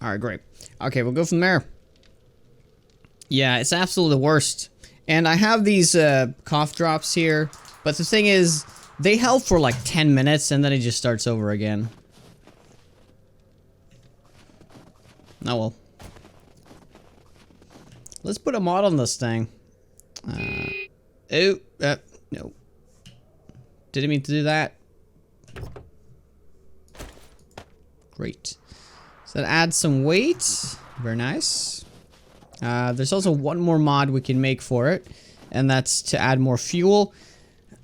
Alright, great. Okay, we'll go from there. Yeah, it's absolutely the worst. And I have these cough drops here, but the thing is, they help for like 10 minutes and then it just starts over again. Oh well. Let's put a mod on this thing. No. Didn't mean to do that. Great. So that adds some weight. Very nice. There's also one more mod we can make for it, and that's to add more fuel.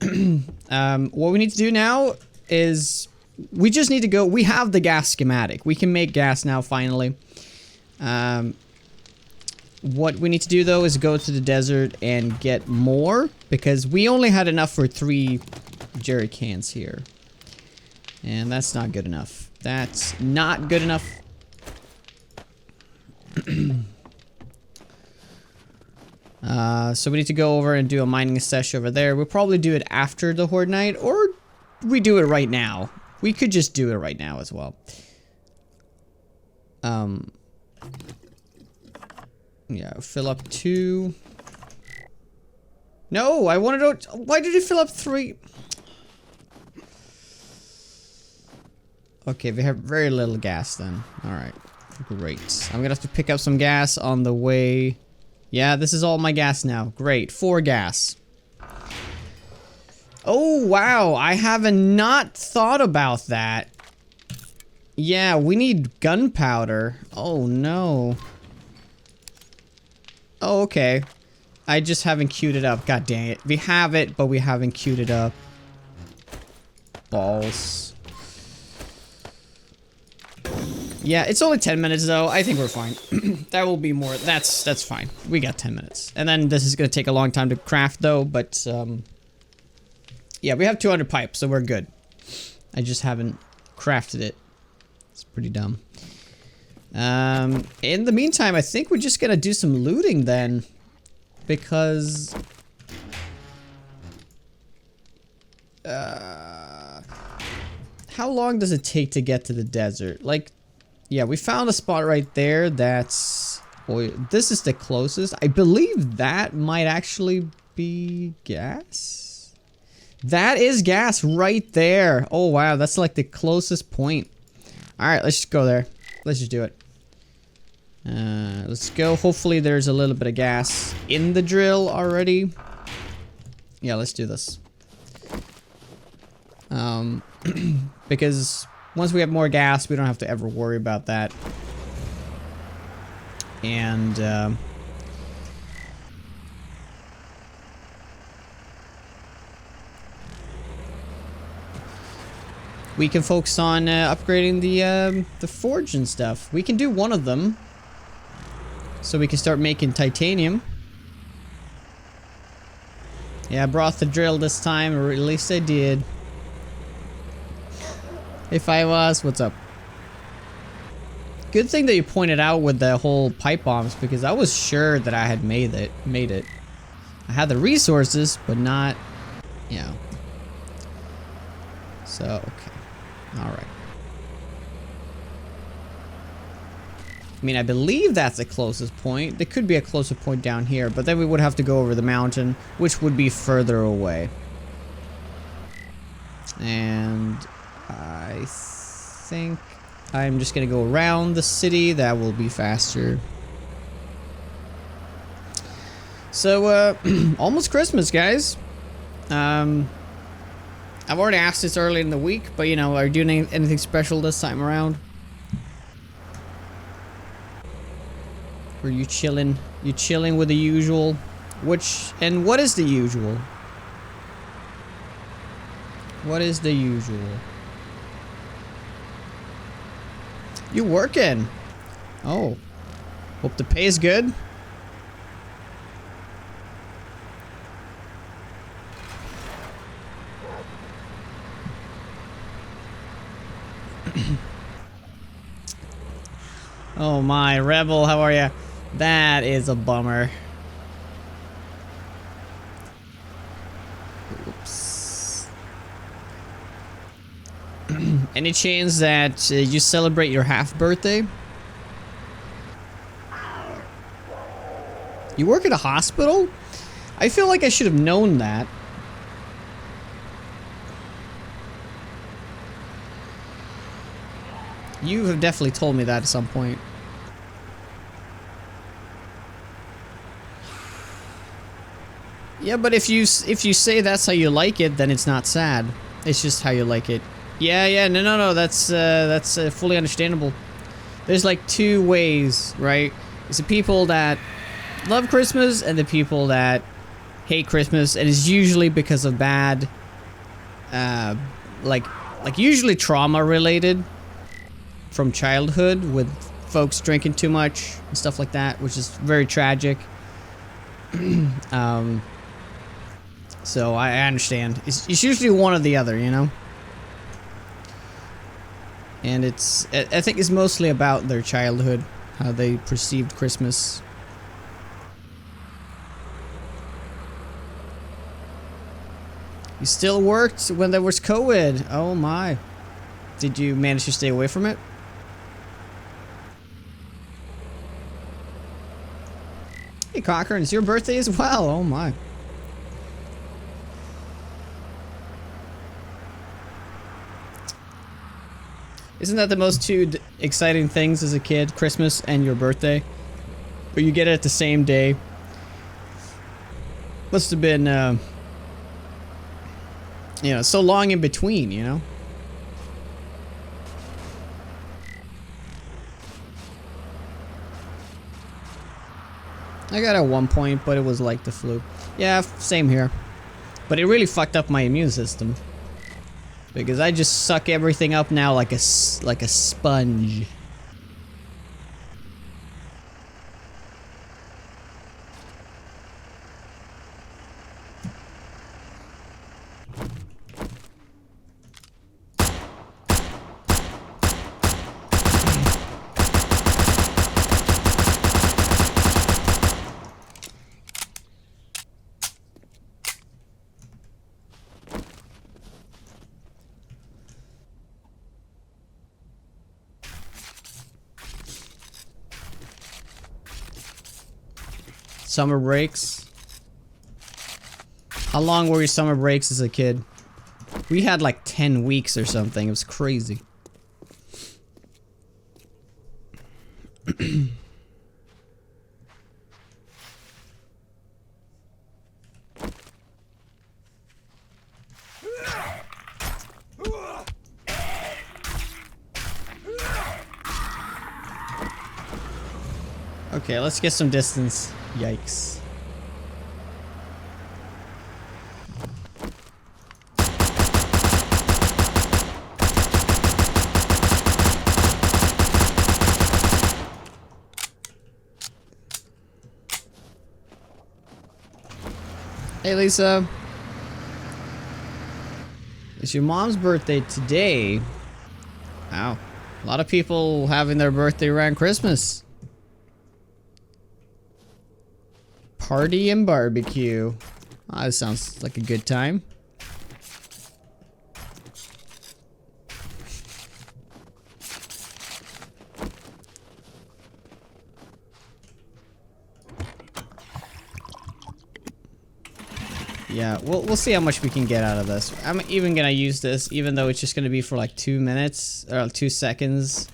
What we need to do now is we just need to go. We have the gas schematic. We can make gas now finally. What we need to do though is go to the desert and get more, because we only had enough for 3 jerry cans here. And that's not good enough. That's not good enough. So we need to go over and do a mining sesh over there. We'll probably do it after the horde night, or we do it right now. We could just do it right now as well. Yeah, fill up 2. No, I wanted to. Why did it fill up 3? Okay, we have very little gas then. Alright, great. I'm gonna have to pick up some gas on the way. Yeah, this is all my gas now. Great, 4 gas. Oh, wow, I haven't not thought about that. Yeah, we need gunpowder. Oh, no. Oh, okay. I just haven't queued it up. God dang it. We have it, but we haven't queued it up. Balls. Yeah, it's only 10 minutes though. I think we're fine. That will be more. That's fine. We got 10 minutes. And then this is gonna take a long time to craft though, but yeah, we have 200 pipes, so we're good. I just haven't crafted it. It's pretty dumb. In the meantime, I think we're just gonna do some looting then, because how long does it take to get to the desert? Like, yeah, we found a spot right there. That's, boy, this is the closest. I believe that might actually be gas. That is gas right there. Oh wow, that's like the closest point. All right, let's just go there. Let's just do it. Let's go. Hopefully there's a little bit of gas in the drill already. Yeah, let's do this. Because once we have more gas, we don't have to ever worry about that. And we can focus on upgrading the forge and stuff. We can do one of them, so we can start making titanium. Yeah, I brought the drill this time, or at least I did. If I was, what's up? Good thing that you pointed out with the whole pipe bombs, because I was sure that I had made it. I had the resources, but not, you know. So, okay. Alright. I mean, I believe that's the closest point. There could be a closer point down here, but then we would have to go over the mountain, which would be further away. And I think I'm just gonna go around the city. That will be faster. So, almost Christmas, guys. I've already asked this early in the week, but you know, are you doing anything special this time around? Or you chilling? You chilling with the usual? And what is the usual? What is the usual? You working? Oh. Hope the pay is good. Oh my, Rebel, how are ya? That is a bummer. Oops. Any chance that you celebrate your half birthday? You work at a hospital? I feel like I should have known that. You have definitely told me that at some point. Yeah, but if you say that's how you like it, then it's not sad. It's just how you like it. Yeah, no. That's fully understandable. There's like two ways, right? It's the people that love Christmas and the people that hate Christmas, and it's usually because of bad, like usually trauma related from childhood with folks drinking too much and stuff like that, which is very tragic. So I understand. It's usually one or the other, you know? And I think it's mostly about their childhood, how they perceived Christmas. You still worked when there was COVID. Oh my. Did you manage to stay away from it? Hey Cochran, it's your birthday as well. Oh my. Isn't that the most two exciting things as a kid? Christmas and your birthday? Or you get it at the same day? Must have been, you know, so long in between, you know? I got at one point, but it was like the flu. Yeah, same here. But it really fucked up my immune system. Because I just suck everything up now like a sponge. Summer breaks. How long were your summer breaks as a kid? We had like 10 weeks or something. It was crazy. Okay, let's get some distance. Yikes. Hey Lisa. It's your mom's birthday today. Wow. A lot of people having their birthday around Christmas. Party and barbecue. Oh, that sounds like a good time. Yeah, we'll see how much we can get out of this. I'm even gonna use this, even though it's just gonna be for like 2 minutes or 2 seconds.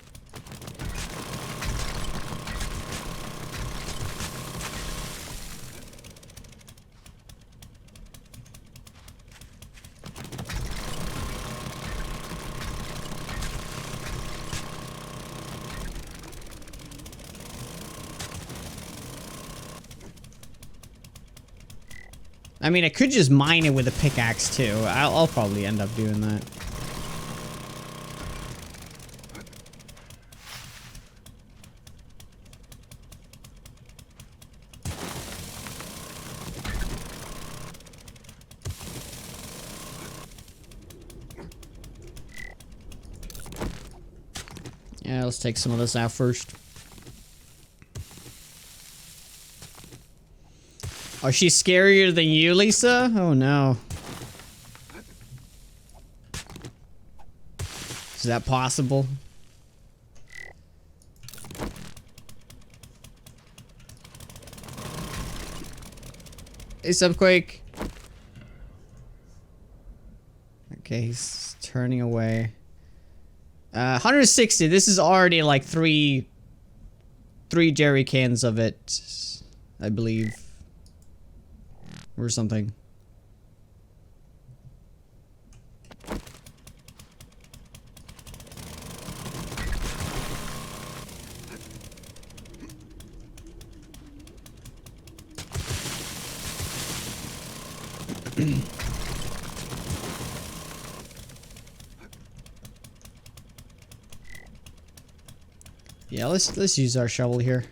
I mean, I could just mine it with a pickaxe too. I'll probably end up doing that. Yeah, let's take some of this out first. Oh, she's scarier than you, Lisa? Oh no. Is that possible? Hey, Subquake. Okay, he's turning away. 160. This is already like three jerry cans of it, I believe, or something. Yeah, let's use our shovel here.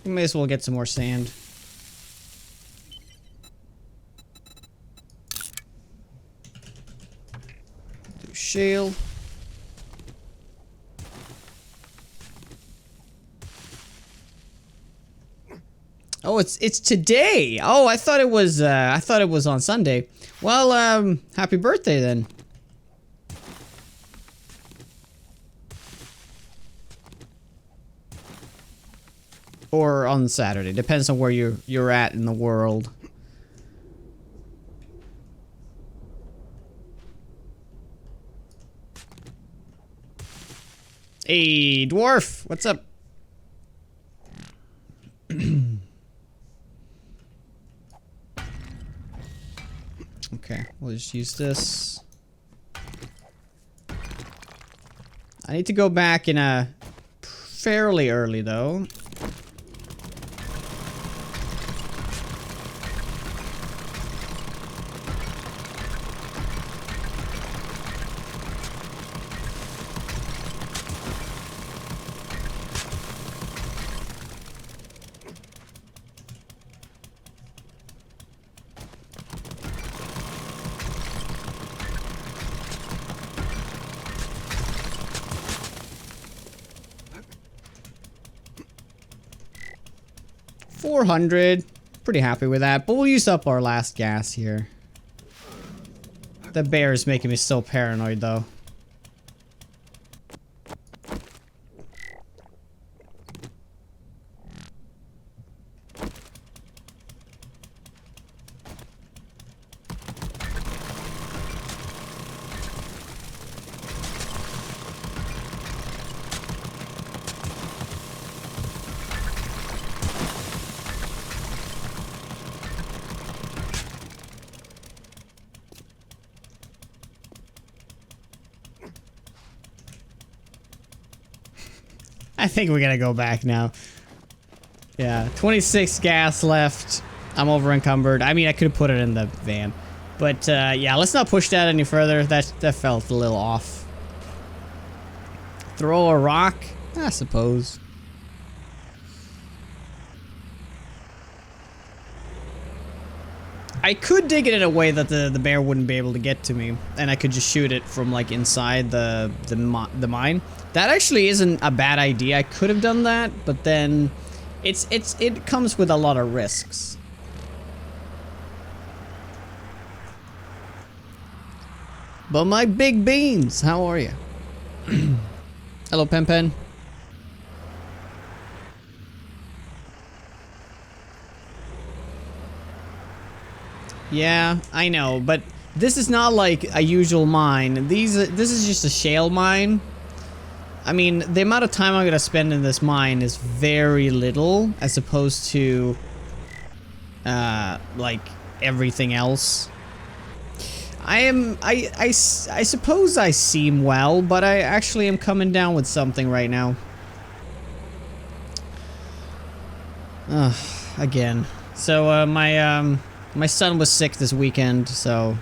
We may as well get some more sand. Do shale. Oh, it's today. Oh, I thought it was on Sunday. Well, happy birthday then. Or on Saturday, depends on where you're at in the world. Hey, dwarf, what's up? Okay, we'll just use this. I need to go back in a fairly early though. $400. Pretty happy with that, but we'll use up our last gas here. The bear is making me so paranoid though. I think we gotta go back now. Yeah, 26 gas left. I'm over encumbered. I mean, I could have put it in the van. But, yeah, let's not push that any further. That felt a little off. Throw a rock? I suppose. I could dig it in a way that the bear wouldn't be able to get to me, and I could just shoot it from like inside the mine. That actually isn't a bad idea. I could have done that, but then it comes with a lot of risks. But my big beans, how are you? Hello, Pen Pen. Yeah, I know, but this is not like a usual mine. This is just a shale mine. I mean, the amount of time I'm gonna spend in this mine is very little, as opposed to, like everything else. I suppose I seem well, but I actually am coming down with something right now. Again. So, my son was sick this weekend, so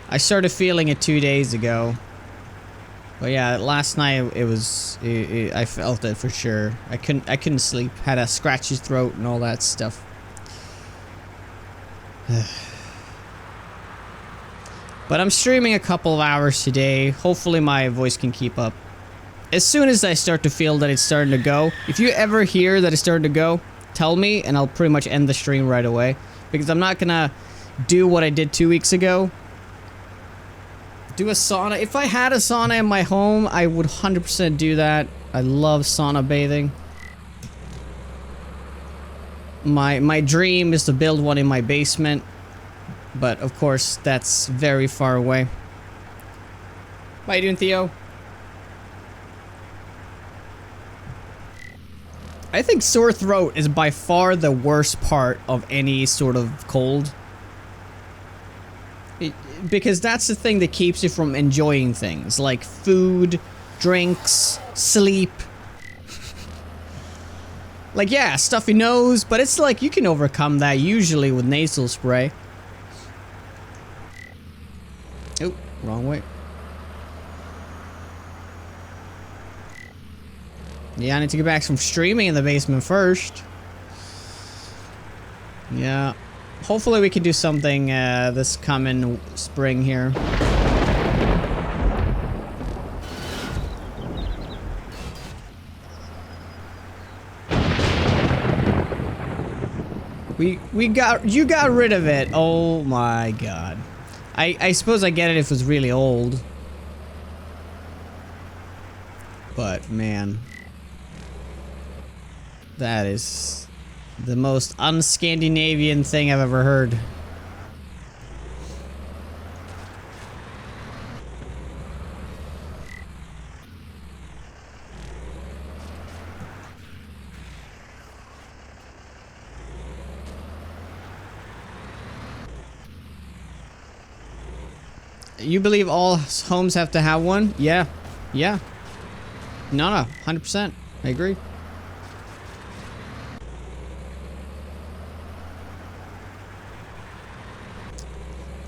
I started feeling it 2 days ago. But yeah, last night I felt it for sure. I couldn't sleep. Had a scratchy throat and all that stuff. But I'm streaming a couple of hours today. Hopefully my voice can keep up. As soon as I start to feel that it's starting to go, if you ever hear that it's starting to go, tell me and I'll pretty much end the stream right away. Because I'm not gonna do what I did 2 weeks ago. Do a sauna. If I had a sauna in my home, I would 100% do that. I love sauna bathing. My dream is to build one in my basement, but of course that's very far away. How you doing, Theo? I think sore throat is by far the worst part of any sort of cold. Because that's the thing that keeps you from enjoying things like food, drinks, sleep. Like, yeah, stuffy nose, but it's like you can overcome that usually with nasal spray. Oh, wrong way. Yeah, I need to get back some streaming in the basement first. Yeah. Hopefully we can do something this coming spring here. You got rid of it. Oh my god. I suppose I get it if it was really old. But man. That is the most un-Scandinavian thing I've ever heard. You believe all homes have to have one? Yeah. Yeah. No, 100%. I agree.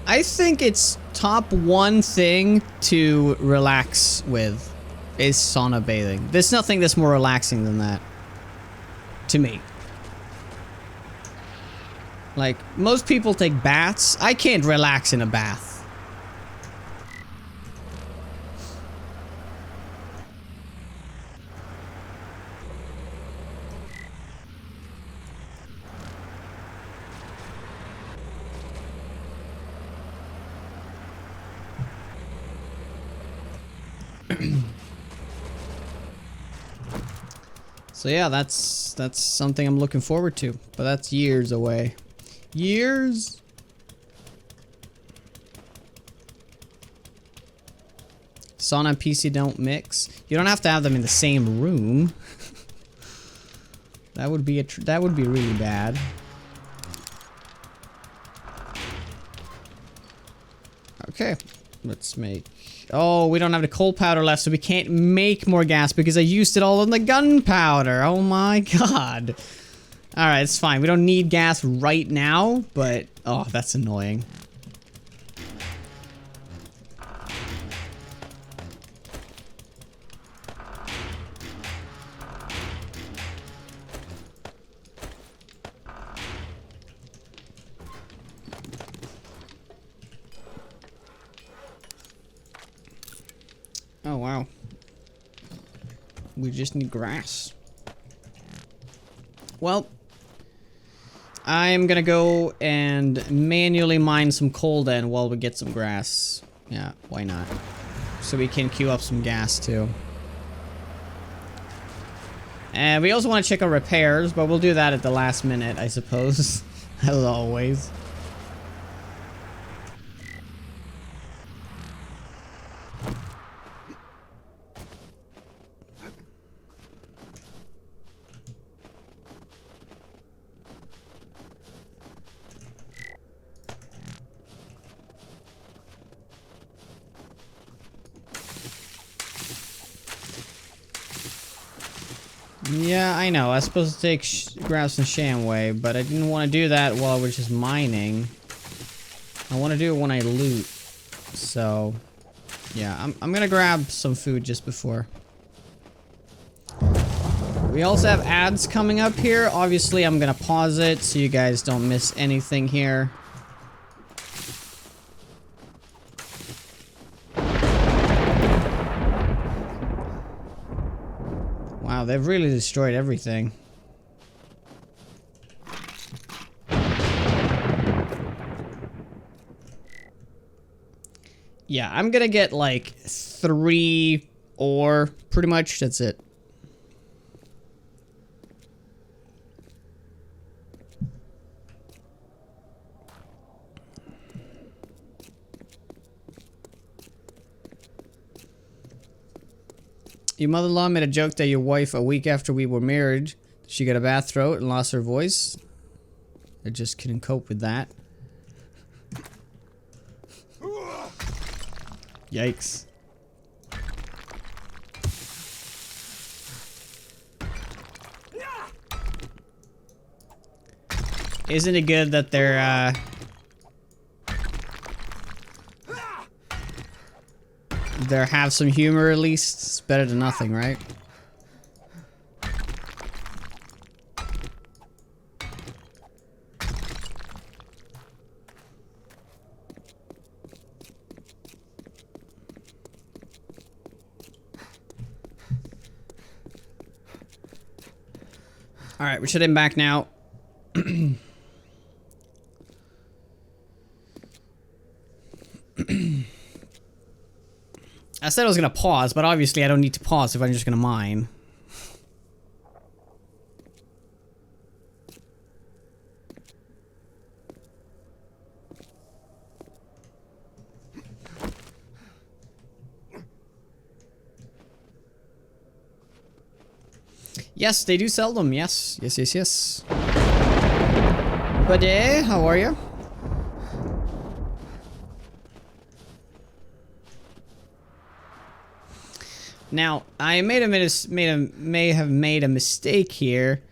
I think it's top one thing to relax with is sauna bathing. There's nothing that's more relaxing than that. To me. Like, most people take baths. I can't relax in a bath. So yeah, that's something I'm looking forward to, but that's years away. Years? Sauna and PC don't mix. You don't have to have them in the same room. That would be really bad. Okay, let's make... Oh, we don't have the coal powder left, so we can't make more gas because I used it all on the gunpowder. Oh my god. Alright, it's fine. We don't need gas right now, but... Oh, that's annoying. Oh, wow. We just need grass. Well, I'm gonna go and manually mine some coal then while we get some grass. Yeah, why not? So we can queue up some gas too. And we also want to check our repairs, but we'll do that at the last minute, I suppose. As always. Yeah, I know. I was supposed to take grab some Shamway, but I didn't want to do that while I was just mining. I want to do it when I loot. So, yeah, I'm gonna grab some food just before. We also have ads coming up here. Obviously, I'm gonna pause it so you guys don't miss anything here. Wow, they've really destroyed everything. Yeah, I'm gonna get like 3 ore, pretty much, that's it. Your mother-in-law made a joke that your wife, a week after we were married, she got a bad throat and lost her voice. I just couldn't cope with that. Yikes. Isn't it good that they're, they have some humor at least? It's better than nothing, right? Alright, we should head back now. I said I was gonna pause, but obviously I don't need to pause if I'm just gonna mine. Yes, they do sell them. Yes, yes, yes, yes. Buddy, how are you? Now, I may have made a mistake here.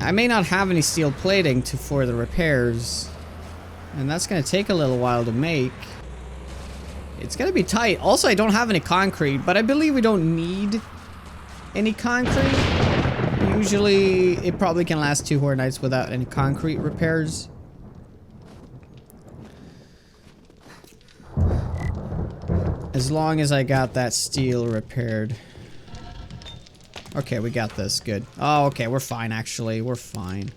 I may not have any steel plating for the repairs, and that's gonna take a little while to make. It's gonna be tight. Also, I don't have any concrete, but I believe we don't need any concrete. Usually, it probably can last 2 horde nights without any concrete repairs. As long as I got that steel repaired. Okay, we got this. Good. Oh, okay, we're fine, actually. We're fine.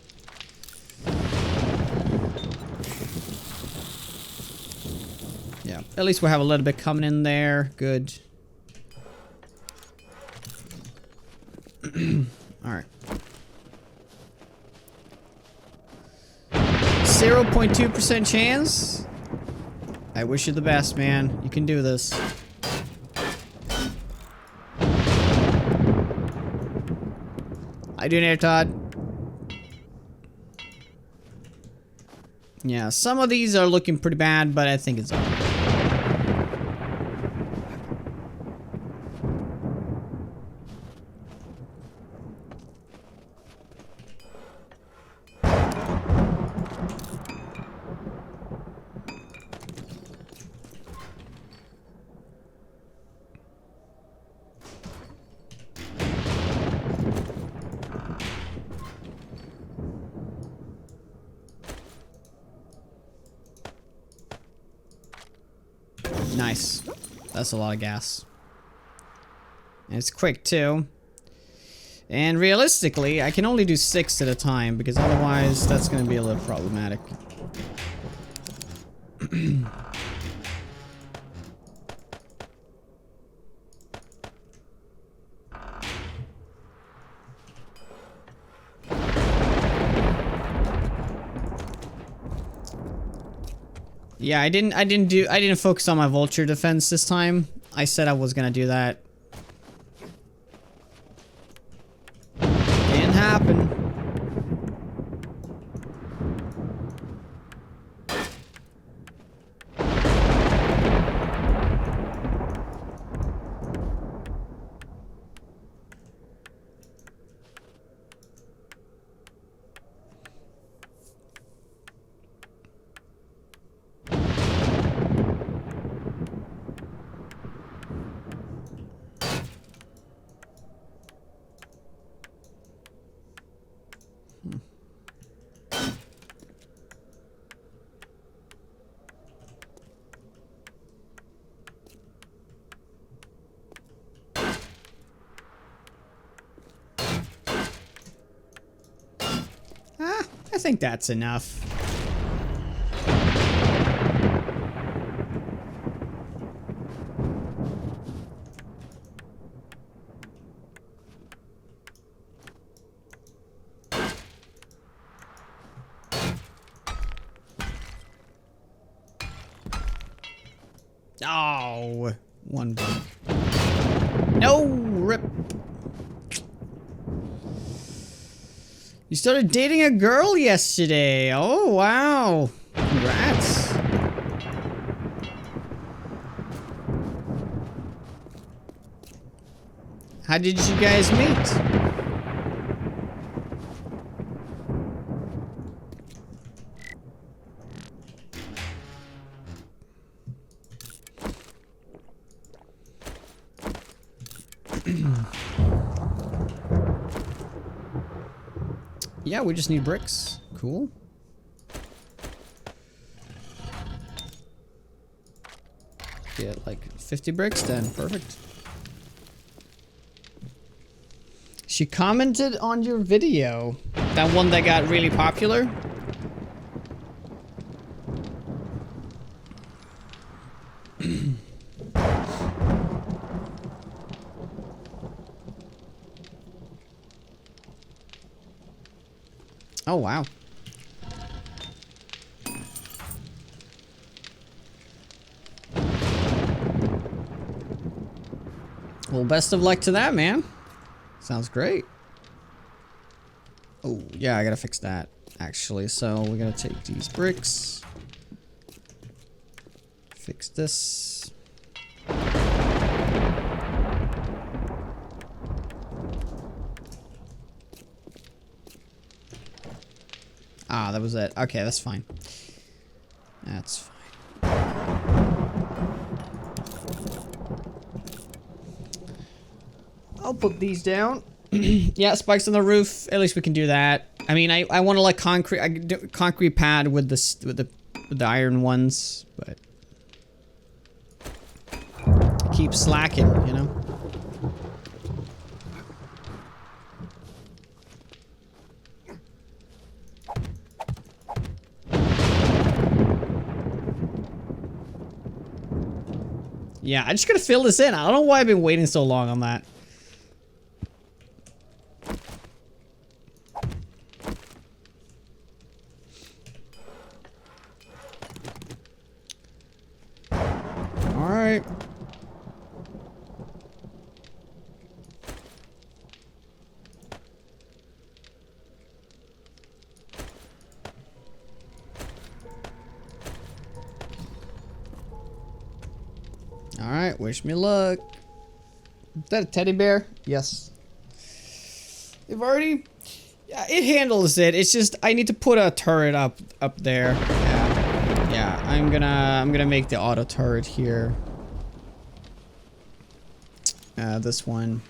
Yeah, at least we'll have a little bit coming in there. Good. Alright. 0.2% chance? I wish you the best, man. You can do this. I do there, Todd. Yeah, some of these are looking pretty bad, but I think it's all right. Nice. That's a lot of gas. And it's quick too. And realistically, I can only do 6 at a time because otherwise that's going to be a little problematic. Yeah, I didn't focus on my vulture defense this time. I said I was gonna do that. Didn't happen. I think that's enough. Oh, one block. No, rip. You started dating a girl yesterday. Oh, wow. Congrats. How did you guys meet? Yeah, we just need bricks. Cool. Get like 50 bricks then. Perfect. She commented on your video. That one that got really popular. Oh, wow. Well, best of luck to that, man. Sounds great. Oh, yeah, I gotta fix that, actually. So, we're gonna take these bricks. Fix this. Ah, that was it. Okay, that's fine. That's fine. I'll put these down. Yeah, spikes on the roof. At least we can do that. I mean, I want to like concrete pad with the iron ones, but I keep slacking, you know. Yeah, I just gotta fill this in. I don't know why I've been waiting so long on that. Alright. Alright, wish me luck. Is that a teddy bear? Yes. They've already... Yeah, it handles it. It's just I need to put a turret up there. Yeah. Yeah, I'm gonna make the auto turret here. This one.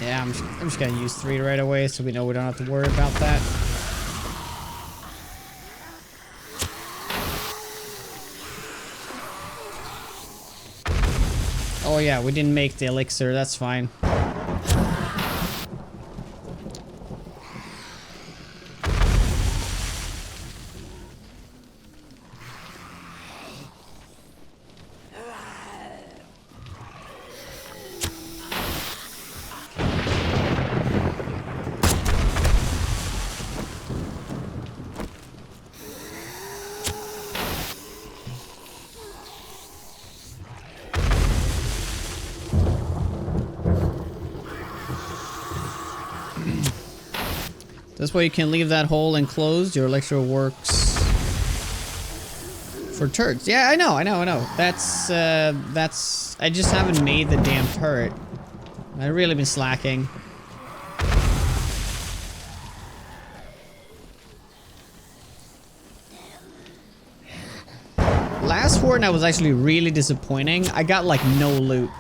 Yeah, I'm just gonna use 3 right away so we know we don't have to worry about that. Oh yeah, we didn't make the elixir, that's fine. This way you can leave that hole enclosed. Your elixir works for turrets. Yeah, I know. That's I just haven't made the damn turret. I've really been slacking. Last horde I was actually really disappointing. I got like no loot.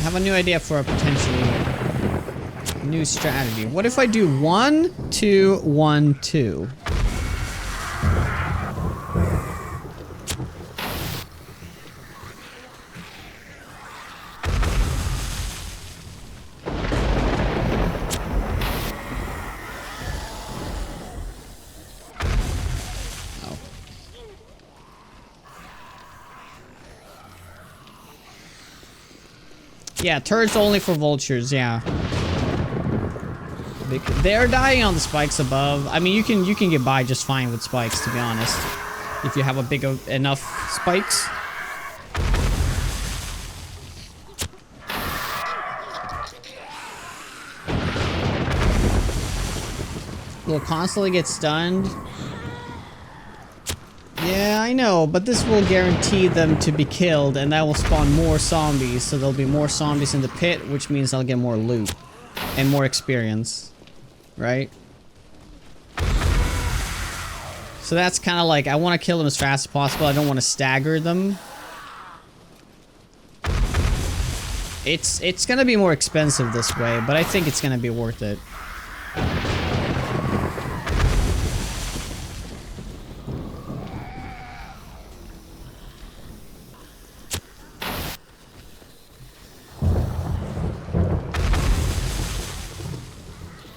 have a new idea for a potentially new strategy. What if I do 1, 2, 1, 2? Yeah, turrets only for vultures, yeah. They're dying on the spikes above. I mean, you can get by just fine with spikes, to be honest. If you have a big enough spikes. Will constantly get stunned. Yeah, I know, but this will guarantee them to be killed, and that will spawn more zombies, so there'll be more zombies in the pit, which means I'll get more loot and more experience, right? So that's kind of like, I want to kill them as fast as possible. I don't want to stagger them. It's gonna be more expensive this way, but I think it's gonna be worth it.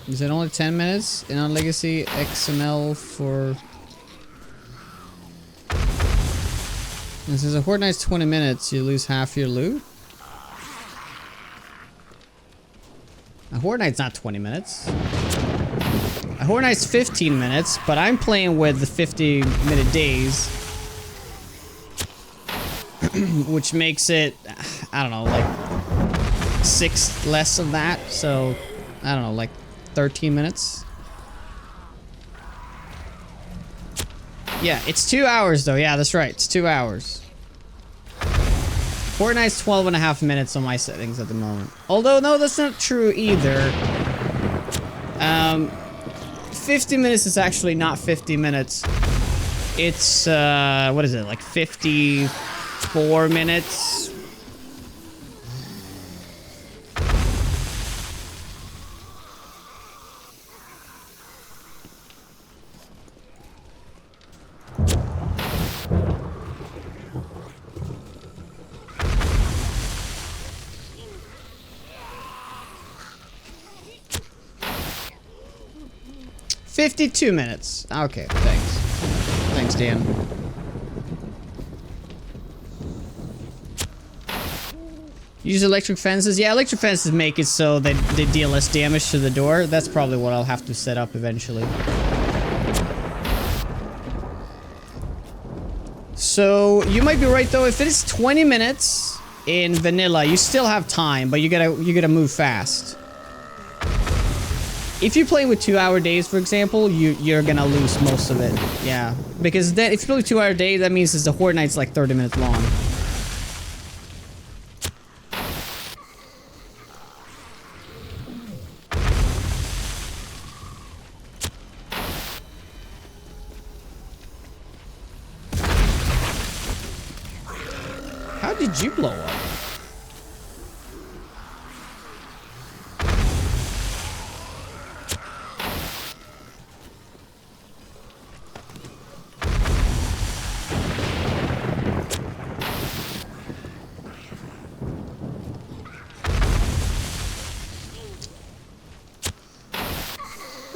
Is it only 10 minutes in Undead Legacy XML for... This is a horde night's 20 minutes, you lose half your loot? A horde night's not 20 minutes. A horde night's 15 minutes, but I'm playing with the 50-minute days. Which makes it, I don't know, like 6 less of that, so I don't know, like 13 minutes. Yeah, it's 2 hours though. Yeah, that's right. It's 2 hours. Fortnite's 12.5 minutes on my settings at the moment. Although, no, that's not true either. 50 minutes is actually not 50 minutes. It's, what is it, like 54 minutes? $52 minutes. Okay, thanks. Thanks, Dan. Use electric fences. Yeah, electric fences make it so that they deal less damage to the door. That's probably what I'll have to set up eventually. So, you might be right though. If it is 20 minutes in vanilla, you still have time, but you gotta move fast. If you're playing with 2-hour days, for example, you're gonna lose most of it. Yeah, because then if you play with 2-hour day, that means the horde night's like 30 minutes long. How did you blow up?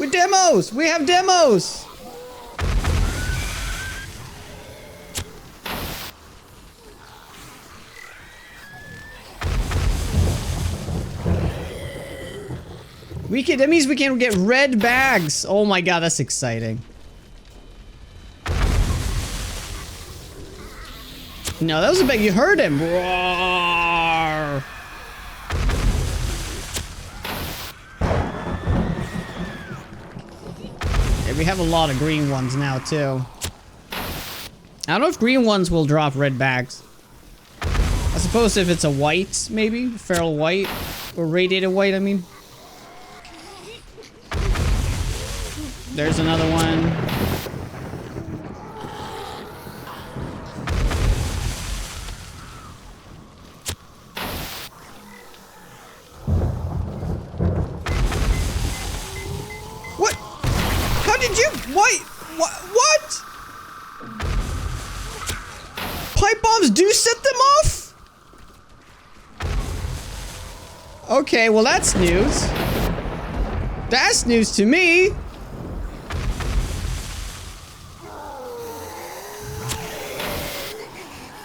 Demos! We have demos! That means we can get red bags! Oh my god, that's exciting. No, that was a bag. You heard him. Roar. We have a lot of green ones now, too. I don't know if green ones will drop red bags. I suppose if it's a white, maybe? Feral white? Or radiated white, I mean. There's another one. did you? What? What? Pipe bombs do set them off? Okay, well that's news. That's news to me.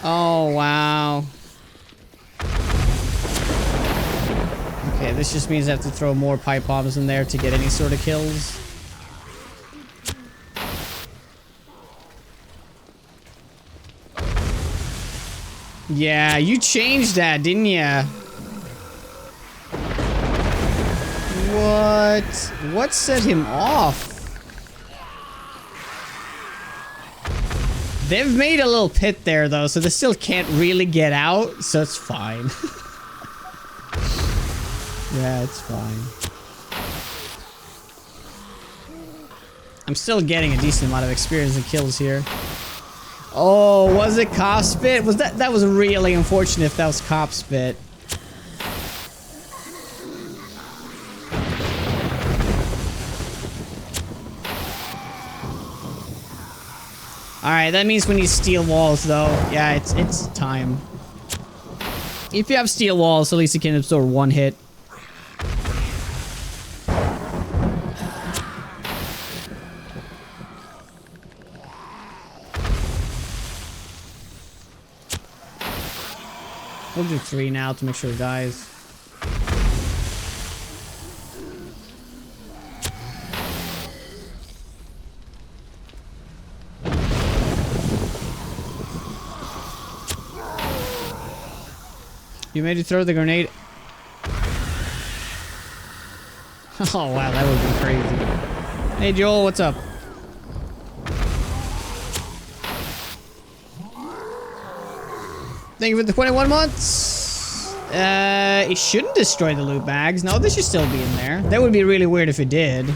Oh, wow. Okay, this just means I have to throw more pipe bombs in there to get any sort of kills. Yeah, you changed that, didn't ya? What? What set him off? They've made a little pit there, though, so they still can't really get out, so it's fine. Yeah, it's fine. I'm still getting a decent amount of experience and kills here. Oh, was it cop spit? Was that was really unfortunate if that was cop spit. Alright, that means we need steel walls though. Yeah, it's time. If you have steel walls, at least you can absorb one hit. We'll do 3 now to make sure it dies. You made it throw the grenade. Oh wow, that would be crazy. Hey Joel, what's up? Thank you for the 21 months. It shouldn't destroy the loot bags. No, they should still be in there. That would be really weird if it did.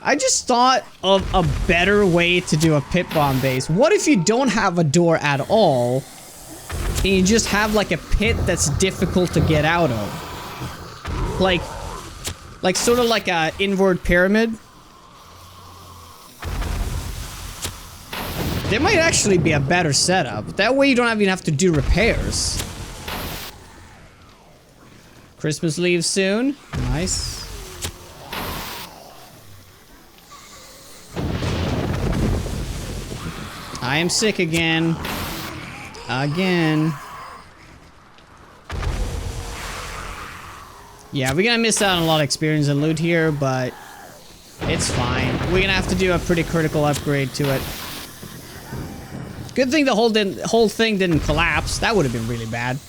I just thought of a better way to do a pit bomb base. What if you don't have a door at all, and you just have like a pit that's difficult to get out of? Like sort of like a inward pyramid. That might actually be a better setup. That way you don't even have to do repairs. Christmas leaves soon. Nice. I am sick again. Again. Yeah, we're gonna miss out on a lot of experience and loot here, but it's fine. We're gonna have to do a pretty critical upgrade to it. Good thing the whole thing didn't collapse. That would have been really bad.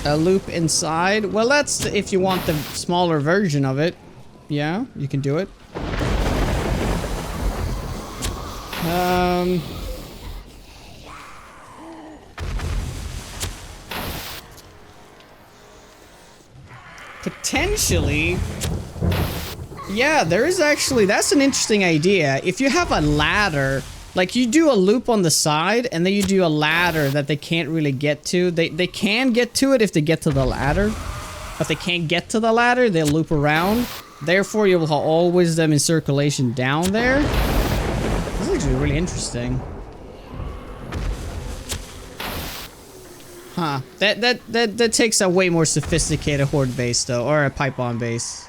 A loop inside. Well, that's if you want the smaller version of it. Yeah, you can do it. Potentially. Yeah, there is actually, that's an interesting idea. If you have a ladder, like you do a loop on the side and then you do a ladder that they can't really get to. They can get to it if they get to the ladder. If they can't get to the ladder, they'll loop around. Therefore, you will have always them in circulation down there. This is actually really interesting. Huh. That takes a way more sophisticated horde base though, or a pipe bomb base.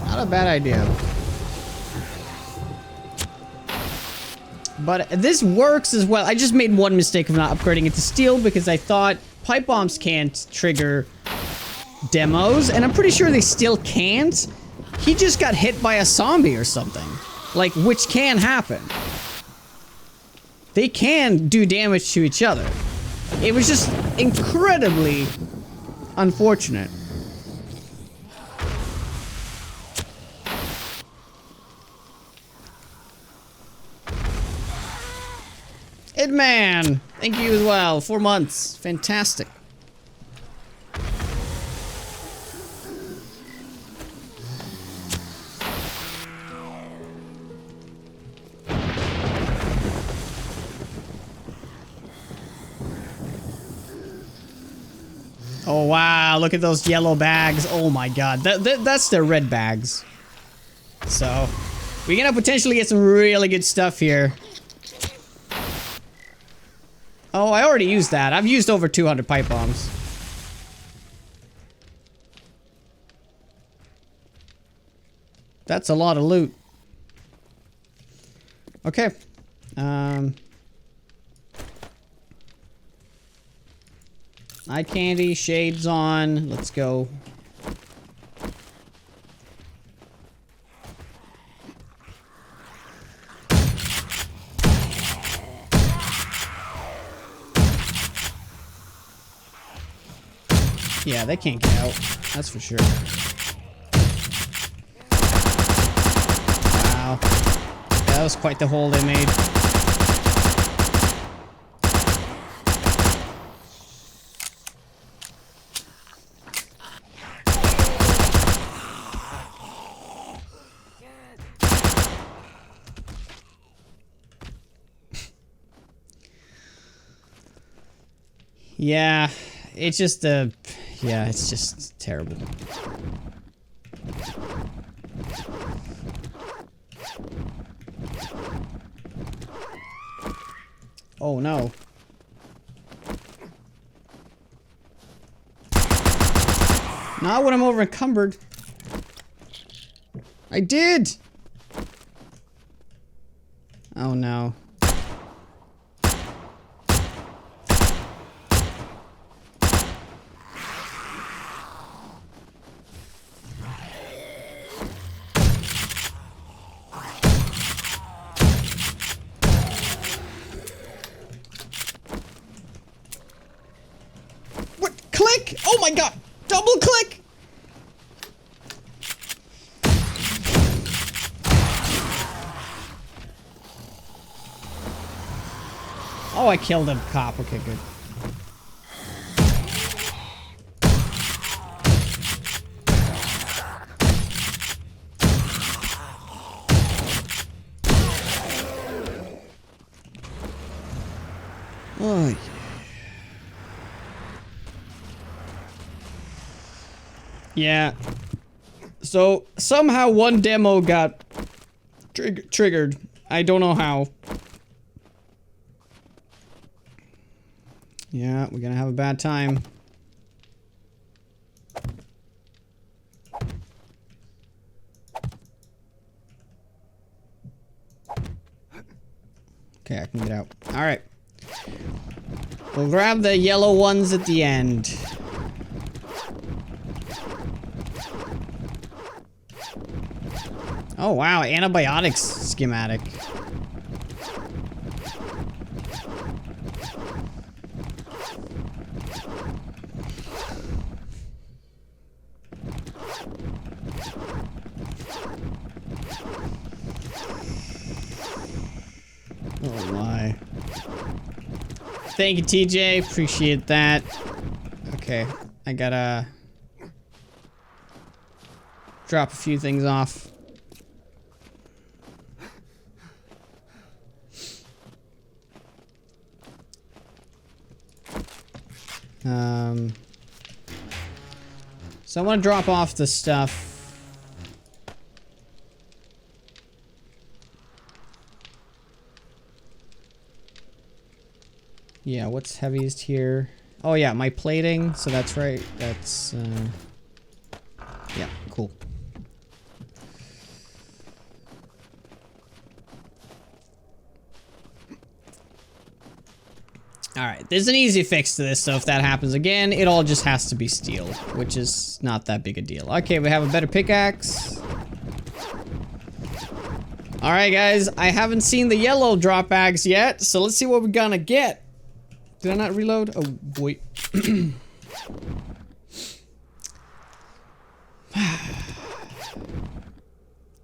Not a bad idea. But this works as well. I just made one mistake of not upgrading it to steel because I thought pipe bombs can't trigger demos, and I'm pretty sure they still can't. He just got hit by a zombie or something. Like, which can happen. they can do damage to each other. It was just incredibly unfortunate. Hitman! Thank you as well. 4 months. Fantastic. Oh wow, look at those yellow bags. Oh my god, that's their red bags. So, we're gonna potentially get some really good stuff here. Oh, I already used that. I've used over 200 pipe bombs. That's a lot of loot. Okay. Eye candy, shades on. Let's go. Yeah, they can't get out. That's for sure. Wow. Yeah, that was quite the hole they made. Yeah, it's just yeah, it's just terrible. Oh no. Not when I'm over encumbered. I did! Oh no. Click! Oh my god! Double click! Oh, I killed a cop. Okay, good. Oh, yeah. Yeah. So, somehow one demo got triggered. I don't know how. Yeah, we're gonna have a bad time. Okay, I can get out. Alright. We'll grab the yellow ones at the end. Oh wow, antibiotics schematic. Oh my. Thank you, TJ. Appreciate that. Okay, I gotta drop a few things off. So I want to drop off the stuff. Yeah, what's heaviest here? Oh yeah, my plating, so that's right. That's, yeah, cool. Alright, there's an easy fix to this, so if that happens again, it all just has to be steel, which is not that big a deal. Okay, we have a better pickaxe. Alright guys, I haven't seen the yellow drop bags yet, so let's see what we're gonna get. Did I not reload? Oh, wait.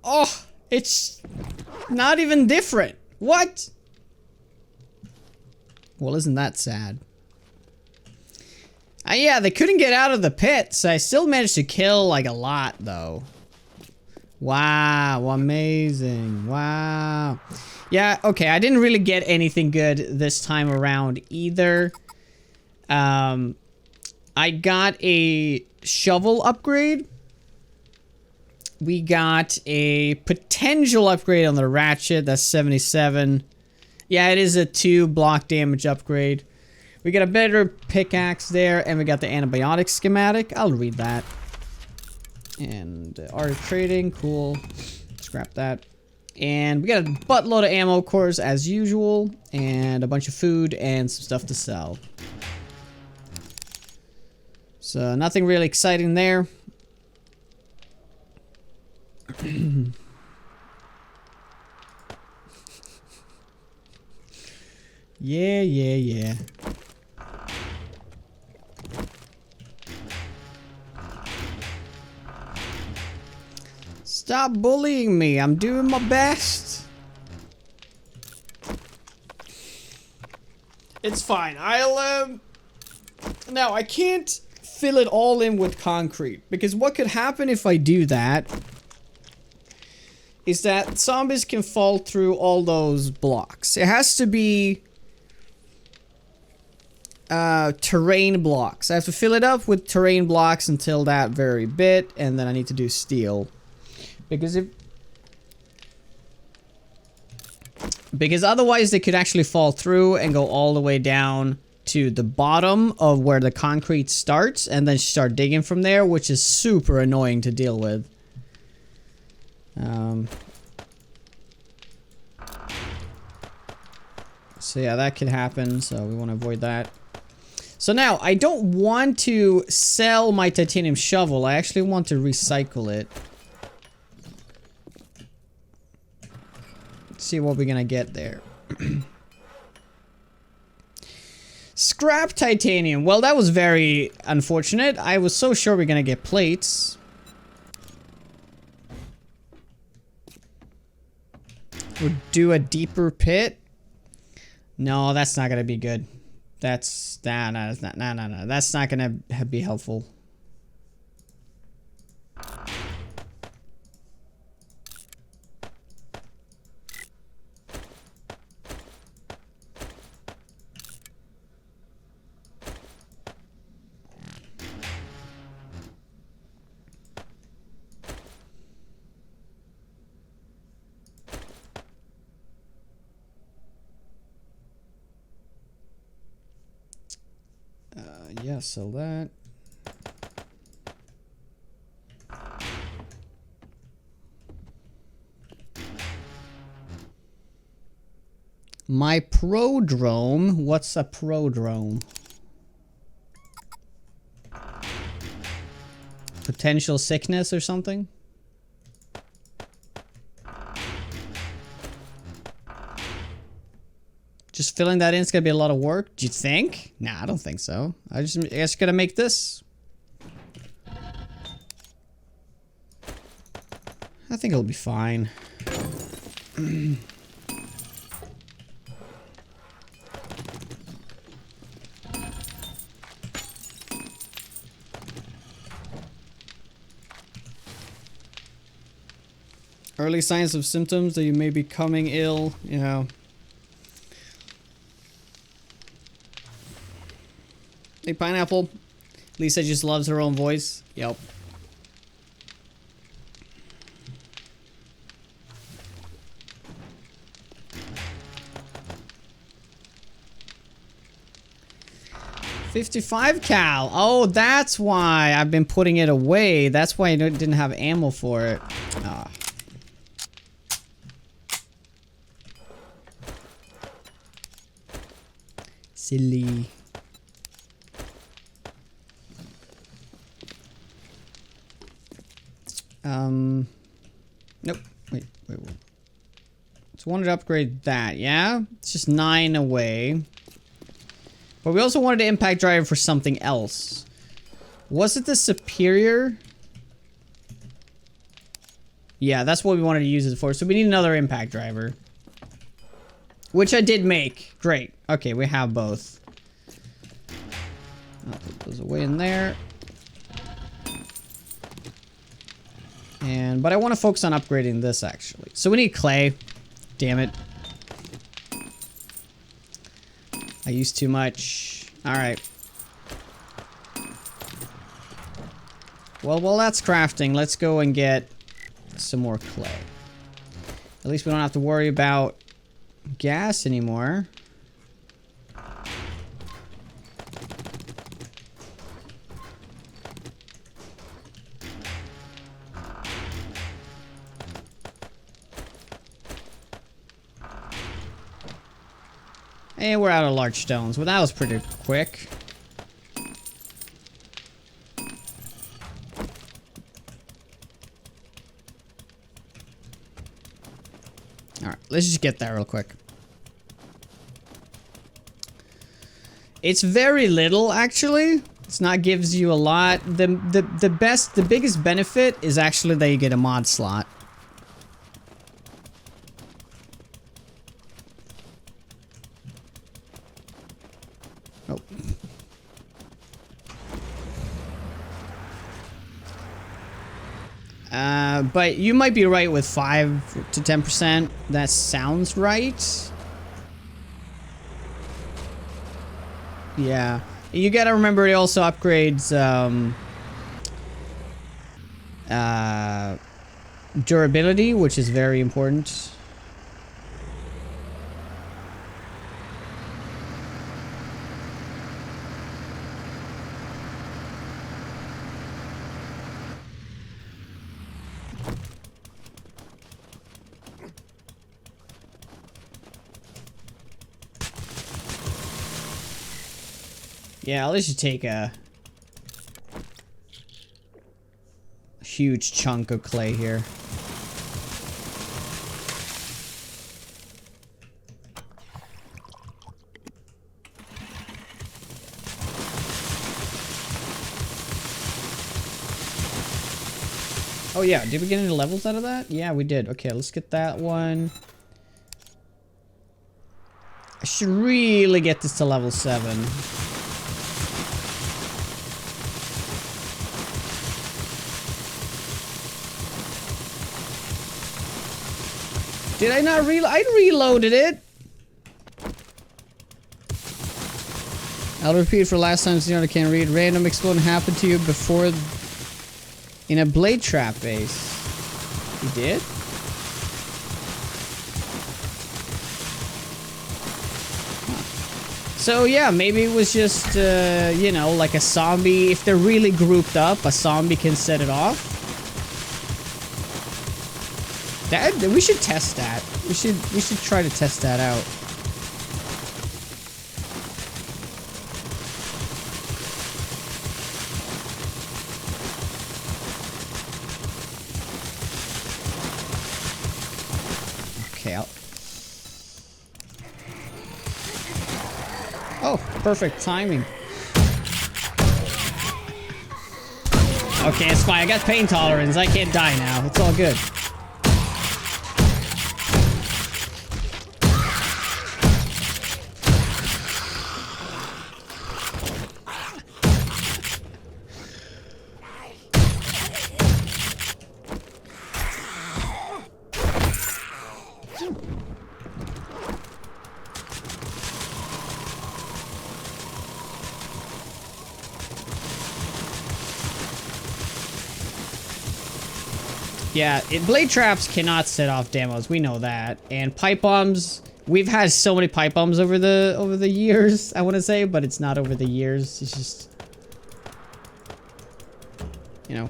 Oh, it's not even different. What? Well, isn't that sad? Yeah, they couldn't get out of the pits. I still managed to kill, like, a lot, though. Wow, amazing. Wow. Yeah, okay, I didn't really get anything good this time around either. I got a shovel upgrade. We got a potential upgrade on the ratchet. That's 77. Yeah, it is a 2 block damage upgrade. We got a better pickaxe there, and we got the antibiotic schematic. I'll read that. And art of trading, cool. Scrap that. And we got a buttload of ammo cores as usual, and a bunch of food and some stuff to sell. So nothing really exciting there. Yeah. Stop bullying me. I'm doing my best. It's fine. Now I can't fill it all in with concrete, because what could happen if I do that is that zombies can fall through all those blocks. It has to be terrain blocks. I have to fill it up with terrain blocks until that very bit, and then I need to do steel. Because otherwise they could actually fall through and go all the way down to the bottom of where the concrete starts, and then start digging from there, which is super annoying to deal with. So yeah, that could happen, so we want to avoid that. So now, I don't want to sell my titanium shovel, I actually want to recycle it. Let's see what we're gonna get there. Scrap titanium. Well, that was very unfortunate. I was so sure we're gonna get plates. We'll do a deeper pit. No, that's not gonna be good. That's no. That's not gonna be helpful. Yeah, sell that. My prodrome. What's a prodrome? Potential sickness or something? Just filling that in is gonna be a lot of work. Do you think? Nah, I don't think so. I just gotta make this. I think it'll be fine. Early signs of symptoms that you may be becoming ill, you know. Hey, Pineapple. Lisa just loves her own voice. Yep. $55 cal. Oh, that's why I've been putting it away. That's why I didn't have ammo for it. Ah. Silly. Nope. Wait. So we wanted to upgrade that, yeah? It's just 9 away. But we also wanted to impact driver for something else. Was it the superior? Yeah, that's what we wanted to use it for. So we need another impact driver. Which I did make. Great. Okay, we have both. I'll put those away in there. But I want to focus on upgrading this, actually. So we need clay. Damn it. I used too much. Alright. Well, while that's crafting, let's go and get some more clay. At least we don't have to worry about gas anymore. And we're out of large stones. Well, that was pretty quick. Alright, let's just get that real quick. It's very little, actually. It's not gives you a lot. The biggest benefit is actually that you get a mod slot. Oh. But you might be right with 5 to 10%. That sounds right. Yeah. You gotta remember it also upgrades, durability, which is very important. Yeah, let's just take a huge chunk of clay here. Oh yeah, did we get any levels out of that? Yeah, we did. Okay, let's get that one. I should really get this to level 7. Did I not reload? I reloaded it! I'll repeat for last time so you can't read. Random explosion happened to you before in a blade trap base. You did? Huh. So yeah, maybe it was just, you know, like a zombie. If they're really grouped up, a zombie can set it off. We should test that. We should try to test that out. Okay, oh, perfect timing. Okay, it's fine. I got pain tolerance. I can't die now. It's all good. Yeah, blade traps cannot set off demos. We know that. And pipe bombs, we've had so many pipe bombs over the years, I want to say, but it's not over the years. It's just, you know,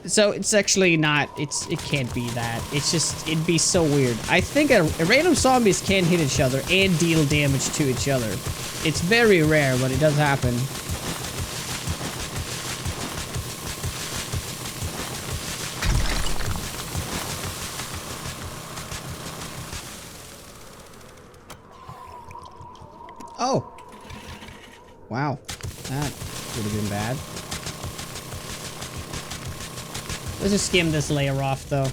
so it's actually not. It can't be that. It's just, it'd be so weird. I think random zombies can hit each other and deal damage to each other. It's very rare, but it does happen. Oh. Wow. That would have been bad. Let's just skim this layer off, though.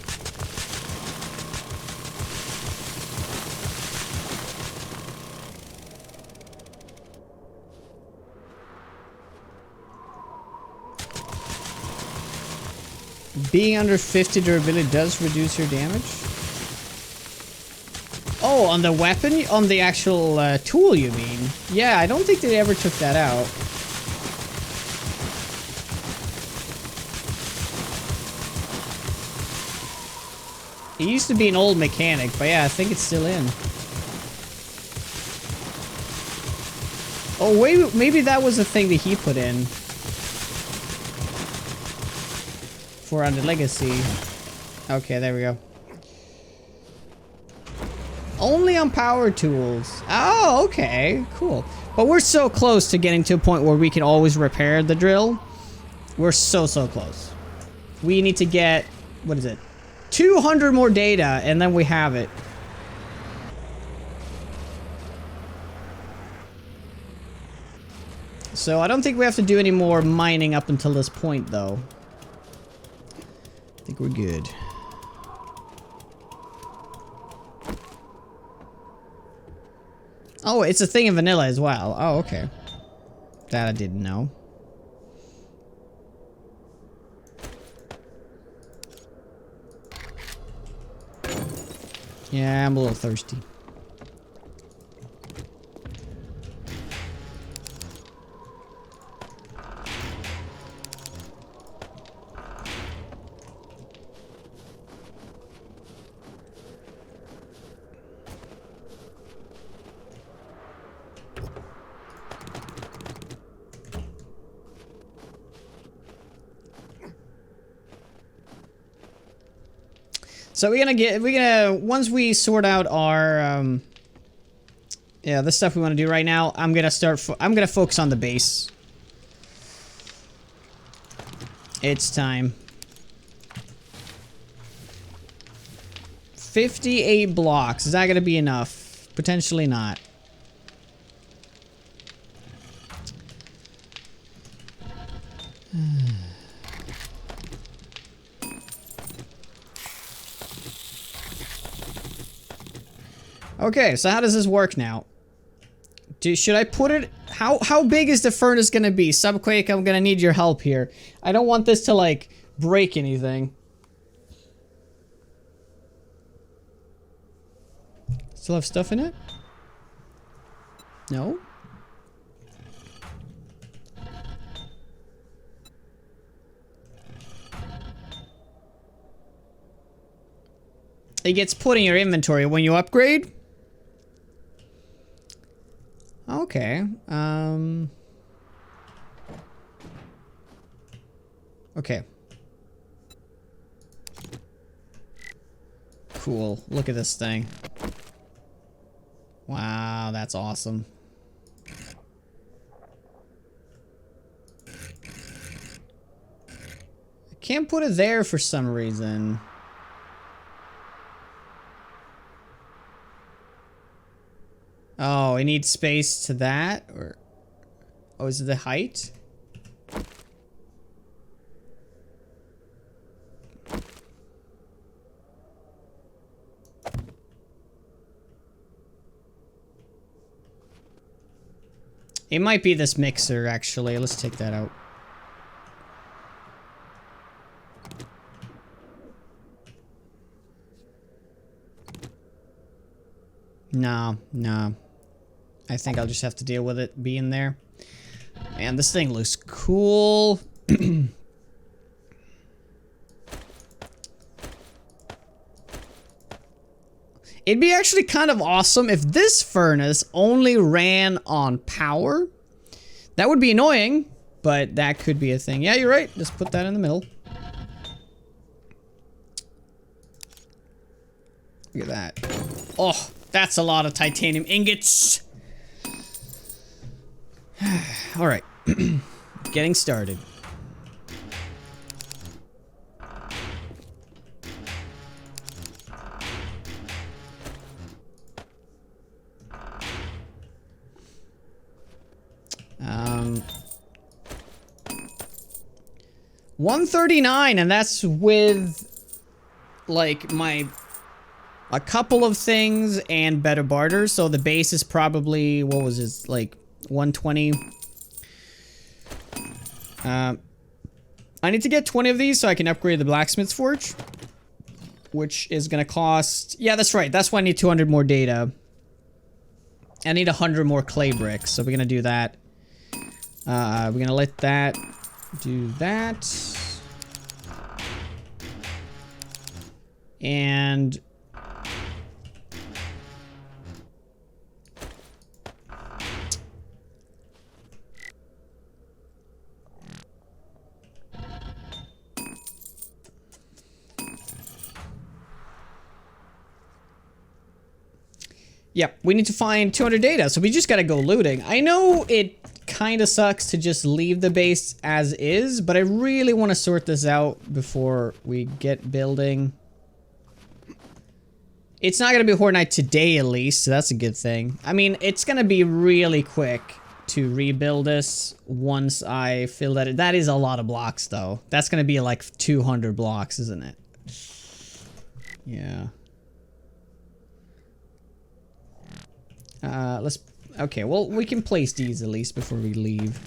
Being under 50 durability does reduce your damage. Oh, on the weapon? On the actual tool, you mean? Yeah, I don't think they ever took that out. It used to be an old mechanic, but yeah, I think it's still in. Oh, wait, maybe that was a thing that he put in. For Undead Legacy. Okay, there we go. Only on power tools. Oh, okay. Cool. But we're so close to getting to a point where we can always repair the drill. We're so close. We need to get... What is it? 200 more data, and then we have it. So I don't think we have to do any more mining up until this point, though. I think we're good. Oh, it's a thing in vanilla as well. Oh, okay. That I didn't know. Yeah, I'm a little thirsty. So once we sort out our, yeah, the stuff we want to do right now, I'm gonna focus on the base. It's time. 58 blocks. Is that gonna be enough? Potentially not. Okay, so how does this work now? Should I put it... How big is the furnace gonna be? Subquake, I'm gonna need your help here. I don't want this to, like, break anything. Still have stuff in it? No? It gets put in your inventory when you upgrade? Okay, okay. Cool, look at this thing. Wow, that's awesome. I can't put it there for some reason. Oh, it needs space to that? Or... Oh, is it the height? It might be this mixer, actually. Let's take that out. No, no. I think I'll just have to deal with it being there. Man, this thing looks cool. It'd be actually kind of awesome if this furnace only ran on power. That would be annoying, but that could be a thing. Yeah, you're right. Just put that in the middle. Look at that. Oh, that's a lot of titanium ingots. All right. Getting started. 139, and that's with like a couple of things and better barter. So the base is probably, what was it, like 120. I need to get 20 of these so I can upgrade the blacksmith's forge, which is gonna cost, yeah, that's right, that's why I need 200 more data. I need 100 more clay bricks, so we're gonna do that. We're gonna let that do that. And yeah, we need to find 200 data, so we just gotta go looting. I know it kind of sucks to just leave the base as is, but I really want to sort this out before we get building. It's not gonna be Horde Night today, at least, so that's a good thing. I mean, it's gonna be really quick to rebuild this once I fill that. That is a lot of blocks, though. That's gonna be like 200 blocks, isn't it? Yeah. Let's... Okay, well, we can place these at least before we leave.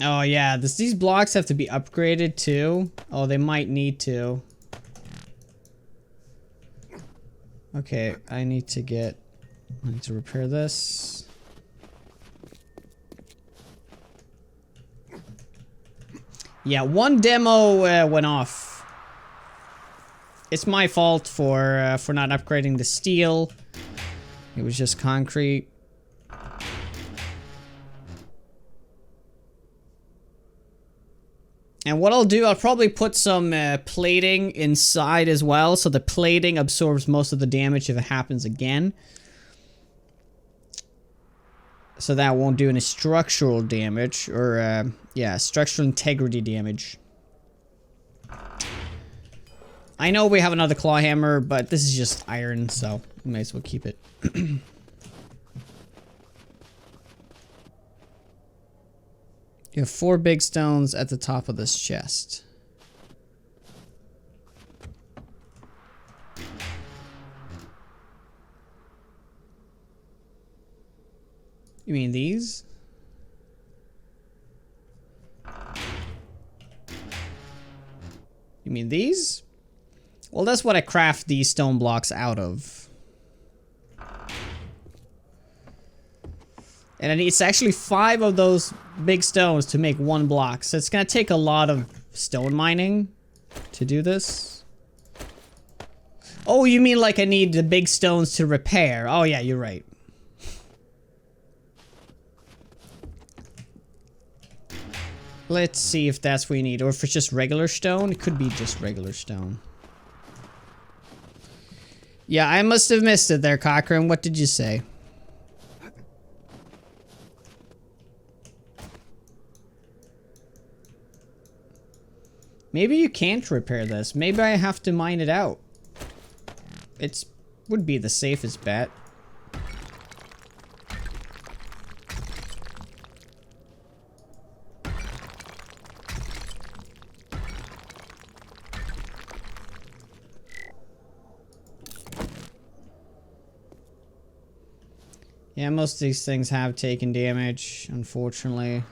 Oh, yeah, these blocks have to be upgraded, too. Oh, they might need to. Okay, I need to repair this. Yeah, one demo went off. It's my fault for not upgrading the steel. It was just concrete. And what I'll do, I'll probably put some plating inside as well, so the plating absorbs most of the damage if it happens again. So that won't do any structural damage, or yeah, structural integrity damage. I know we have another claw hammer, but this is just iron, so we might as well keep it. You have 4 big stones at the top of this chest. You mean these? You mean these? Well, that's what I craft these stone blocks out of. And it's actually 5 of those big stones to make 1 block. So it's gonna take a lot of stone mining to do this. Oh, you mean like I need the big stones to repair? Oh yeah, you're right. Let's see if that's what you need, or if it's just regular stone. It could be just regular stone. Yeah, I must have missed it there, Cochrane. What did you say? Maybe you can't repair this. Maybe I have to mine it out. It would be the safest bet. Yeah, most of these things have taken damage, unfortunately.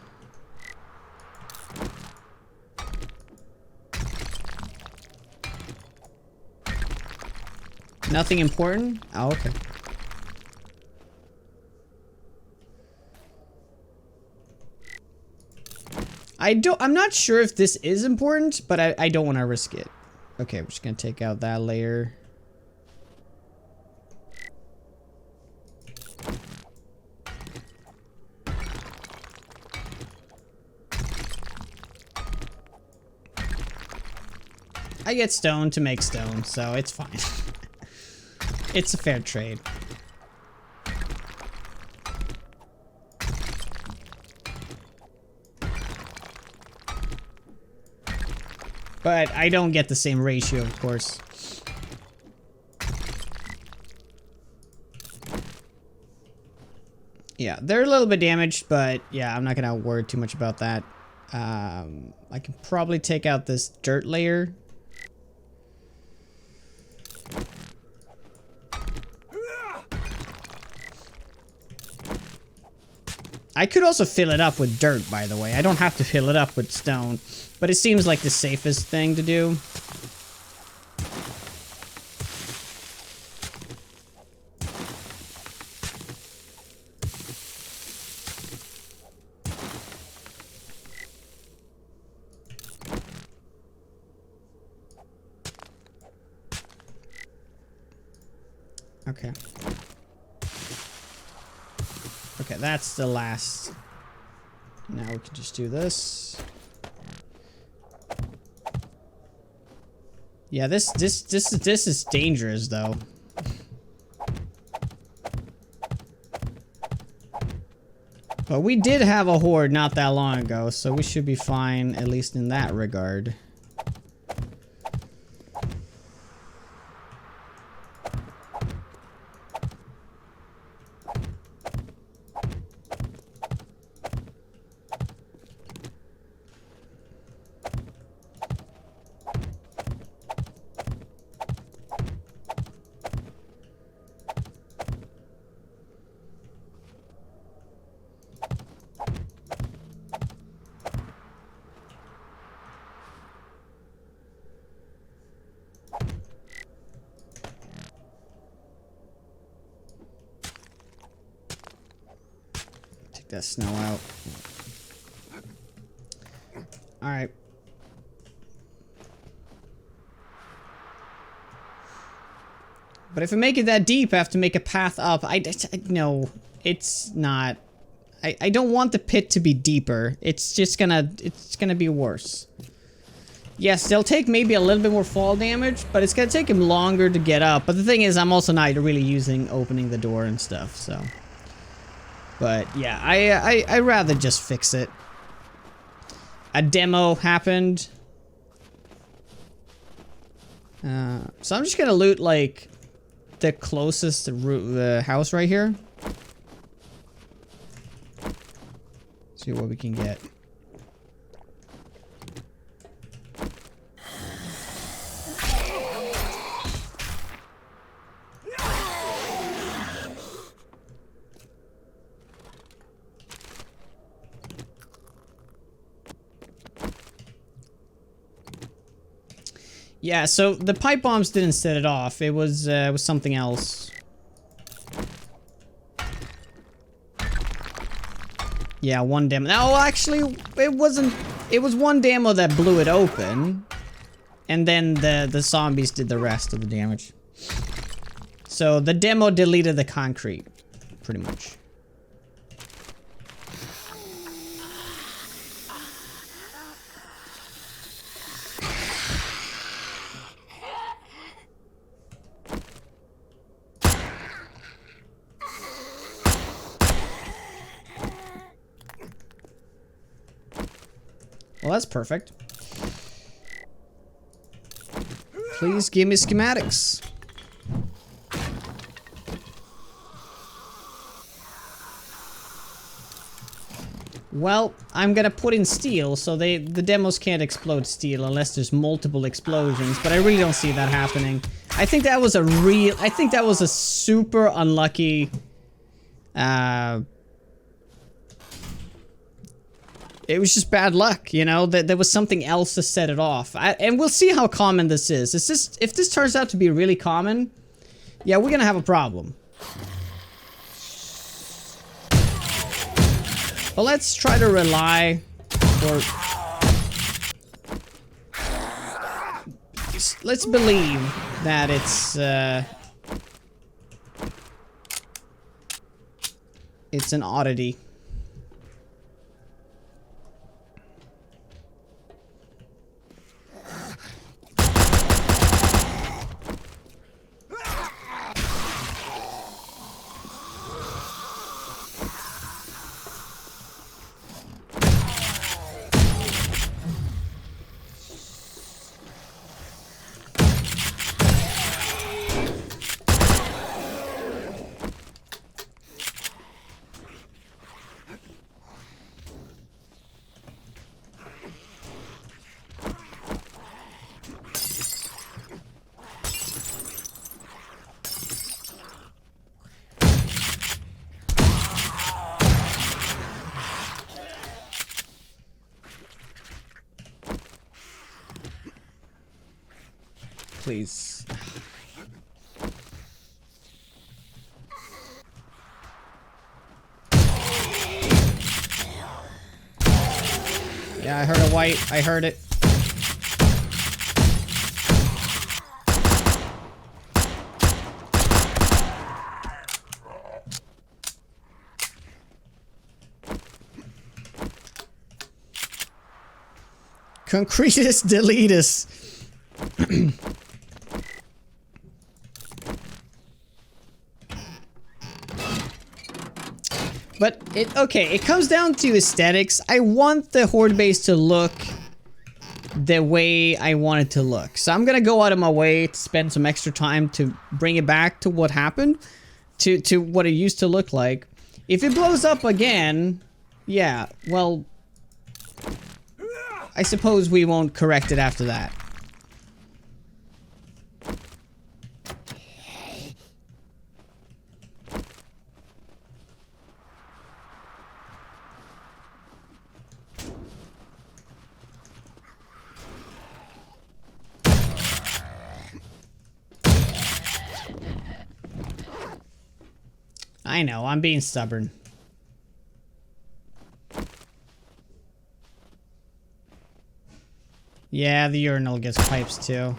Nothing important? Oh, okay. I'm not sure if this is important, but I don't want to risk it. Okay, we're just gonna take out that layer. I get stone to make stone, so it's fine. It's a fair trade. But I don't get the same ratio, of course. Yeah, Yeah, they're a little bit damaged, but yeah, I'm not gonna worry too much about that. I can probably take out this dirt layer. I could also fill it up with dirt, by the way. I don't have to fill it up with stone, but it seems like the safest thing to do. Okay. Okay, that's the last. Now we can just do this. Yeah, this is dangerous though. But we did have a horde not that long ago, so we should be fine, at least in that regard. That snow out. Alright. But if I make it that deep, I have to make a path up. No, it's not. I don't want the pit to be deeper. It's just gonna be worse. Yes, they'll take maybe a little bit more fall damage, but it's gonna take him longer to get up. But the thing is, I'm also not really using opening the door and stuff, so. But yeah, I rather just fix it. A demo happened. So I'm just gonna loot like the closest the house right here. See what we can get. Yeah, so the pipe bombs didn't set it off. It was something else. Yeah, one demo. No, actually, it wasn't. It was one demo that blew it open, and then the zombies did the rest of the damage. So the demo deleted the concrete, pretty much. Well, that's perfect. Please give me schematics. Well, I'm gonna put in steel, so the demos can't explode steel unless there's multiple explosions, but I really don't see that happening. I think that was a super unlucky, it was just bad luck, you know, that there was something else to set it off. And we'll see how common this is. If this turns out to be really common, yeah, we're gonna have a problem. But let's try to rely, or let's believe that it's an oddity. please. Yeah, I heard a white. I heard it. Concretus deletus. But it comes down to aesthetics. I want the horde base to look the way I want it to look. So I'm gonna go out of my way to spend some extra time to bring it back to what happened, to what it used to look like. If it blows up again, yeah, well, I suppose we won't correct it after that. I know, I'm being stubborn. Yeah, the urinal gets pipes too.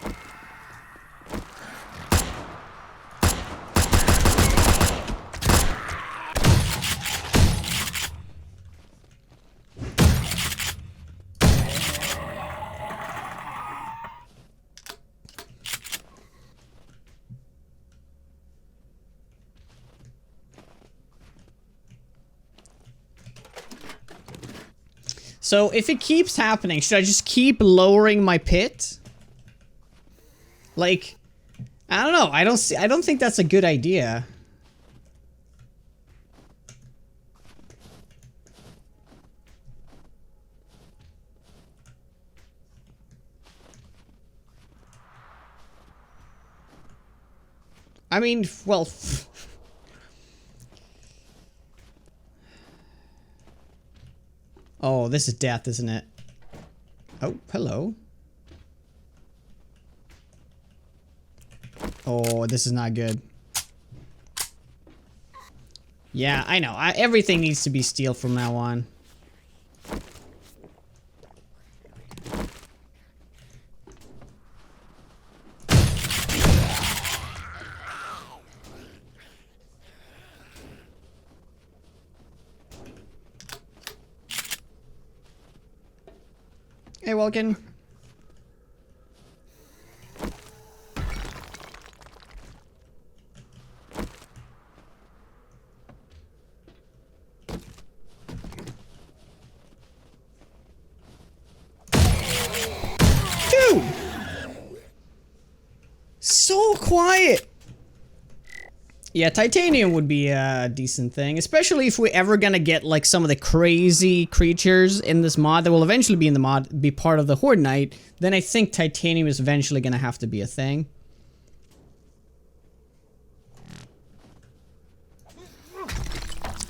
So if it keeps happening, should I just keep lowering my pit? Like, I don't know. I don't think that's a good idea. I mean, well, oh, this is death, isn't it? Oh, hello. Oh, this is not good. Yeah, I know. Everything needs to be steel from now on. Hey, Welkin. Dude! So quiet! Yeah, titanium would be a decent thing, especially if we're ever gonna get like some of the crazy creatures in this mod that will eventually be in the mod, be part of the Horde Night. Then I think titanium is eventually gonna have to be a thing.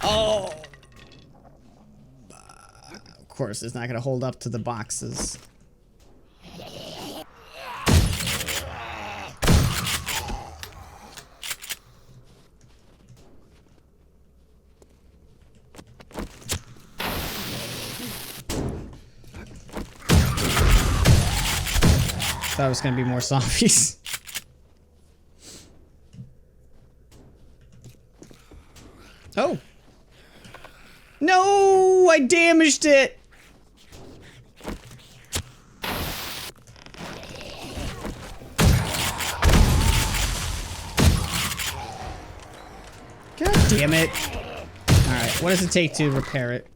Oh! Of course, it's not gonna hold up to the boxes. Thought it was gonna be more zombies. Oh. No, I damaged it. God damn it. Alright, what does it take to repair it?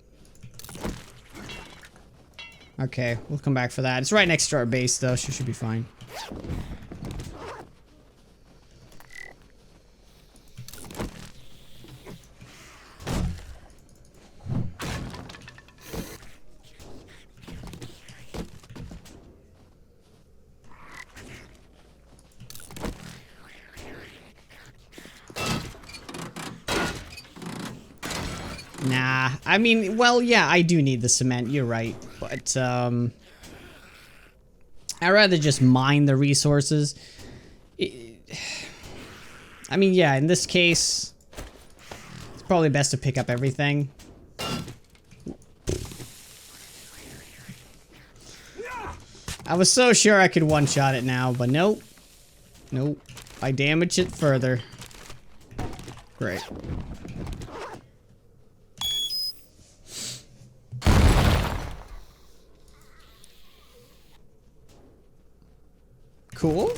Okay, we'll come back for that. It's right next to our base, though. She should be fine. Nah, I mean, well, yeah, I do need the cement. You're right. But, I'd rather just mine the resources. I mean, yeah, in this case, it's probably best to pick up everything. I was so sure I could one-shot it now, but nope. Nope. I damage it further. Great. Cool.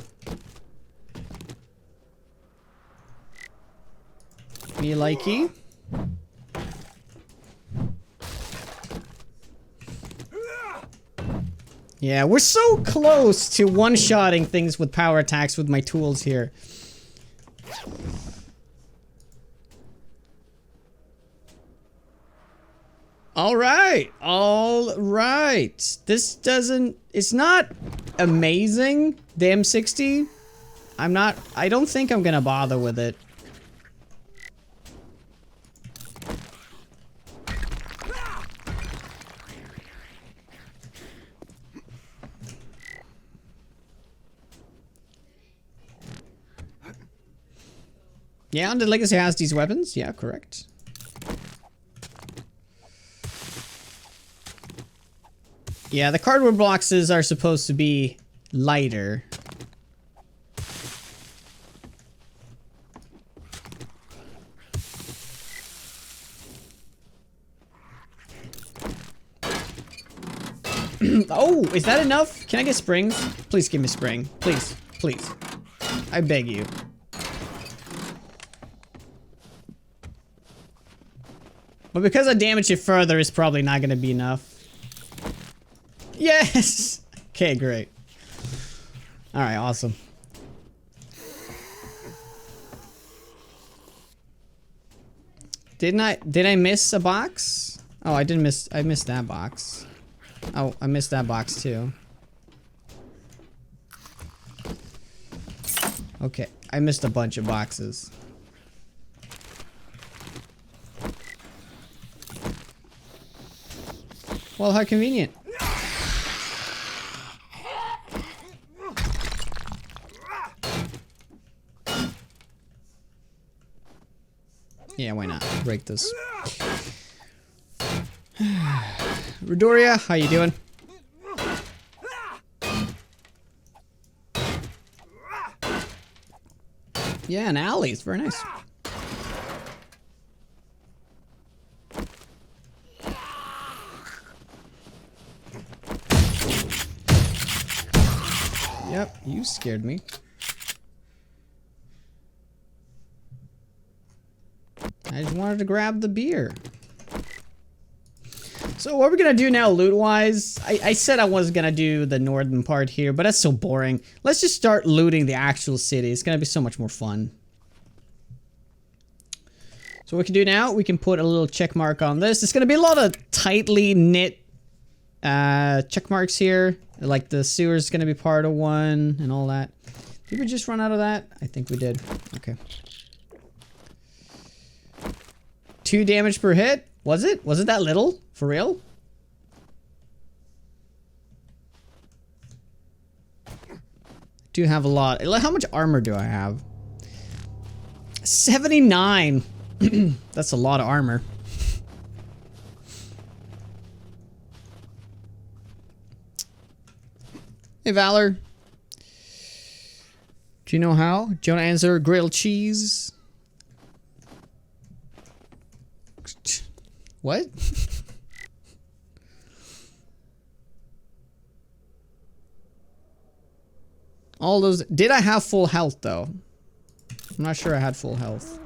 Me likey. Yeah, we're so close to one-shotting things with power attacks with my tools here. Alright, alright. This doesn't... It's not amazing, the M60. I don't think I'm gonna bother with it. Yeah, Undead Legacy has these weapons. Yeah, correct. Yeah, the cardboard boxes are supposed to be lighter. Oh, is that enough? Can I get springs? Please give me spring. Please, please. I beg you. But because I damage it further, it's probably not going to be enough. Yes! Okay, great. Alright, awesome. Did I miss a box? Oh, I missed that box. Oh, I missed that box too. Okay, I missed a bunch of boxes. Well, how convenient. Yeah, why not? Break this. Redoria, how you doing? Yeah, an alley. It's very nice. Yep, you scared me. I just wanted to grab the beer. So what we're gonna do now loot-wise, I said I was gonna do the northern part here, but that's so boring. Let's just start looting the actual city. It's gonna be so much more fun. So what we can do now, we can put a little check mark on this. It's gonna be a lot of tightly knit check marks here. Like the sewer's gonna be part of one and all that. Did we just run out of that? I think we did. Okay. 2 damage per hit? Was it? Was it that little? For real? Do have a lot. How much armor do I have? 79. That's a lot of armor. Hey, Valor. Do you know how? Do you want to answer grilled cheese? What? All those... Did I have full health, though? I'm not sure I had full health.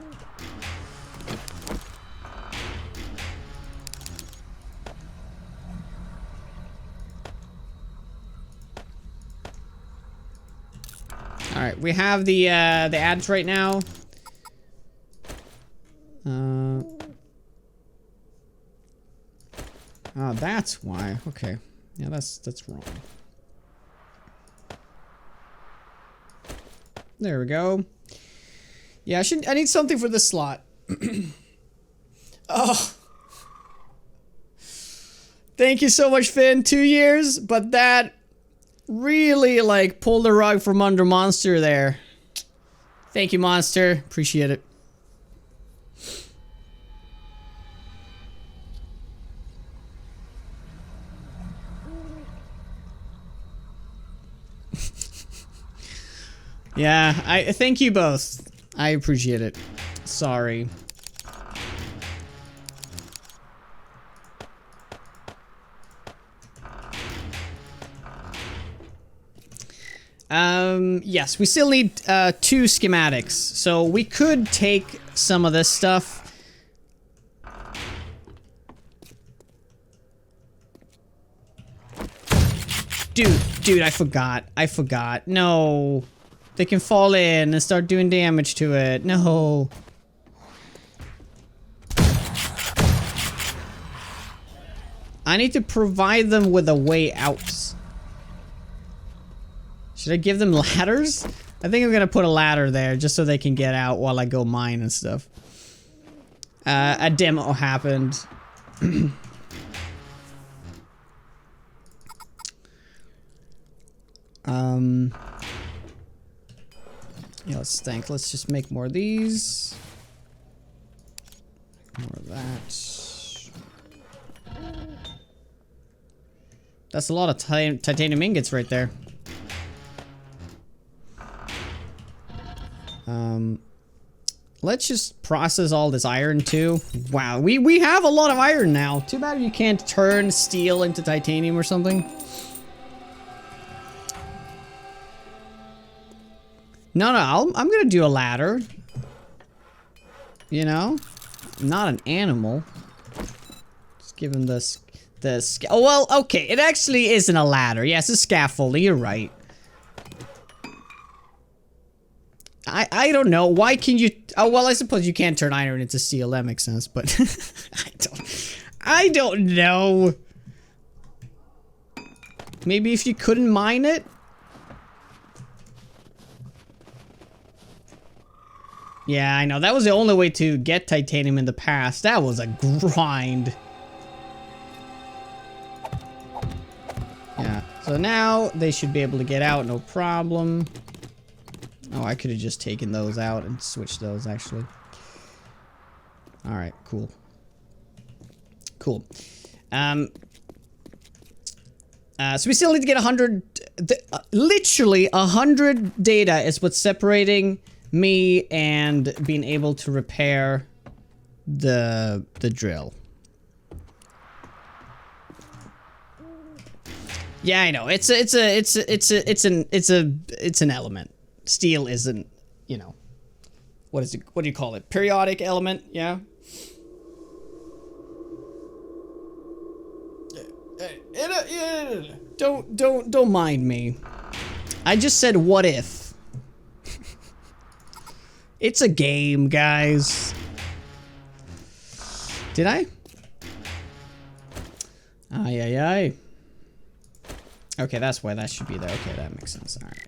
Alright, we have the ads right now. Oh, that's why. Okay. Yeah, that's wrong. There we go. Yeah, I need something for this slot. Oh. Thank you so much, Finn. 2 years, but that really, like, pulled the rug from under Monster there. Thank you, Monster. Appreciate it. Yeah, I thank you both. I appreciate it. Sorry. Yes, we still need 2 schematics. So we could take some of this stuff. Dude, I forgot. No. They can fall in and start doing damage to it. No. I need to provide them with a way out. Should I give them ladders? I think I'm gonna put a ladder there just so they can get out while I go mine and stuff. A demo happened. Yeah, let's think. Let's just make more of these. More of that. That's a lot of titanium ingots right there. Let's just process all this iron too. Wow, we have a lot of iron now. Too bad you can't turn steel into titanium or something. No, I'm gonna do a ladder. You know? Not an animal. Just give him this. Oh, well, okay. It actually isn't a ladder. Yes, it's scaffolding. You're right. I don't know. Why can you... Oh, well, I suppose you can't turn iron into steel. That makes sense, but... I don't know. Maybe if you couldn't mine it? Yeah, I know. That was the only way to get titanium in the past. That was a grind. Yeah. So now they should be able to get out, no problem. Oh, I could have just taken those out and switched those, actually. Alright, cool. Cool. So we still need to get 100... literally 100 data is what's separating me and being able to repair the drill. Yeah, I know. It's an element. Steel isn't, you know, what is it? What do you call it? Periodic element, yeah. Don't mind me. I just said what if. It's a game, guys. Did I? Ay, ay, ay. Okay, that's why that should be there. Okay, that makes sense. All right.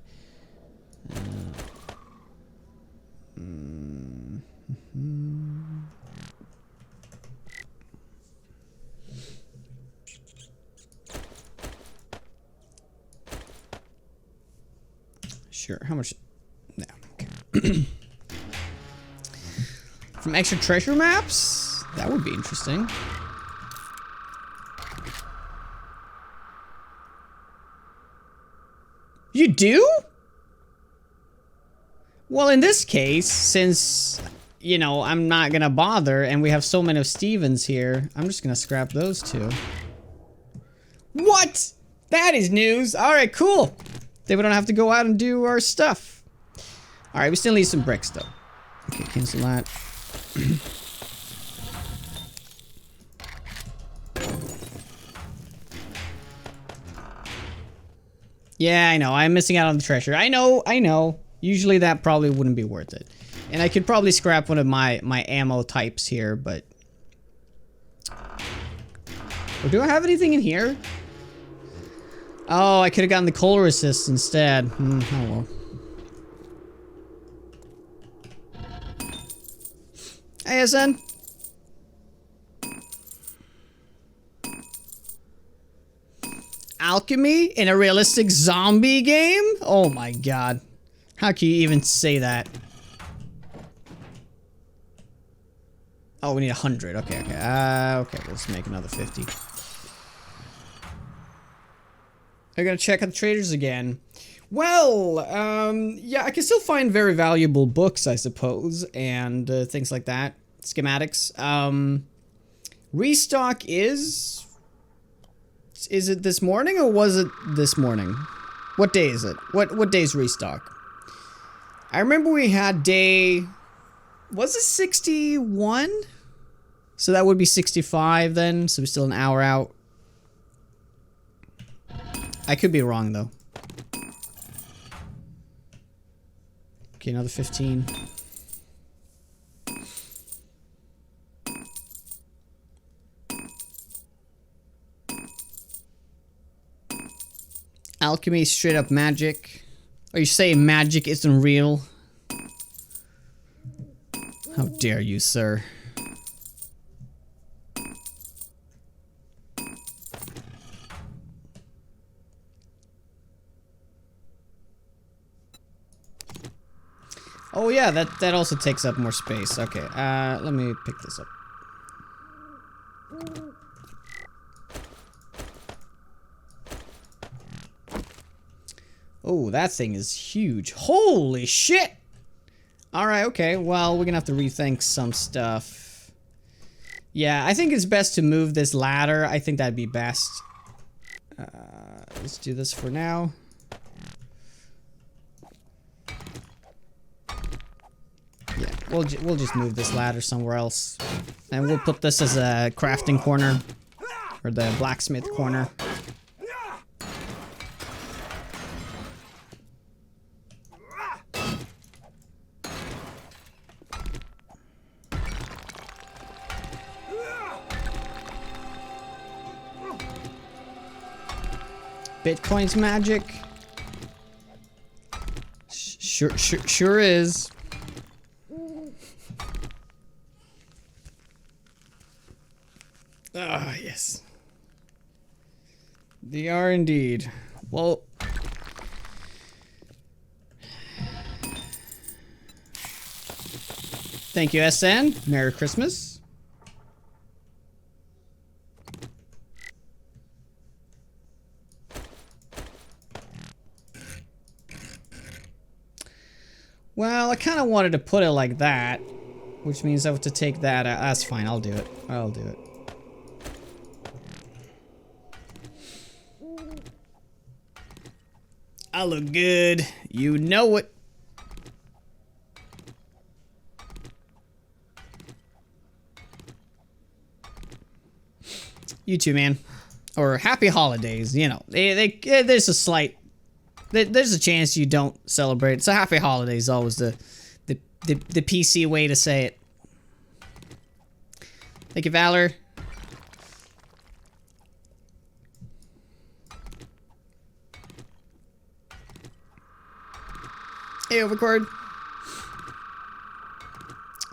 Sure. How much? No. Okay. From extra treasure maps? That would be interesting. You do? Well, in this case, since, you know, I'm not gonna bother and we have so many of Stevens here, I'm just gonna scrap those two. What? That is news. All right, cool. Then we don't have to go out and do our stuff. All right, we still need some bricks, though. Okay, cancel that. Yeah, I know. I'm missing out on the treasure. I know. Usually that probably wouldn't be worth it. And I could probably scrap one of my ammo types here, but... Or do I have anything in here? Oh, I could have gotten the coal resist instead. Oh well. ASN. Alchemy in a realistic zombie game? Oh my god. How can you even say that? Oh, we need 100. Okay, okay. Okay, let's make another 50. I'm gonna check out the traders again. Well, yeah, I can still find very valuable books, I suppose, and things like that. Schematics. Restock is it this morning or was it this morning? What day is it? What day's restock? I remember we had day, was it 61? So that would be 65 then, so we're still an hour out. I could be wrong though. Okay, another 15. Alchemy, straight up magic. Are you saying magic isn't real? How dare you, sir? Oh yeah, that also takes up more space. Okay, let me pick this up. Oh, that thing is huge. Holy shit! Alright, okay, well, we're gonna have to rethink some stuff. Yeah, I think it's best to move this ladder. I think that'd be best. Let's do this for now. Yeah, we'll just move this ladder somewhere else. And we'll put this as a crafting corner. Or the blacksmith corner. Bitcoin's magic. Sure is. Ah, yes. They are indeed. Well, thank you, SN. Merry Christmas. Well, I kind of wanted to put it like that, which means I have to take that. That's fine. I'll do it. I'll do it. I look good. You know it. You too, man. Or happy holidays. You know, there's a slight. There's a chance you don't celebrate. So happy holidays is always the PC way to say it. Thank you, Valor. Hey, Overcord.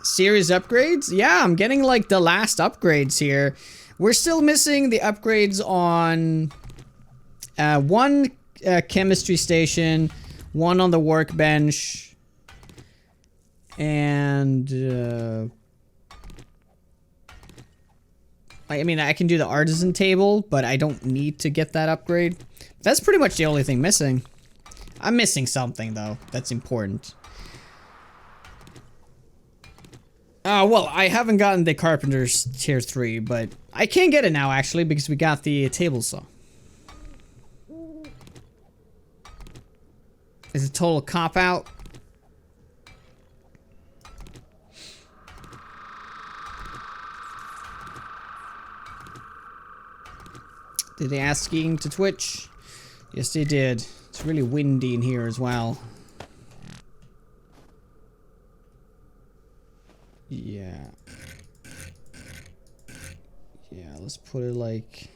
Series upgrades? Yeah, I'm getting like the last upgrades here. We're still missing the upgrades on one chemistry station, one on the workbench, and I mean, I can do the artisan table, but I don't need to get that upgrade. That's pretty much the only thing missing. I'm missing something though that's important. Well, I haven't gotten the Carpenter's Tier 3, but I can get it now actually because we got the table saw. Is a total cop-out. Did they ask skiing to Twitch? Yes, they did. It's really windy in here as well. Yeah. Yeah, let's put it like...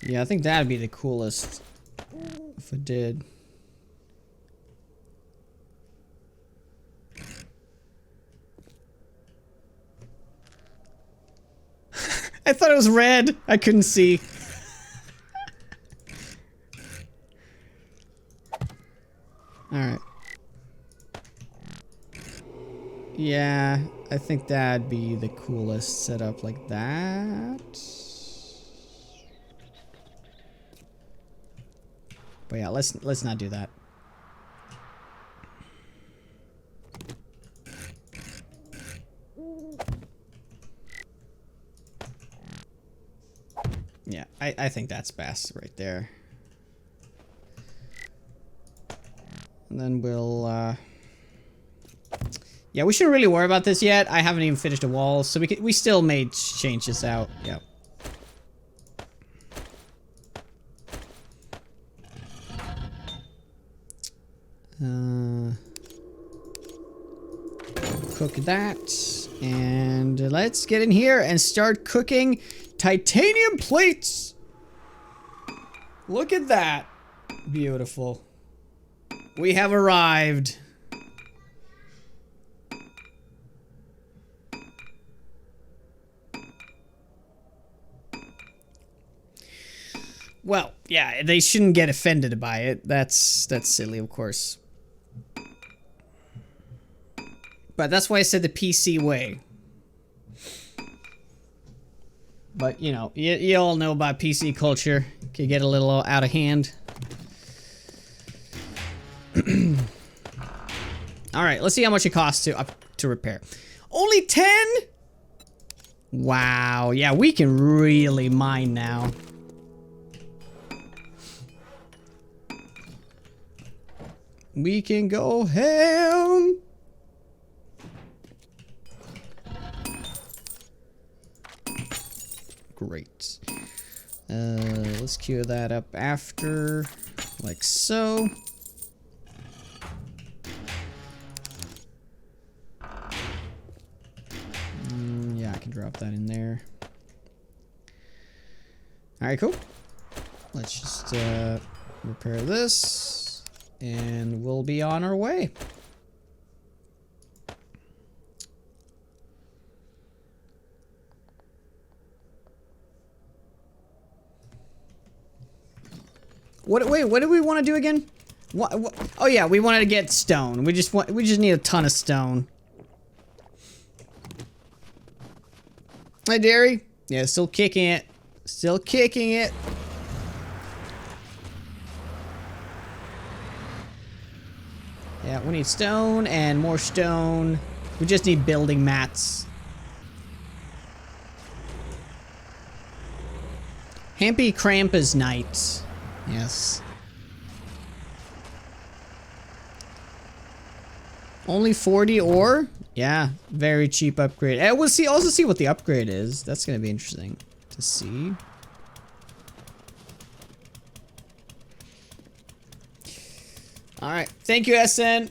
Yeah, I think that'd be the coolest if it did. I thought it was red. I couldn't see. I think that'd be the coolest setup like that. But yeah, let's not do that. Yeah, I think that's best right there. And then we'll yeah, we shouldn't really worry about this yet. I haven't even finished the walls, so we still may change this out. Yeah. Cook that, and let's get in here and start cooking titanium plates. Look at that. Beautiful. We have arrived. Well, yeah, they shouldn't get offended by it. That's silly, of course. But that's why I said the PC way. But, you know, you all know about PC culture. Can get a little out of hand. Alright, let's see how much it costs to repair. Only 10? Wow, yeah, we can really mine now. We can go ham. Great. Let's queue that up after, like so. Yeah, I can drop that in there. Alright, cool. Let's just repair this, and we'll be on our way. Wait, what do we want to do again? What? Oh yeah, we wanted to get stone. We just need a ton of stone. Hi, Derry. Yeah, still kicking it. Still kicking it. Yeah, we need stone and more stone. We just need building mats. Happy Krampus night. Yes. Only 40 ore? Yeah, very cheap upgrade. And we'll also see what the upgrade is. That's gonna be interesting to see. Alright, thank you, SN.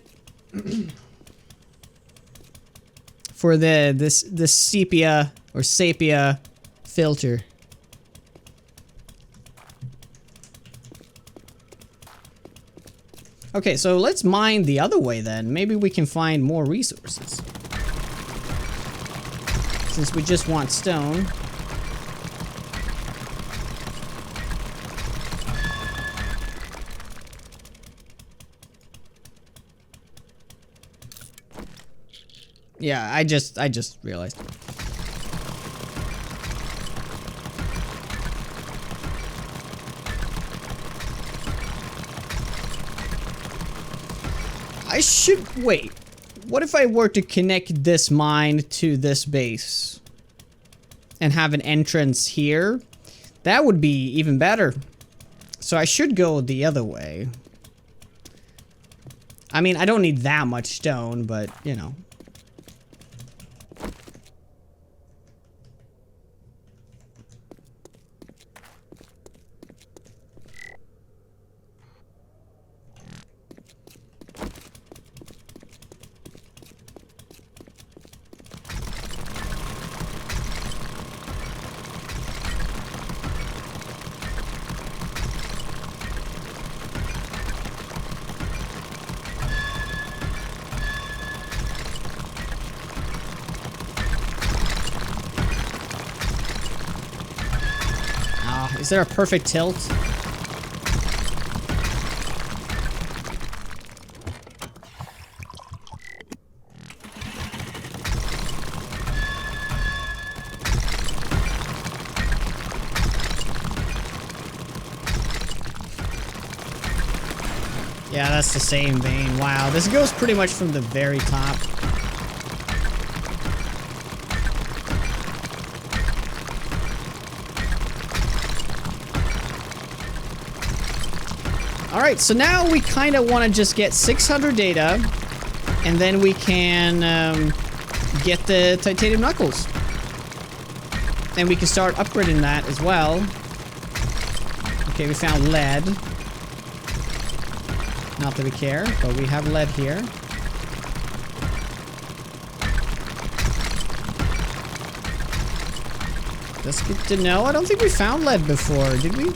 For this sepia or sepia filter. Okay, so let's mine the other way then. Maybe we can find more resources. Since we just want stone. Yeah, I just realized. I should wait. What if I were to connect this mine to this base and have an entrance here? That would be even better. So I should go the other way. I mean, I don't need that much stone, but you know. Is there a perfect tilt? Yeah, that's the same vein. Wow, this goes pretty much from the very top. Alright, so now we kind of want to just get 600 data, and then we can get the titanium knuckles. And we can start upgrading that as well. Okay, we found lead. Not that we care, but we have lead here. That's good to know. I don't think we found lead before, did we?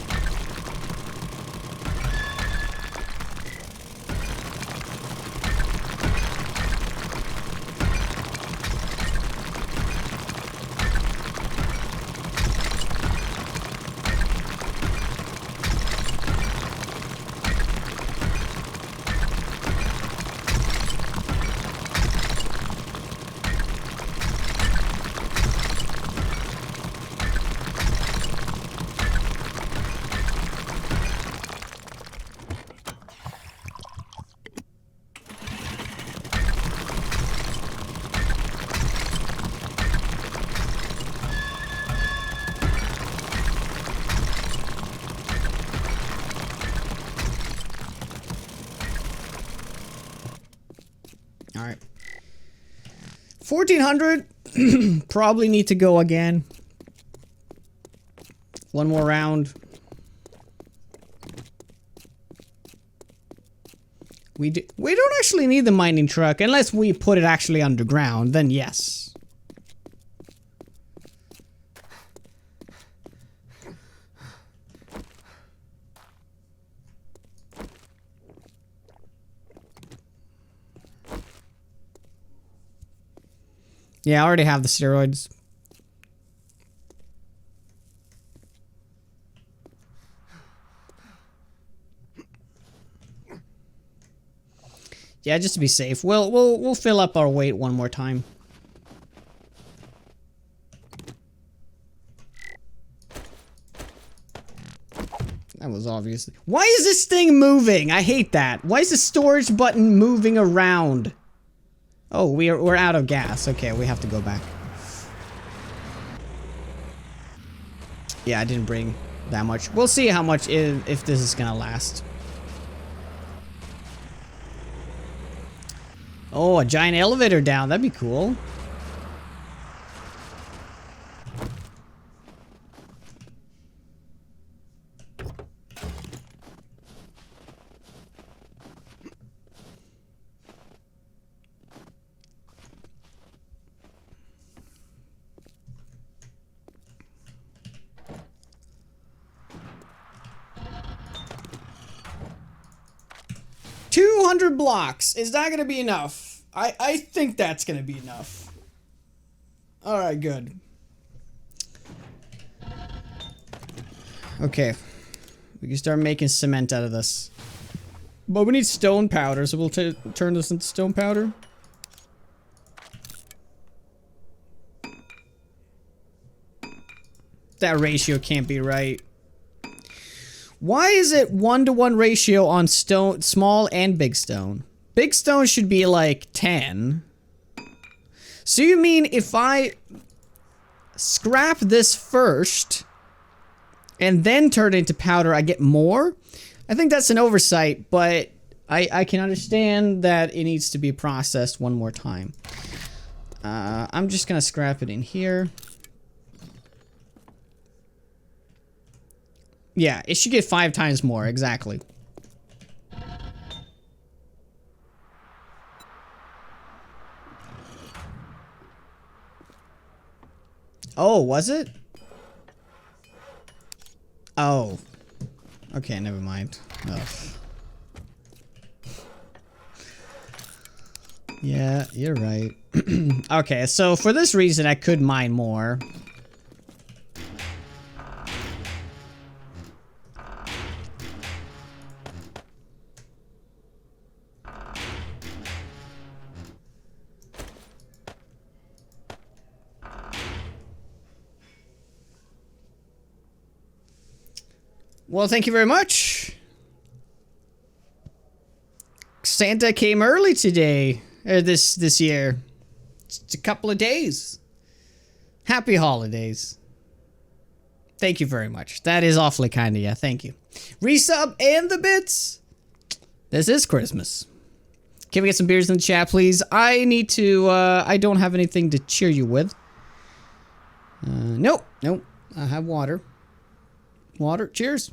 All right. 1400. Probably need to go again. One more round. We don't actually need the mining truck unless we put it actually underground, then yes. Yeah, I already have the steroids. Yeah, just to be safe. We'll fill up our weight one more time. That was obviously. Why is this thing moving? I hate that. Why is the storage button moving around? Oh, we're out of gas. Okay, we have to go back. Yeah, I didn't bring that much. We'll see how much if this is gonna last. Oh, a giant elevator down. That'd be cool. Blocks. Is that gonna be enough? I think that's gonna be enough. Alright, good. Okay. We can start making cement out of this. But we need stone powder, so we'll turn this into stone powder. That ratio can't be right. Why is it 1-to-1 ratio on stone, small and big stone? Big stone should be like 10. So you mean if I scrap this first and then turn it into powder, I get more? I think that's an oversight, but I can understand that it needs to be processed one more time. I'm just gonna scrap it in here. Yeah, it should get 5 times more, exactly. Oh, was it? Oh. Okay, never mind. Ugh. Yeah, you're right. Okay, so for this reason, I could mine more. Well, thank you very much. Santa came early today. This year. It's a couple of days. Happy holidays. Thank you very much. That is awfully kind of you. Thank you. Resub and the bits. This is Christmas. Can we get some beers in the chat, please? I need to, I don't have anything to cheer you with. Nope. I have water. Water. Cheers.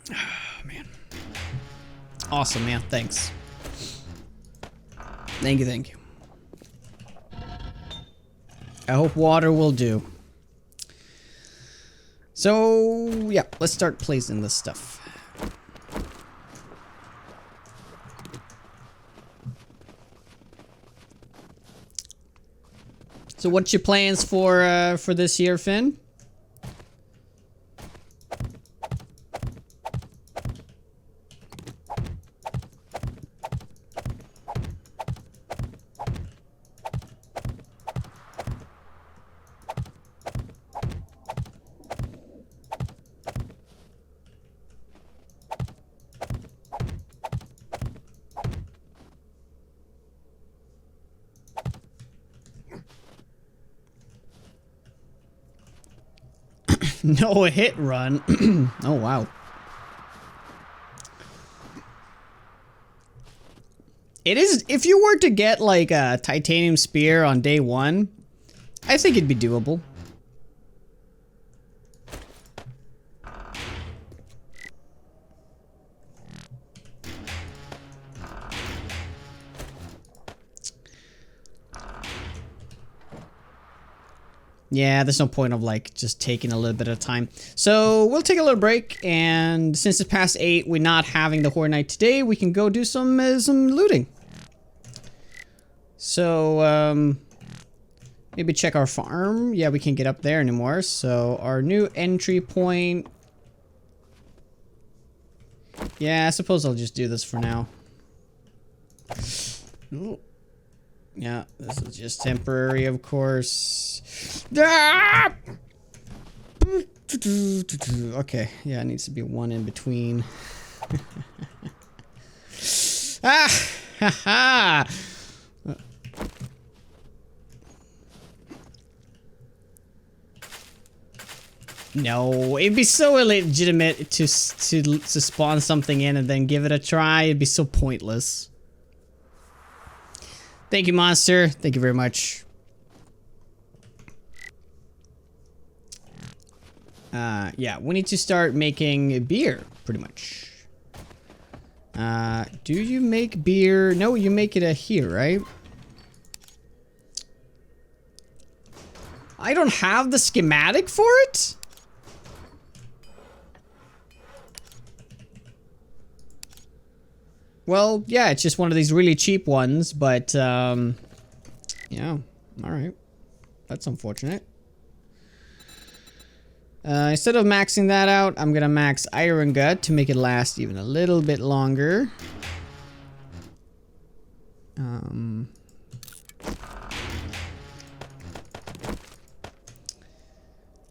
Oh, man. Awesome, man. Thanks. Thank you. I hope water will do. So, yeah, let's start placing this stuff. So what's your plans for this year, Finn? No hit run. Oh, wow. It is, if you were to get like a titanium spear on day 1, I think it'd be doable. Yeah, there's no point of like just taking a little bit of time. So we'll take a little break, and since it's past 8, we're not having the Horde Night today. We can go do some looting. So maybe check our farm. Yeah, we can't get up there anymore. So our new entry point. Yeah, I suppose I'll just do this for now. Ooh. Yeah, this is just temporary, of course. Ah! Okay, yeah, it needs to be one in between. Ah! Ha ha! No, it'd be so illegitimate to spawn something in and then give it a try. It'd be so pointless. Thank you, Monster. Thank you very much. Yeah, we need to start making beer, pretty much. Do you make beer? No, you make it here, right? I don't have the schematic for it? Well, yeah, it's just one of these really cheap ones, but, yeah, alright. That's unfortunate. Instead of maxing that out, I'm gonna max Iron Gut to make it last even a little bit longer. I'm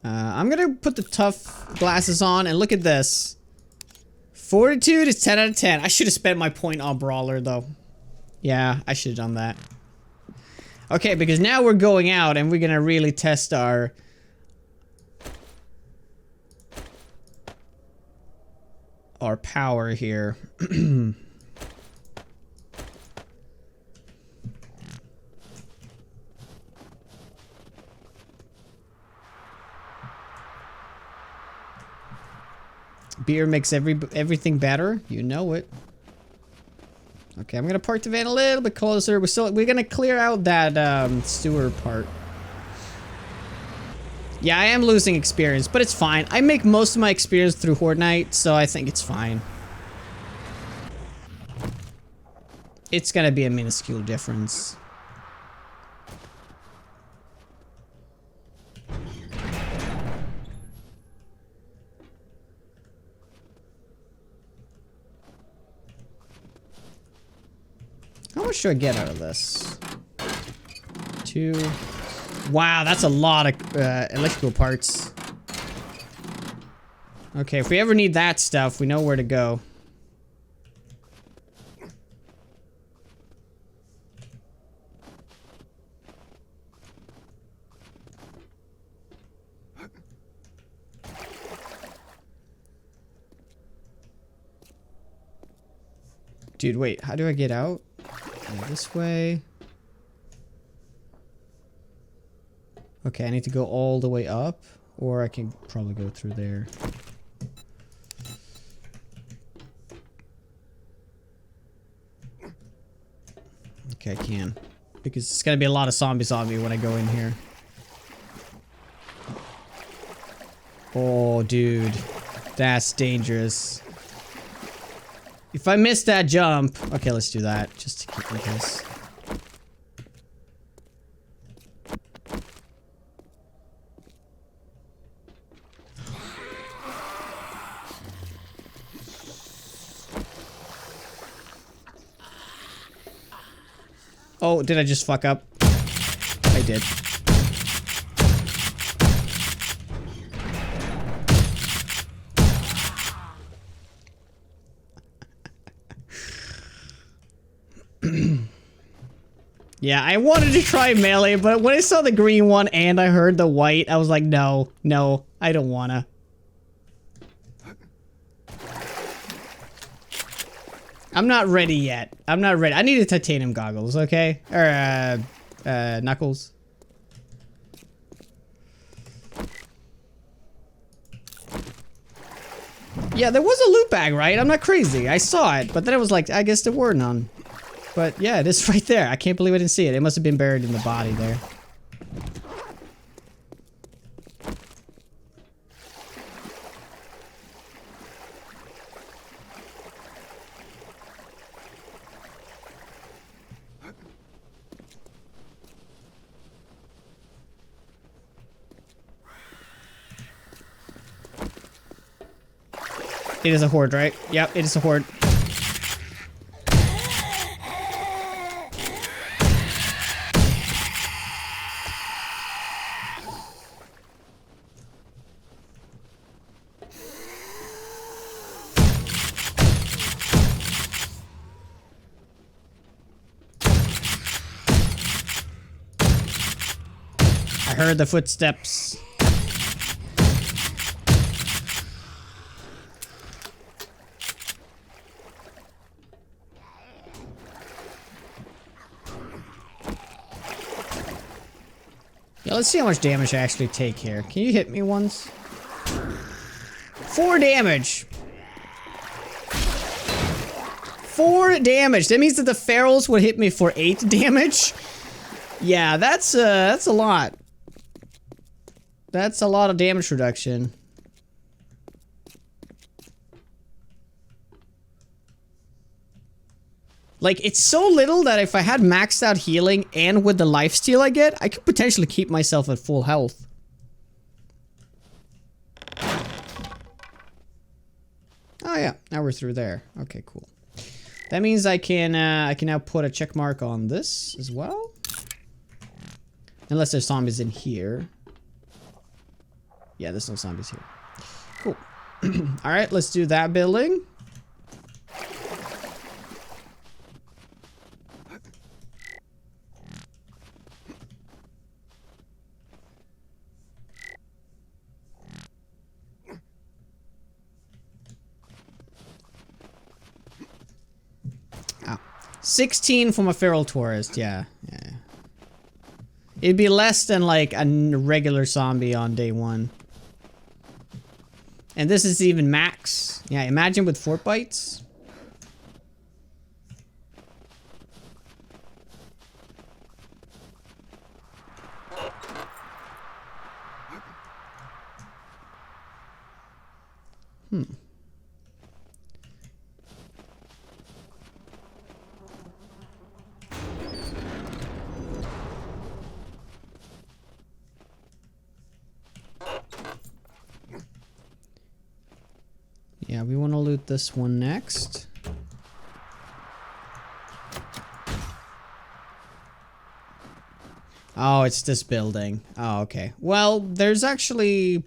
gonna put the tough glasses on, and look at this. Fortitude is 10 out of 10. I should have spent my point on Brawler, though. Yeah, I should have done that. Okay, because now we're going out and we're gonna really test our... our power here. Beer makes everything better. You know it. Okay, I'm gonna park the van a little bit closer. We're gonna clear out that sewer part. Yeah, I am losing experience, but it's fine. I make most of my experience through Horde Night, so I think it's fine. It's gonna be a minuscule difference. How much should I get out of this? 2. Wow, that's a lot of electrical parts. Okay, if we ever need that stuff, we know where to go. Dude, wait, how do I get out? This way. Okay, I need to go all the way up, or I can probably go through there. Okay, I can. Because it's gonna be a lot of zombies on me when I go in here. Oh, dude. That's dangerous. If I miss that jump... Okay, let's do that, just to keep in case. Oh, did I just fuck up? I did. Yeah, I wanted to try melee, but when I saw the green one and I heard the white, I was like, no, no, I don't wanna. I'm not ready yet. I'm not ready. I need the titanium goggles, okay? Or, knuckles. Yeah, there was a loot bag, right? I'm not crazy. I saw it, but then it was like, I guess there were none. But yeah, it is right there. I can't believe I didn't see it. It must have been buried in the body there. It is a horde, right? Yep, it is a horde. I heard the footsteps. Yeah, let's see how much damage I actually take here. Can you hit me once? 4 damage. 4 damage. That means that the ferals would hit me for 8 damage. Yeah, that's a lot. That's a lot of damage reduction. Like, it's so little that if I had maxed out healing and with the lifesteal I get, I could potentially keep myself at full health. Oh yeah, now we're through there. Okay, cool. That means I can now put a check mark on this as well. Unless there's zombies in here. Yeah, there's no zombies here. Cool. Alright, let's do that building. Oh. 16 from a feral tourist, yeah. Yeah. It'd be less than like a regular zombie on day 1. And this is even max. Yeah, imagine with fort bites. Yeah, we want to loot this one next. Oh, it's this building. Oh, okay. Well, there's actually...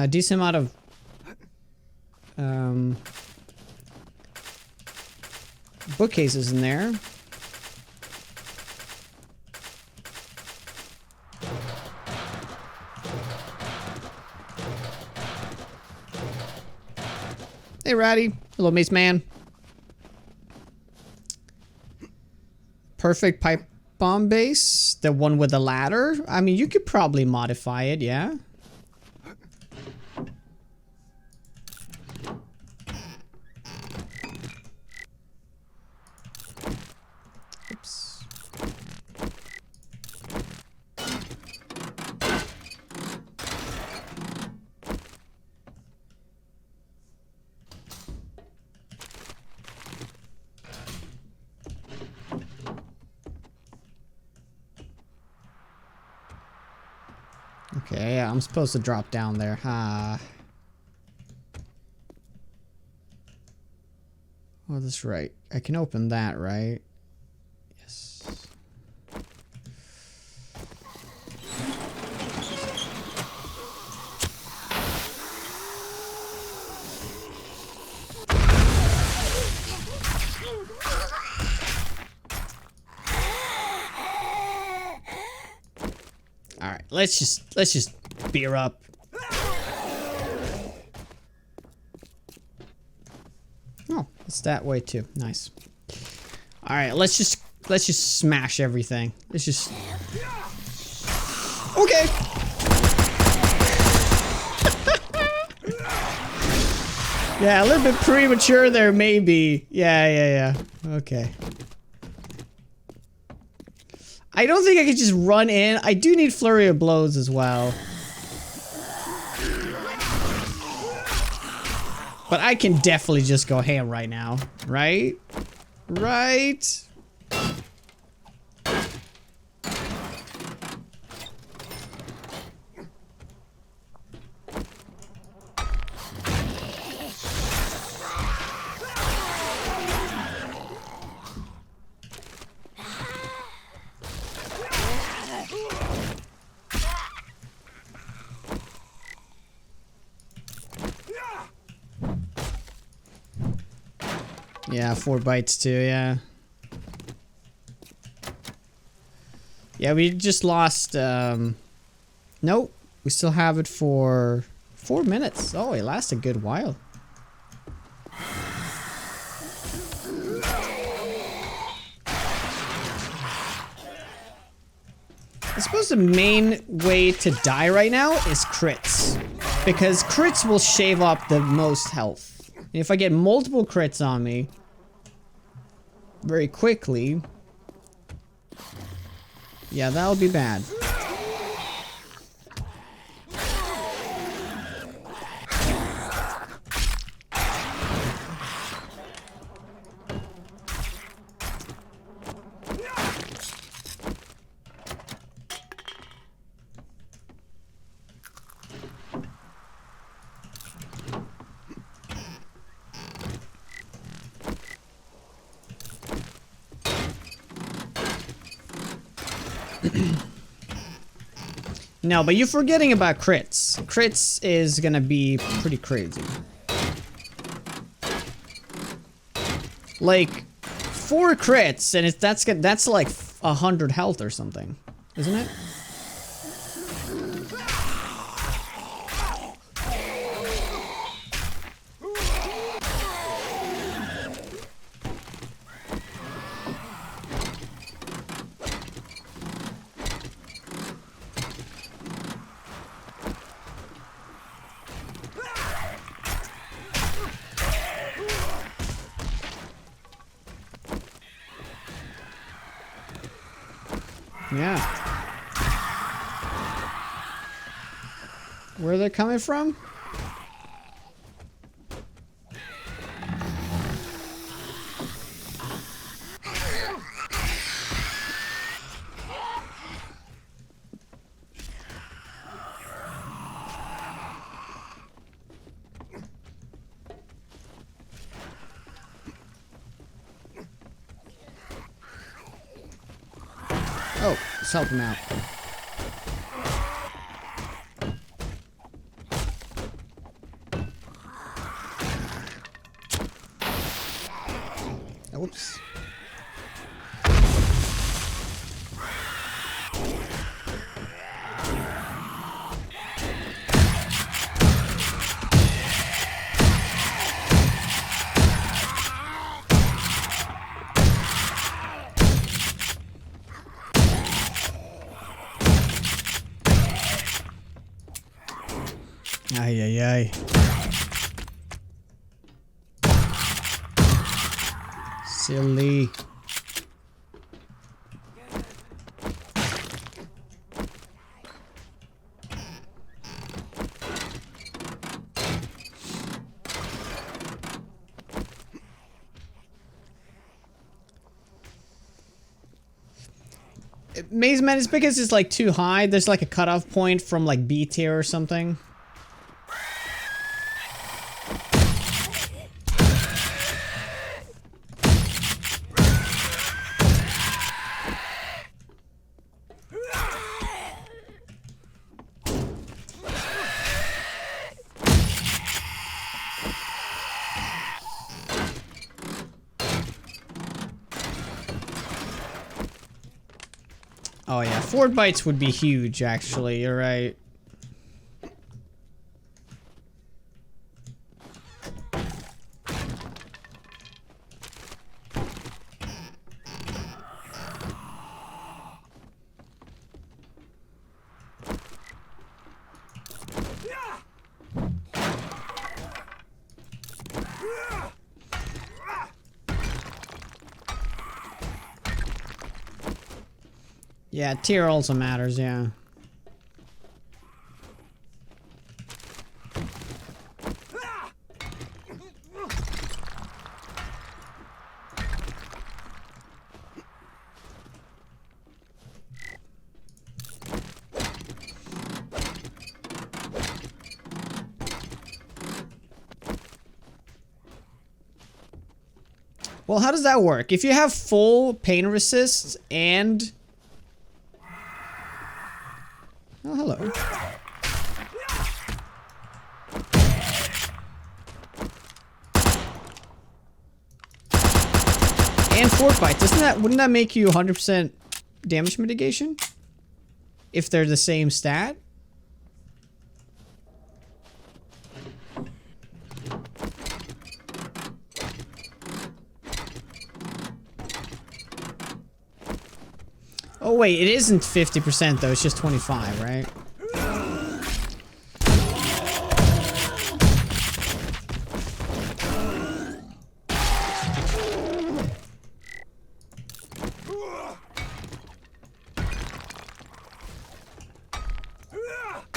Decent amount of bookcases in there. Hey, Ratty. Hello, Mace Man. Perfect pipe bomb base. The one with the ladder. I mean, you could probably modify it, yeah? Oops. Okay, yeah, I'm supposed to drop down there. Oh, that's right. I can open that, right? Yes. All right, let's just beer up. Oh, it's that way too. Nice. All right, let's just smash everything. Let's just. Okay. Yeah, a little bit premature there, maybe. Yeah. Okay. I don't think I could just run in. I do need flurry of blows as well. But I can definitely just go ham right now, right? Right? Yeah, 4 bites too, yeah. Yeah, we just lost, nope. We still have it for 4 minutes. Oh, it lasts a good while. I suppose the main way to die right now is crits. Because crits will shave up the most health. And if I get multiple crits on me very quickly, yeah, that'll be bad. No, but you're forgetting about crits. Crits is gonna be pretty crazy. Like 4 crits, and that's like 100 health or something, isn't it? Yeah. Where they're coming from? Oh, let's help him out. Oops. Ay, ay, ay. Silly. Maze Man is because it's like too high. There's like a cutoff point from like B tier or something. Oh yeah, Ford bites would be huge actually, you're right. Yeah, tier also matters, yeah. Well, how does that work? If you have full pain resist and... Oh, hello. And Fort Bite, wouldn't that make you 100% damage mitigation? If they're the same stat? Oh wait, it isn't 50% though, it's just 25, right?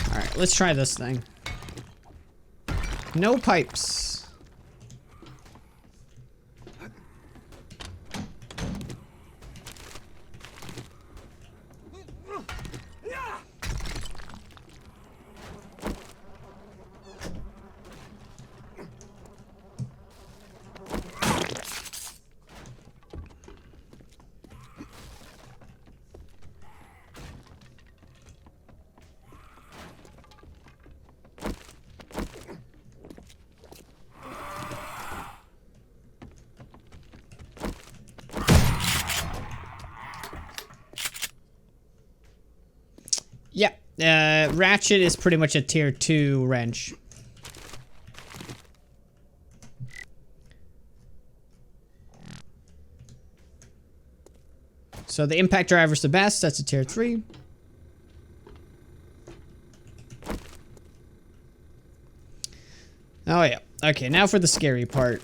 Alright, let's try this thing. No pipes. Yeah, Ratchet is pretty much a tier 2 wrench. So the impact driver's the best, that's a tier 3. Oh yeah, okay, now for the scary part.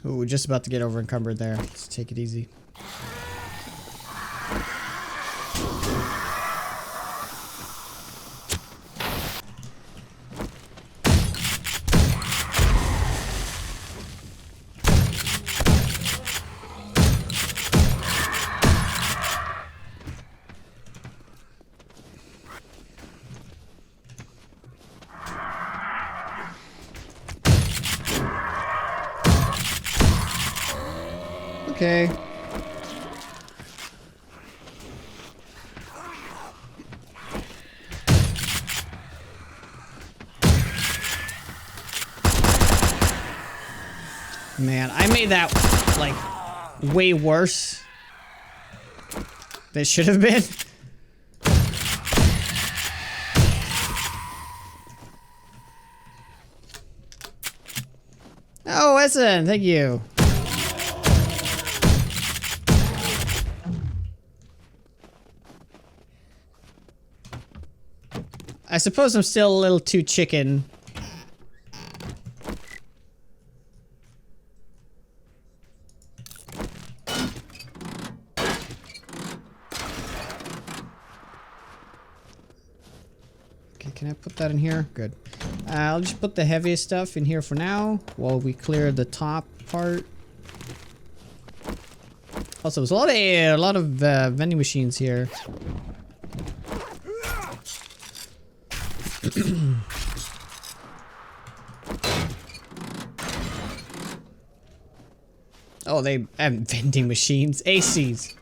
Ooh, just about to get over encumbered there. Let's take it easy. Okay. Man, I made that, like, way worse than it should have been. Oh, Essen, thank you. I suppose I'm still a little too chicken. Okay, can I put that in here? Good. I'll just put the heaviest stuff in here for now while we clear the top part. Also, there's a lot of vending machines here. Oh, they have vending machines. ACs.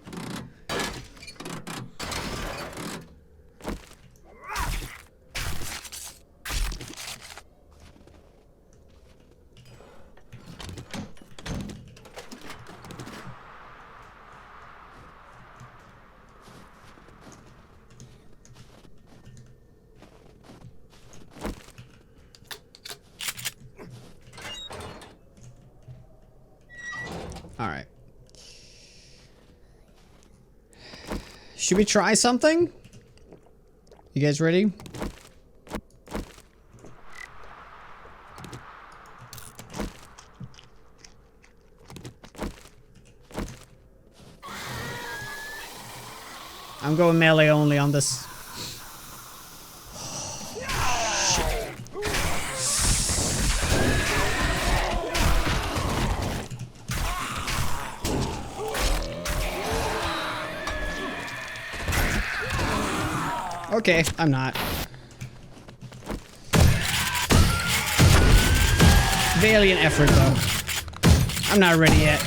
Alright. Should we try something? You guys ready? I'm going melee only on this. Okay, I'm not. Valiant effort, though. I'm not ready yet.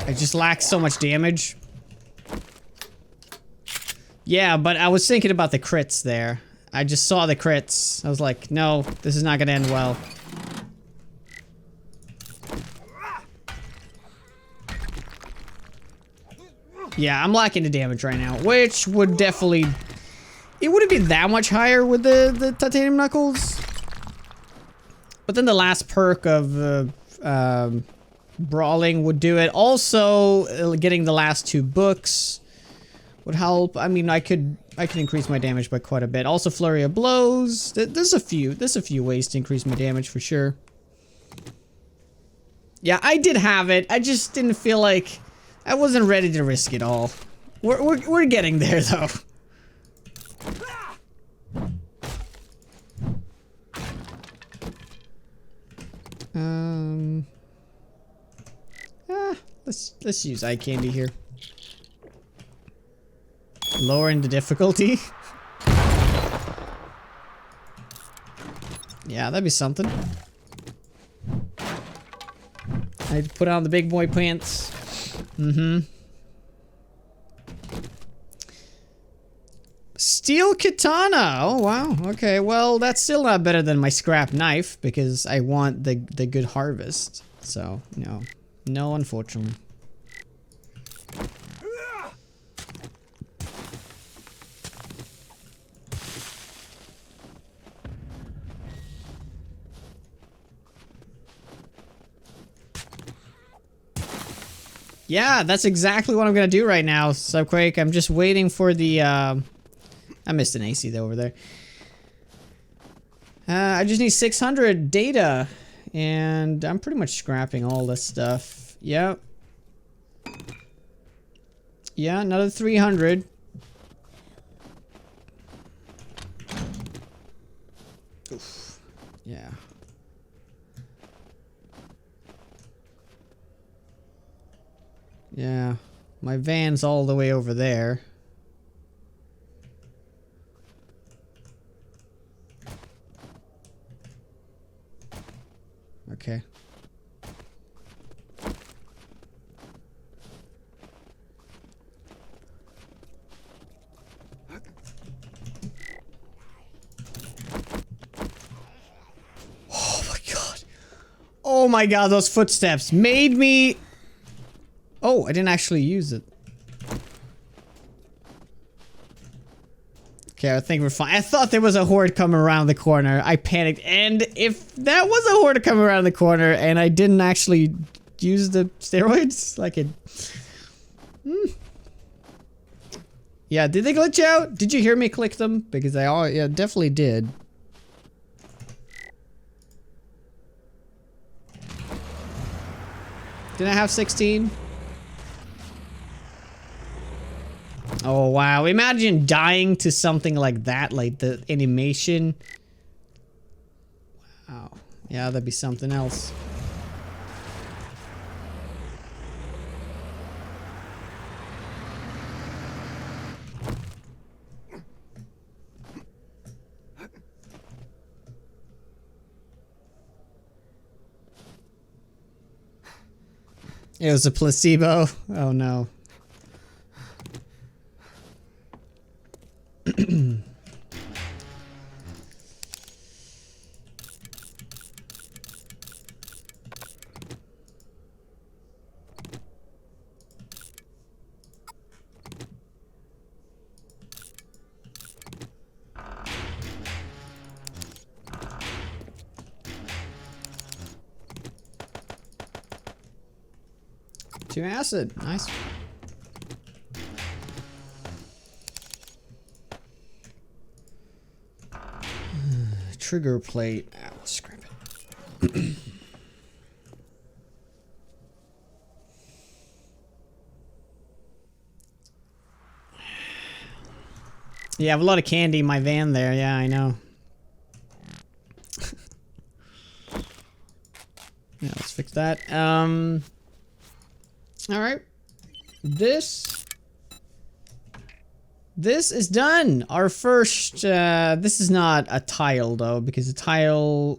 I just lack so much damage. Yeah, but I was thinking about the crits there. I just saw the crits. I was like, no, this is not gonna end well. Yeah, I'm lacking the damage right now, which would definitely... It wouldn't be that much higher with the titanium knuckles. But then the last perk of brawling would do it. Also, getting the last 2 books would help. I mean, I could increase my damage by quite a bit. Also, flurry of blows. There's a few ways to increase my damage for sure. Yeah, I did have it. I just didn't feel like... I wasn't ready to risk it all. We're getting there, though. Let's use eye candy here. Lowering the difficulty. Yeah, that'd be something. I'd put on the big boy pants. Steel katana. Oh wow. Okay. Well, that's still not better than my scrap knife because I want the good harvest. So no, unfortunately. Yeah, that's exactly what I'm gonna do right now, Subquake. I'm just waiting for the, I missed an AC though over there. I just need 600 data, and I'm pretty much scrapping all this stuff. Yep. Yeah, another 300. Oof. Yeah. Yeah, my van's all the way over there. okay. Oh my god. Oh my god, those footsteps made me... Oh, I didn't actually use it. Okay, I think we're fine. I thought there was a horde coming around the corner. I panicked. And if that was a horde coming around the corner and I didn't actually use the steroids, like it... Yeah, did they glitch out? Did you hear me click them? Because yeah, definitely did. Did I have 16? Oh wow, imagine dying to something like that, like the animation. Wow. Yeah, that'd be something else. It was a placebo. Oh no. Two acid. Nice. Trigger plate. Ah, let's scrap it. Yeah, I have a lot of candy in my van there. Yeah, I know. Yeah, let's fix that. Alright. This is done. Our first, this is not a tile though, because a tile...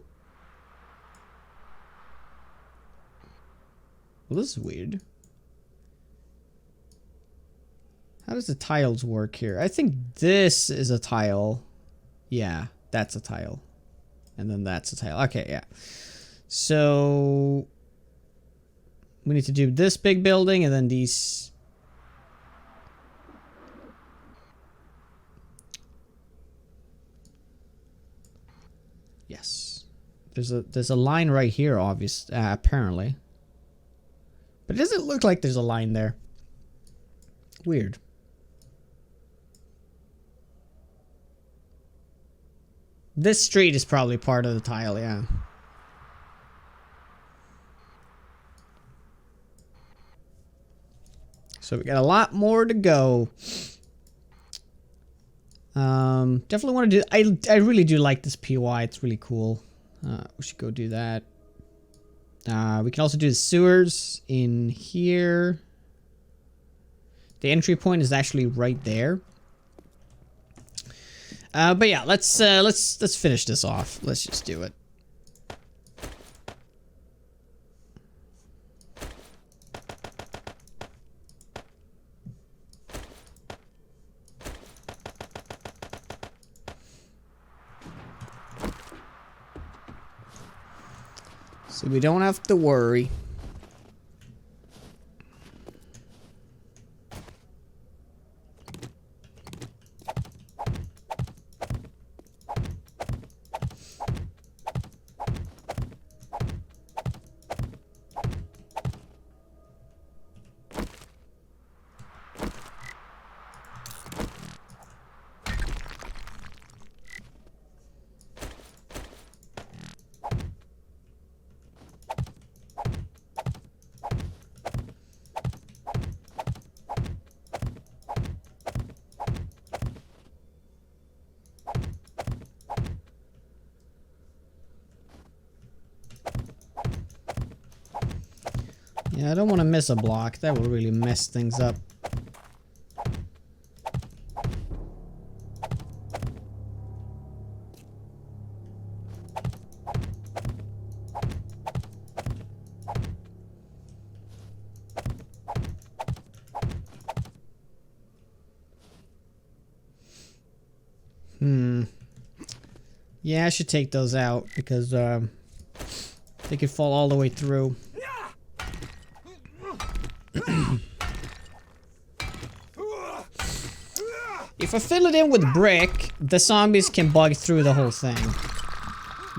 Well, this is weird. How does the tiles work here? I think this is a tile. Yeah, that's a tile. And then that's a tile. Okay, yeah. So... we need to do this big building and then these... Yes. There's a line right here, apparently. But it doesn't look like there's a line there. Weird. This street is probably part of the tile, yeah. So we got a lot more to go. Definitely want to do... I really do like this PY. It's really cool. We should go do that. We can also do the sewers in here. The entry point is actually right there. But yeah, let's finish this off. Let's just do it. So we don't have to worry. Yeah, I don't want to miss a block. That will really mess things up. Yeah, I should take those out because they could fall all the way through. If I fill it in with brick, the zombies can bug through the whole thing.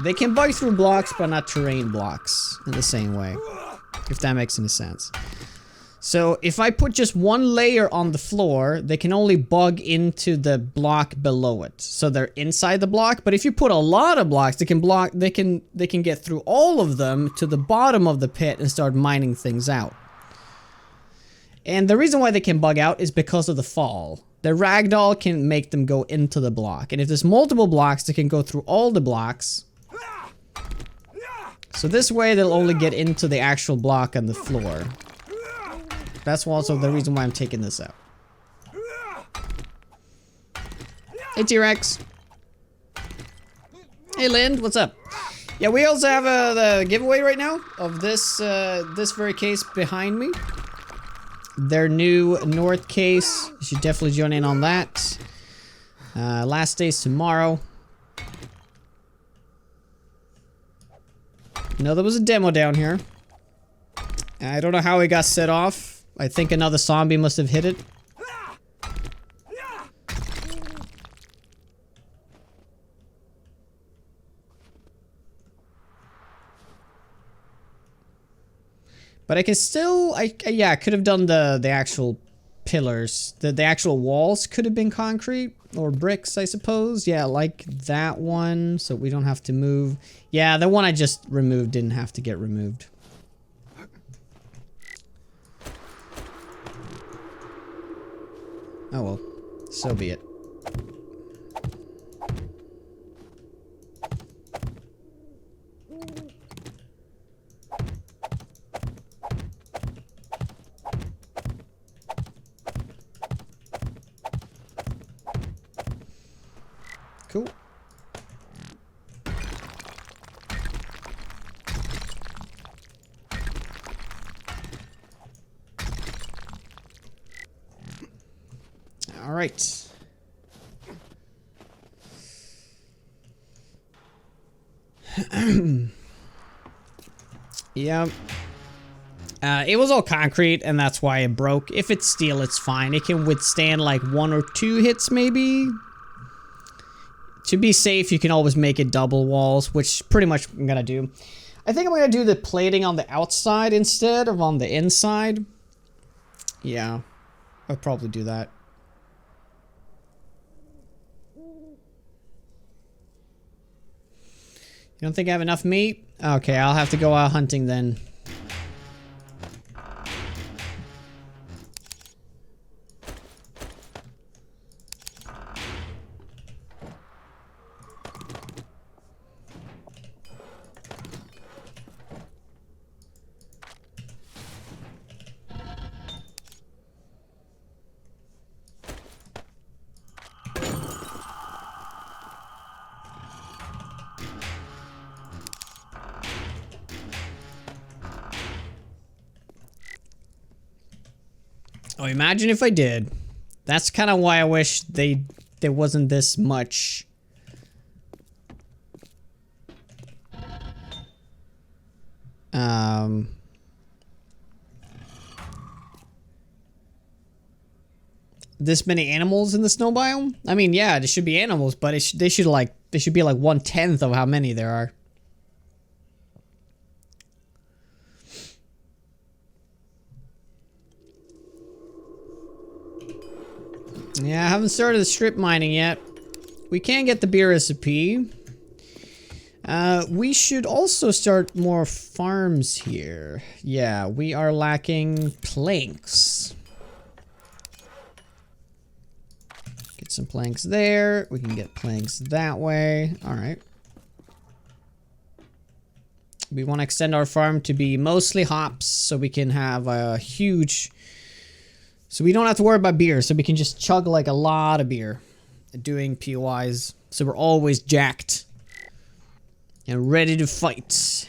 They can bug through blocks, but not terrain blocks in the same way. If that makes any sense. So if I put just one layer on the floor, they can only bug into the block below it. So they're inside the block, but if you put a lot of blocks, they can get through all of them to the bottom of the pit and start mining things out. And the reason why they can bug out is because of the fall. The ragdoll can make them go into the block. And if there's multiple blocks, they can go through all the blocks. So this way they'll only get into the actual block on the floor. That's also the reason why I'm taking this out. Hey T-Rex. Hey Lind, what's up? Yeah, we also have the giveaway right now of this this very case behind me. Their new North case. You should definitely join in on that. Last day's tomorrow. No, there was a demo down here. I don't know how it got set off. I think another zombie must have hit it. But I can still, yeah, I could have done the actual pillars. The actual walls could have been concrete or bricks, I suppose. Yeah, like that one, so we don't have to move. Yeah, the one I just removed didn't have to get removed. Oh well, so be it. Cool. All right. Yeah. It was all concrete, and that's why it broke. If it's steel, it's fine. It can withstand like 1 or 2 hits, maybe. To be safe, you can always make it double walls, which pretty much I'm gonna do. I think I'm gonna do the plating on the outside instead of on the inside. Yeah, I'll probably do that. You don't think I have enough meat? Okay, I'll have to go out hunting then. Oh, imagine if I did. That's kind of why I wish there wasn't this much. This many animals in the snow biome? I mean, yeah, there should be animals, but they should be like 1/10 of how many there are. Yeah, I haven't started the strip mining yet. We can get the beer recipe. We should also start more farms here. Yeah, we are lacking planks. Get some planks there. We can get planks that way. Alright. We want to extend our farm to be mostly hops so we can have a huge... So we don't have to worry about beer, so we can just chug like a lot of beer doing POIs. So we're always jacked and ready to fight.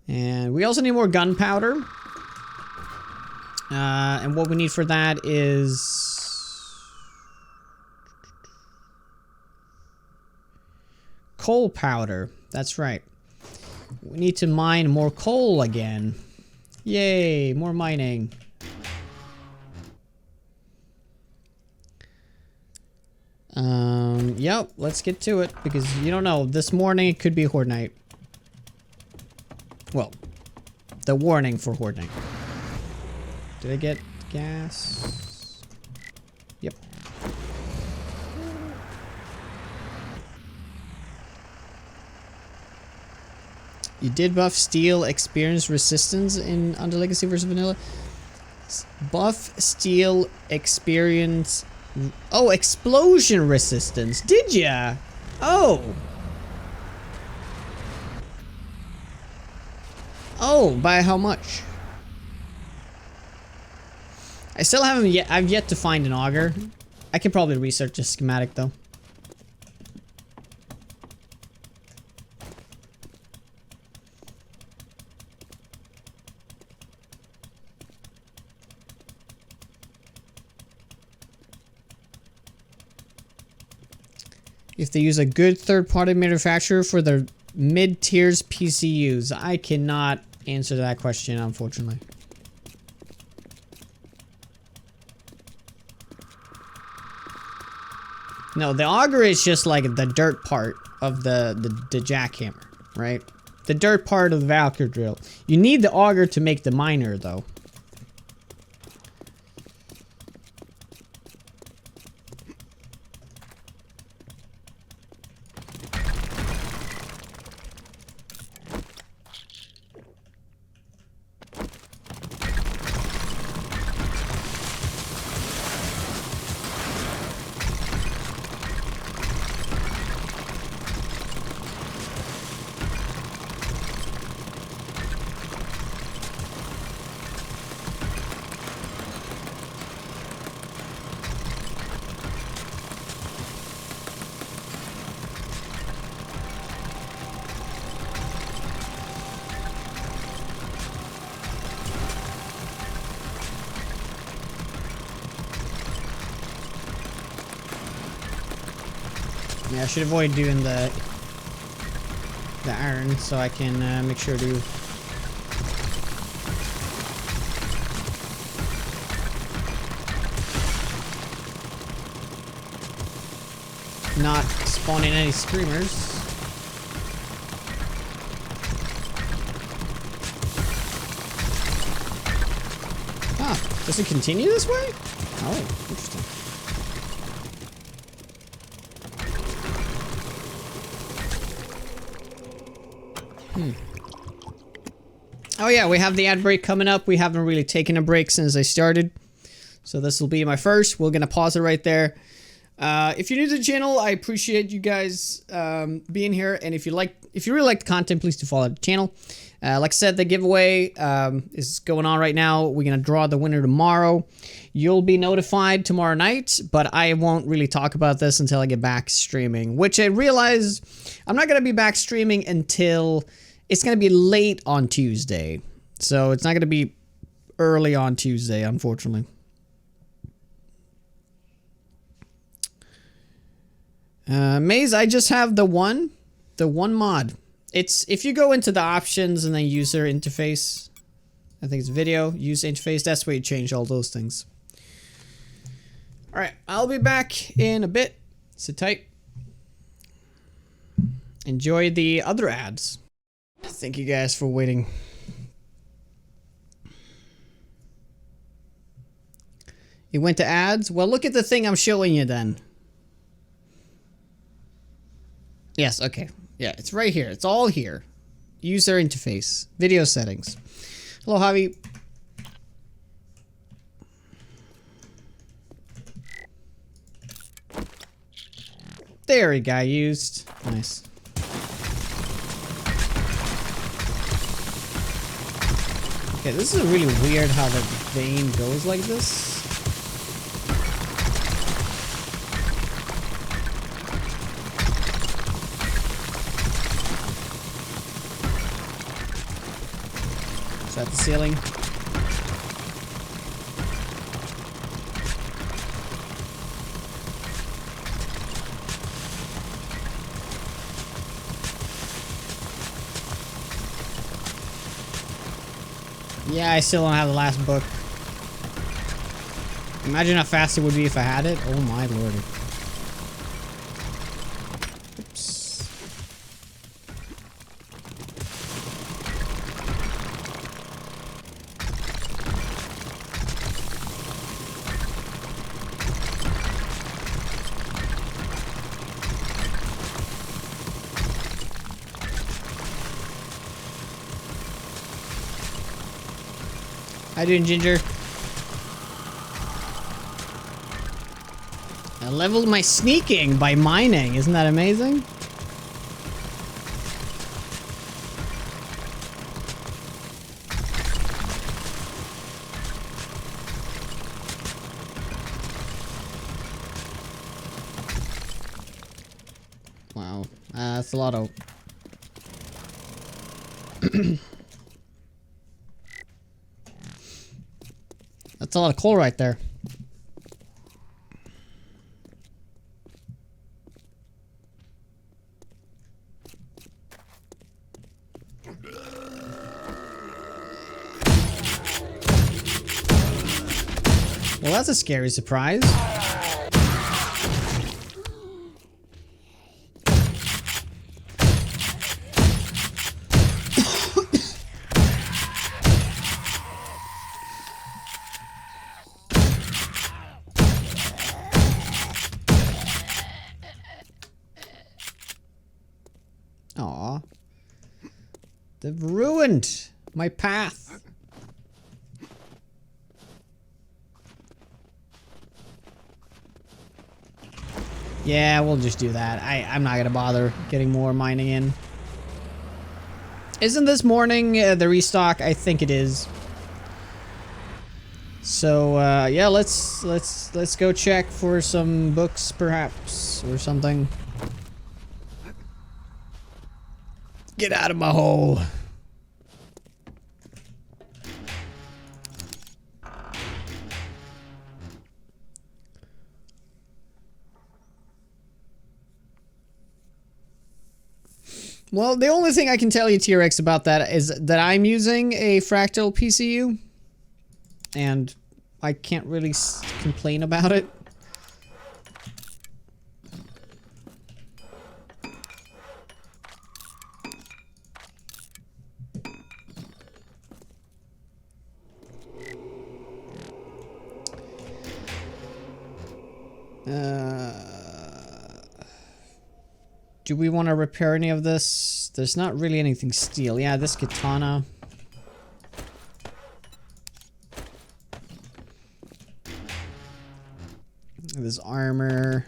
And we also need more gunpowder. And what we need for that is coal powder. That's right. We need to mine more coal again. Yay, more mining. Yep, let's get to it, because you don't know, this morning it could be Horde Night. Well, the warning for Horde Night. Did I get gas? Yep. You did buff steel experience resistance in Undead Legacy versus Vanilla. Buff steel experience. Oh, explosion resistance. Did ya? Oh. Oh, by how much? I still haven't yet. I've yet to find an auger. I can probably research a schematic though. If they use a good third-party manufacturer for their mid-tiers PCUs, I cannot answer that question, unfortunately. No, the auger is just like the dirt part of the jackhammer, right? The dirt part of the Valkyrie drill. You need the auger to make the miner, though. Yeah, I should avoid doing the iron so I can make sure to not spawn in any screamers. Ah, does it continue this way? Oh, interesting. Oh yeah, we have the ad break coming up. We haven't really taken a break since I started. So this will be my first. We're gonna pause it right there. If you're new to the channel, I appreciate you guys being here. And if you really like the content, please do follow the channel. Like I said, the giveaway is going on right now. We're gonna draw the winner tomorrow. You'll be notified tomorrow night, but I won't really talk about this until I get back streaming, which I realize I'm not gonna be back streaming until it's gonna be late on Tuesday. So it's not gonna be early on Tuesday, unfortunately. Maze, I just have the one mod. It's if you go into the options and then user interface, I think it's video, user interface, that's where you change all those things. Alright, I'll be back in a bit. Sit tight. Enjoy the other ads. Thank you guys for waiting. You went to ads? Well, look at the thing I'm showing you then. Yes, okay. Yeah, it's right here. It's all here. User interface. Video settings. Hello, Javi. There we go. Used. Nice. Okay, this is really weird how the vein goes like this. Is that the ceiling? Yeah, I still don't have the last book. Imagine how fast it would be if I had it. Oh my lord. Oops. How you doing, Ginger? I leveled my sneaking by mining. Isn't that amazing? Wow. That's a lot of... That's a lot of coal right there. Well, that's a scary surprise. Aw. They've ruined my path. Yeah, we'll just do that. I'm not gonna bother getting more mining in. Isn't this morning the restock? I think it is. So yeah, let's go check for some books, perhaps, or something. Get out of my hole. Well, the only thing I can tell you, T-Rex, about that is that I'm using a fractal PCU, and I can't really complain about it. Do we want to repair any of this? There's not really anything steel. Yeah, this katana. This armor.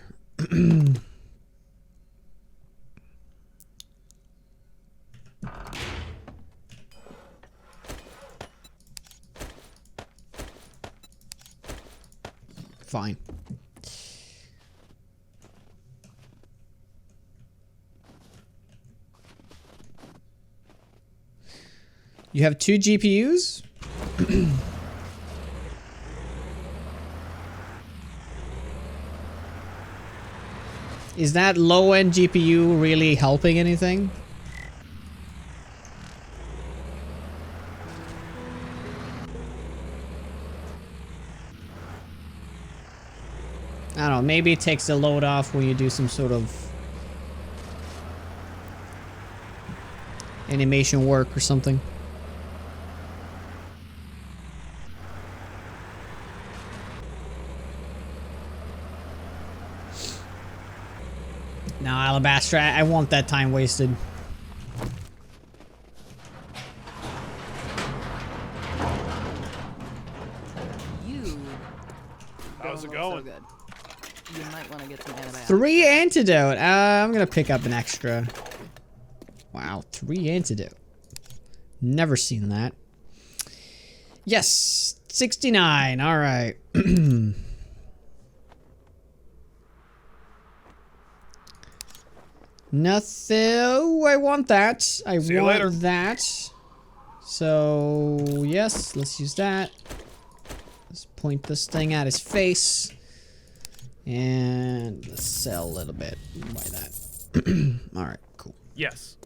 Fine. You have 2 GPUs? Is that low-end GPU really helping anything? I don't know, maybe it takes the load off when you do some sort of animation work or something. No, Alabaster, I want that time wasted. How's it going? So good. You might want to get some antibiotics. 3 antidote. I'm gonna pick up an extra. Wow, 3 antidote. Never seen that. Yes, 69. All right. Nothing. Oh, I want that. I See you later. want that. So, yes, let's use that. Let's point this thing at his face. And let's sell a little bit. Buy that. Alright, cool. Yes.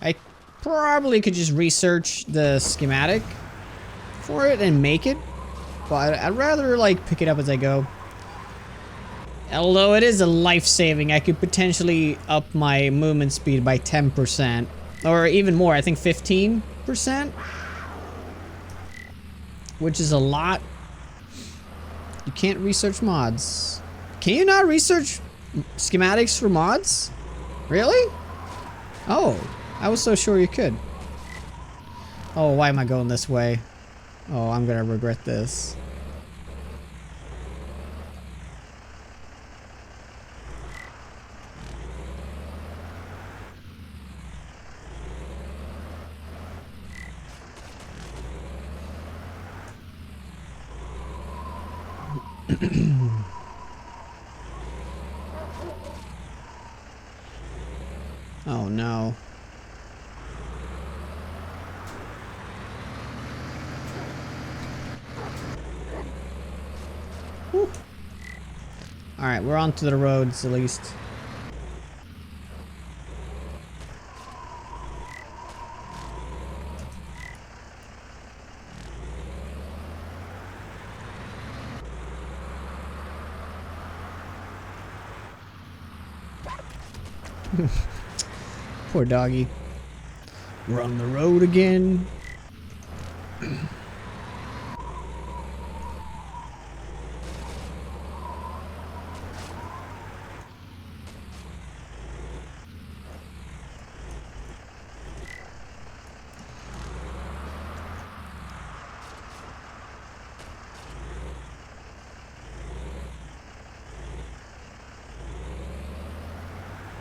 I probably could just research the schematic for it and make it, but I'd rather like pick it up as I go. Although it is a life-saving, I could potentially up my movement speed by 10%. Or even more, I think 15%. Which is a lot. You can't research mods. Can you not research schematics for mods? Really? Oh, I was so sure you could. Oh, why am I going this way? Oh, I'm gonna regret this. Oh no. Alright, we're onto the roads at least. Poor doggy. We're on the road again.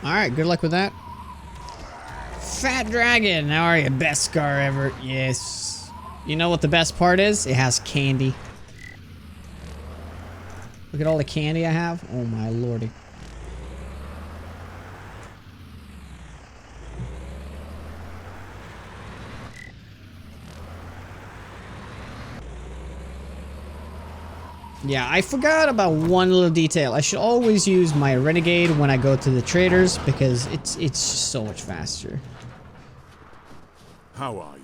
Alright, good luck with that. Fat Dragon, how are you? Best scar ever. Yes. You know what the best part is? It has candy. Look at all the candy I have. Oh my lordy. Yeah, I forgot about one little detail. I should always use my Renegade when I go to the traders because it's just so much faster. How are you?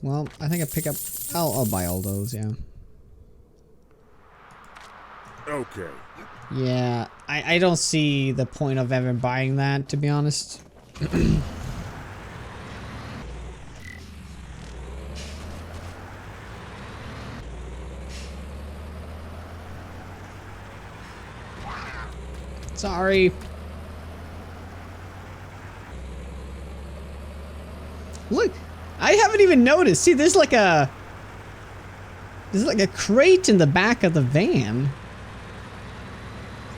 Well, I think I pick up. I'll buy all those. Yeah. Okay. Yeah, I don't see the point of ever buying that, to be honest. Sorry. Look, I haven't even noticed. See, there's like a crate in the back of the van.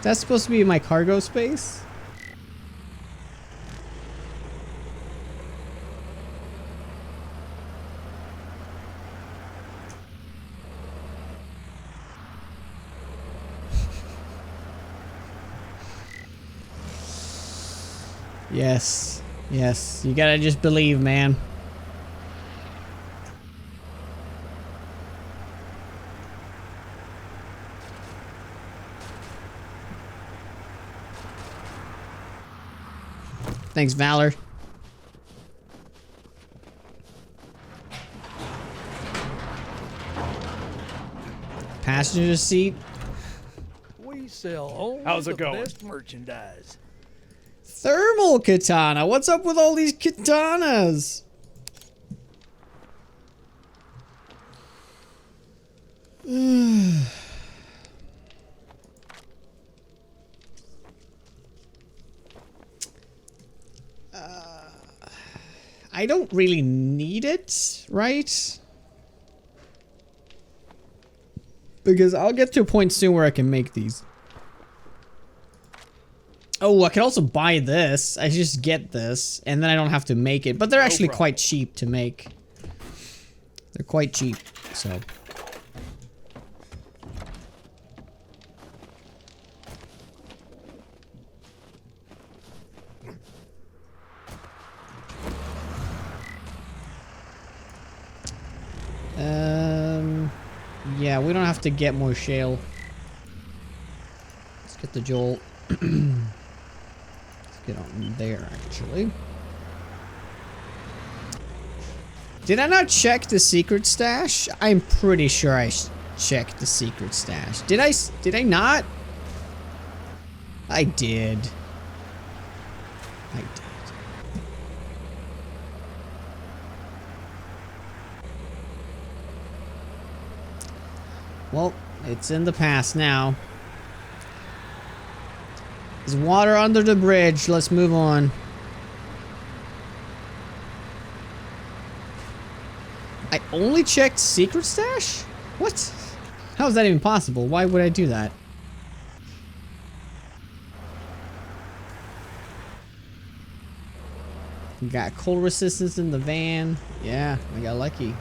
That's supposed to be my cargo space? Yes. Yes. You gotta just believe, man. Thanks, Valor. Passenger seat. We sell only How's it the going? best merchandise. Thermal katana. What's up with all these katanas? I don't really need it, right? Because I'll get to a point soon where I can make these. Oh, I can also buy this. I just get this, and then I don't have to make it. But they're actually quite cheap to make. They're quite cheap, so. Yeah, we don't have to get more shale. Let's get the Joel. Let's get on there, actually. Did I not check the secret stash? I'm pretty sure I checked the secret stash. Did I not? I did. I did. Well, it's in the past now. There's water under the bridge. Let's move on. I only checked secret stash? What? How is that even possible? Why would I do that? We got cold resistance in the van. Yeah, I got lucky.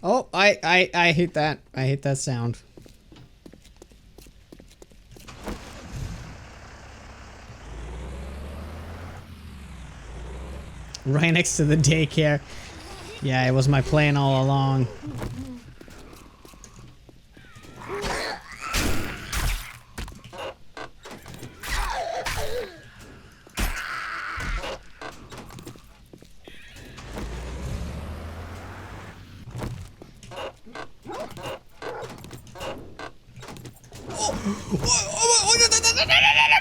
Oh, I hate that. I hate that sound. Right next to the daycare. Yeah, it was my plan all along.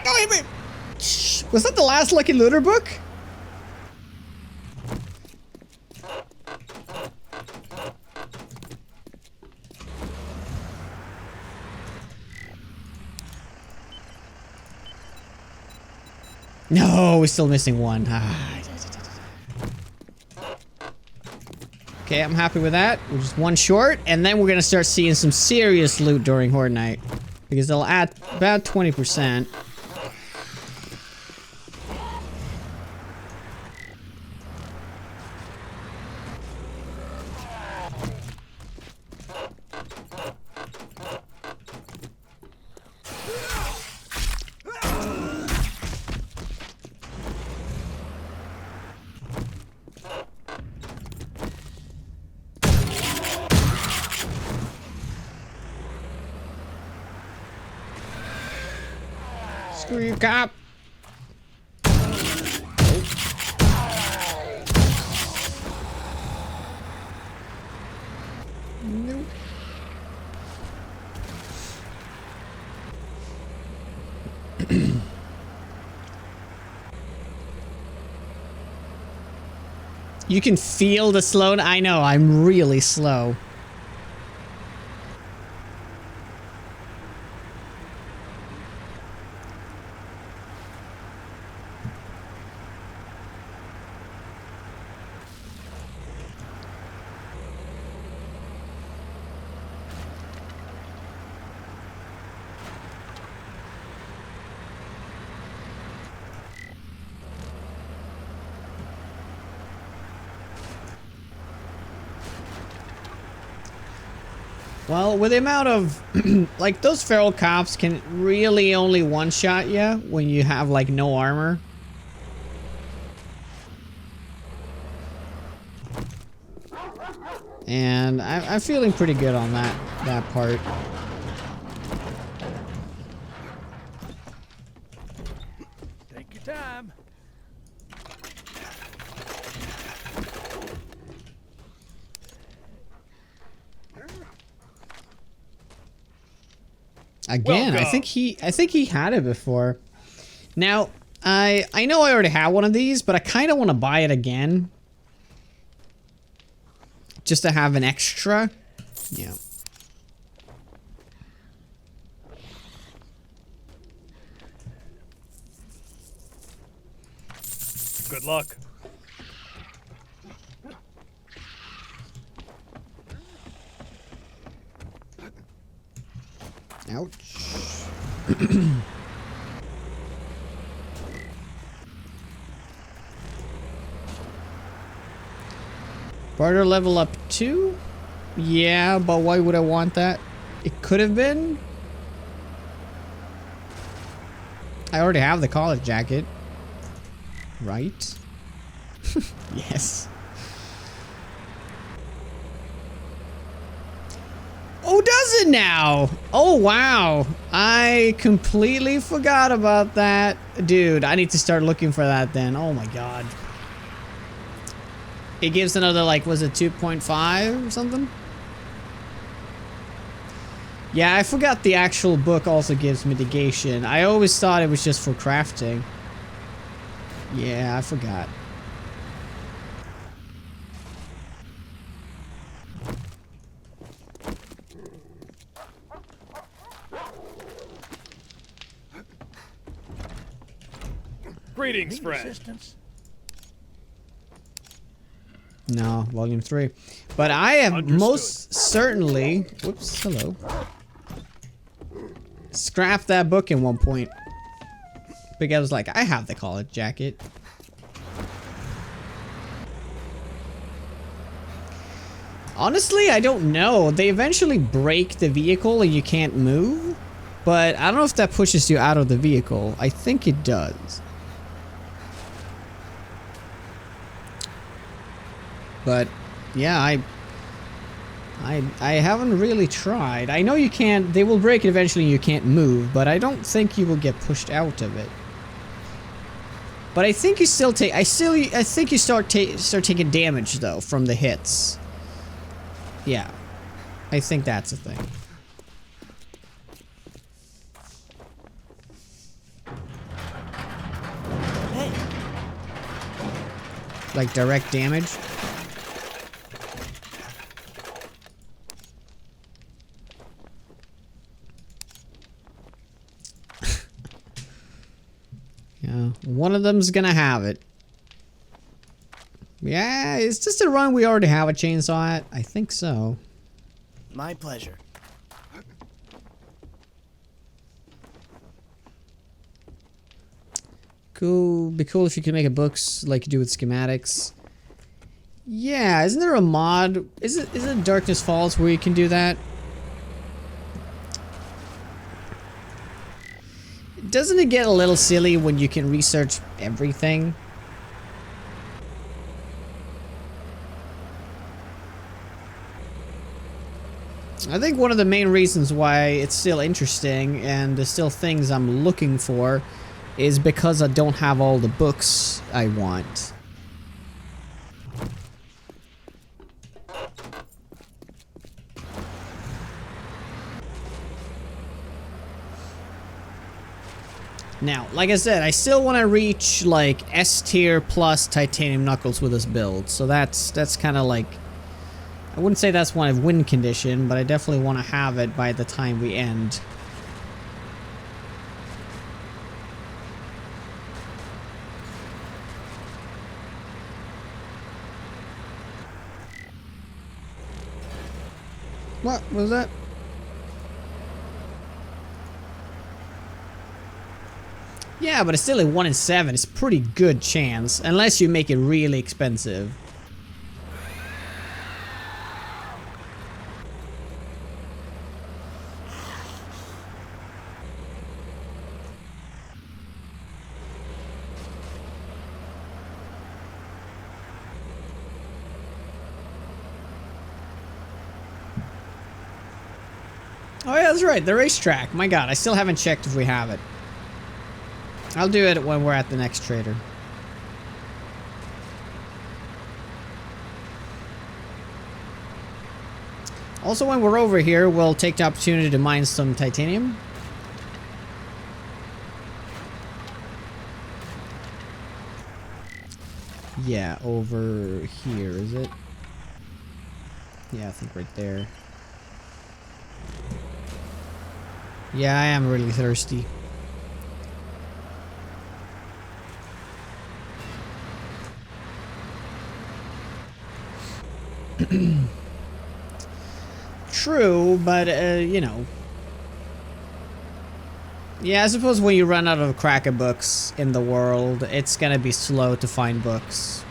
Don't hit me! Was that the last Lucky Looter book? No, we're still missing one. Okay, I'm happy with that. We're just one short, and then we're gonna start seeing some serious loot during Horde Night. Because they'll add about 20%. Screw you, cop. Nope. You can feel the slow. I know, I'm really slow. Well, with the amount of, like, those feral cops can really only one-shot you when you have, like, no armor. And I'm feeling pretty good on that part. Take your time. Again, I think he had it before. Now, I know I already have one of these, but I kind of want to buy it again just to have an extra. Yeah. Good luck. Ouch. Barter level up 2? Yeah, but why would I want that? It could have been. I already have the college jacket. Right? Yes. Oh, does it now? Oh, wow. I completely forgot about that. Dude, I need to start looking for that then. Oh my god. It gives another, like, was it 2.5 or something? Yeah, I forgot the actual book also gives mitigation. I always thought it was just for crafting. Yeah, I forgot. Greetings, Need friend. assistance? No, volume 3. But I have Understood. most certainly, whoops, hello, scrapped that book in one point. Because I was like, I have the college jacket. Honestly, I don't know. They eventually break the vehicle and you can't move. But I don't know if that pushes you out of the vehicle. I think it does. But yeah, I haven't really tried. I know you can't, they will break it eventually and you can't move, but I don't think you will get pushed out of it. But I think you still take, I think you start taking damage though from the hits. Yeah. I think that's a thing. Hey, Like direct damage. Yeah, one of them's gonna have it. Yeah, is this a run we already have a chainsaw at? I think so. my pleasure. Cool. Be cool if you could make a books like you do with schematics. Yeah, isn't there a mod? Is it Darkness Falls where you can do that? Doesn't it get a little silly when you can research everything? I think one of the main reasons why it's still interesting and there's still things I'm looking for is because I don't have all the books I want. Now, like I said, I still want to reach like S tier plus titanium knuckles with this build. So that's kind of like, I wouldn't say that's one of win condition, but I definitely want to have it by the time we end. What was that? Yeah, but it's still a 1 in 7. It's a pretty good chance, unless you make it really expensive. Oh yeah, that's right, the racetrack. My god, I still haven't checked if we have it. I'll do it when we're at the next trader. Also, when we're over here, we'll take the opportunity to mine some titanium. Yeah, over here, is it? Yeah, I think right there. Yeah, I am really thirsty. True, but, you know. Yeah, I suppose when you run out of cracker books in the world, it's gonna be slow to find books.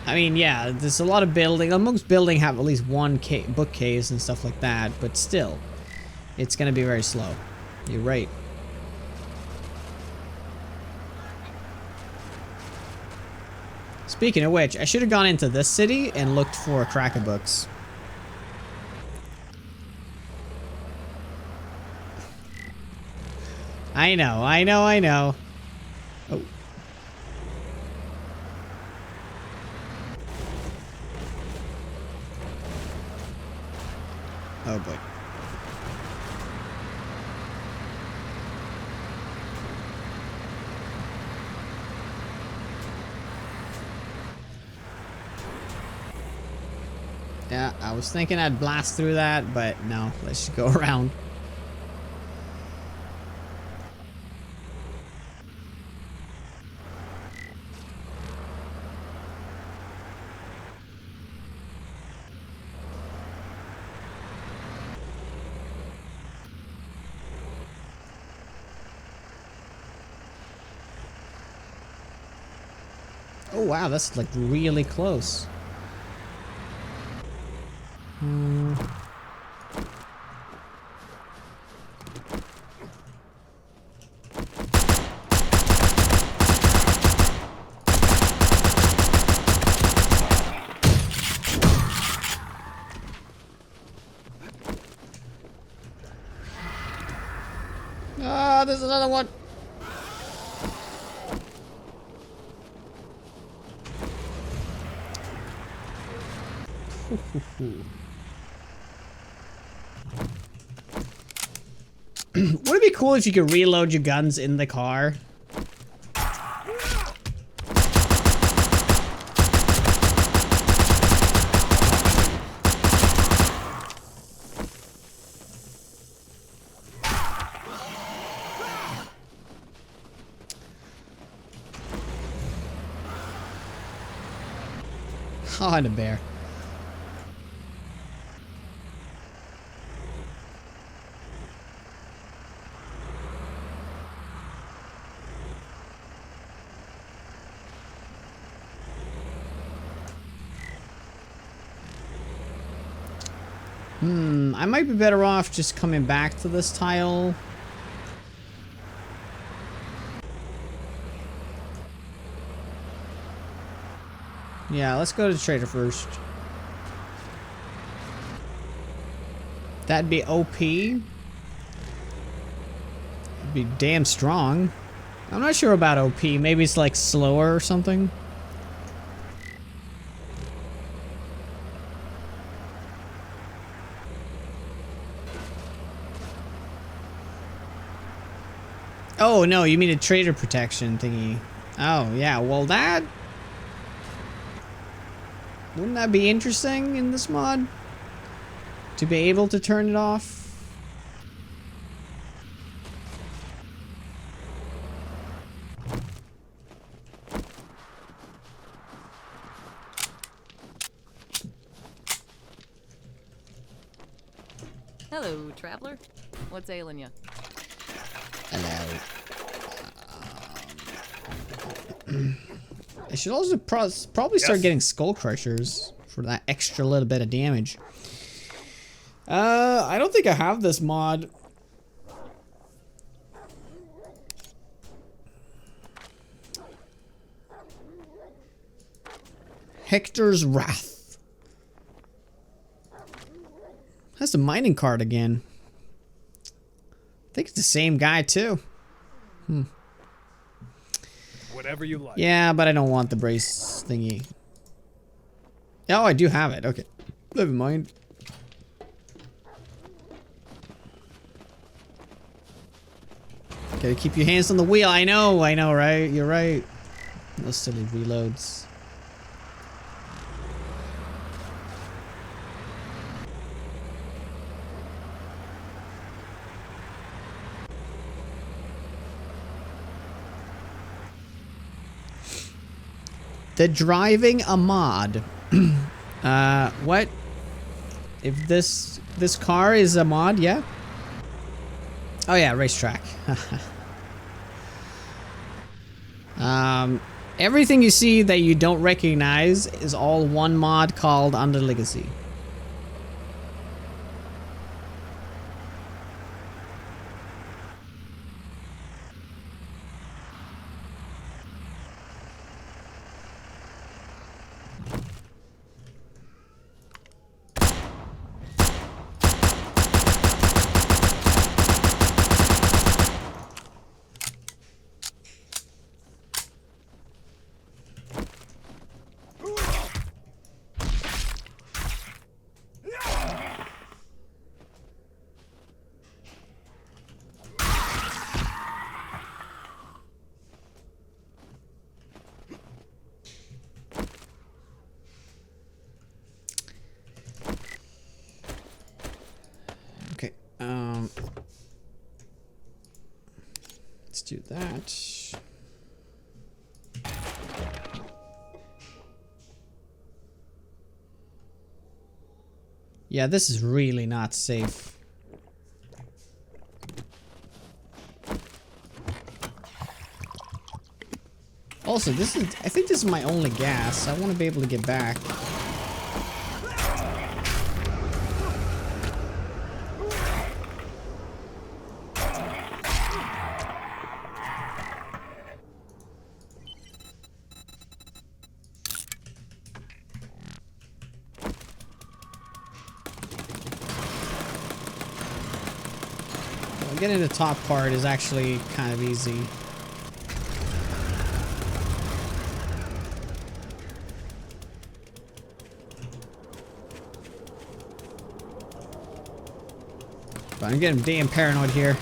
I mean, yeah, there's a lot of building. Most building have at least one bookcase and stuff like that, but still, it's gonna be very slow. You're right. Speaking of which, I should have gone into this city and looked for cracker books. I know, I know, I know. Oh. Oh boy. Yeah, I was thinking I'd blast through that, but no, let's just go around. Oh wow, that's like really close. Ah, there's another one. Would it be cool if you could reload your guns in the car? Oh, and a bear. I might be better off just coming back to this tile. Yeah, let's go to the trader first. That'd be OP. It'd be damn strong. I'm not sure about OP. Maybe it's like slower or something. Oh, no, you mean a trader protection thingy. Oh, yeah, well that... Wouldn't that be interesting in this mod? To be able to turn it off? Hello, traveler. What's ailing you? Hello. I should also probably start getting skull crushers for that extra little bit of damage. I don't think I have this mod. Hector's Wrath. That's a mining cart again. I think it's the same guy too. Whatever you like. Yeah, but I don't want the brace thingy. Oh, I do have it. Okay. Never mind. Gotta keep your hands on the wheel. I know, right? You're right. Those silly reloads. The driving a mod. What? If this car is a mod, yeah? Oh yeah, racetrack. Everything you see that you don't recognize is all one mod called Undead Legacy. Okay, let's do that. Yeah, this is really not safe. Also, I think this is my only gas. I want to be able to get back. Getting the top part is actually kind of easy. But I'm getting damn paranoid here.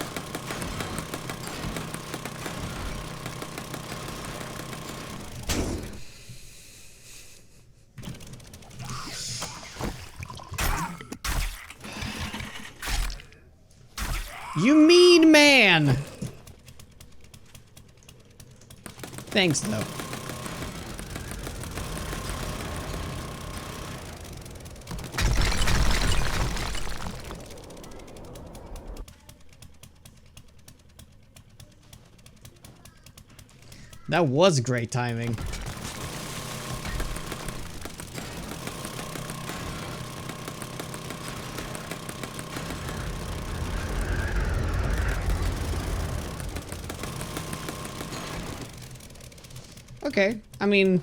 You mean man! Thanks, though. That was great timing. Okay, I mean,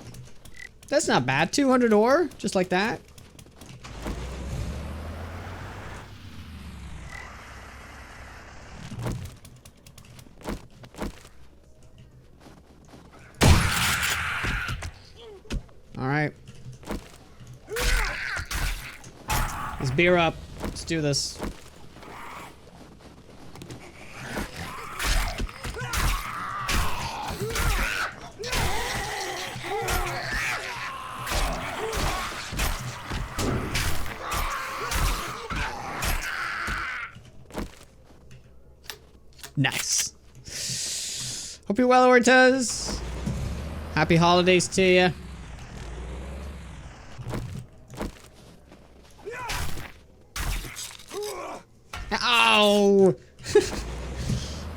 that's not bad. 200 ore, just like that. All right. Let's beer up. Let's do this. Nice. Hope you're well, Ortez. Happy holidays to you. Ow!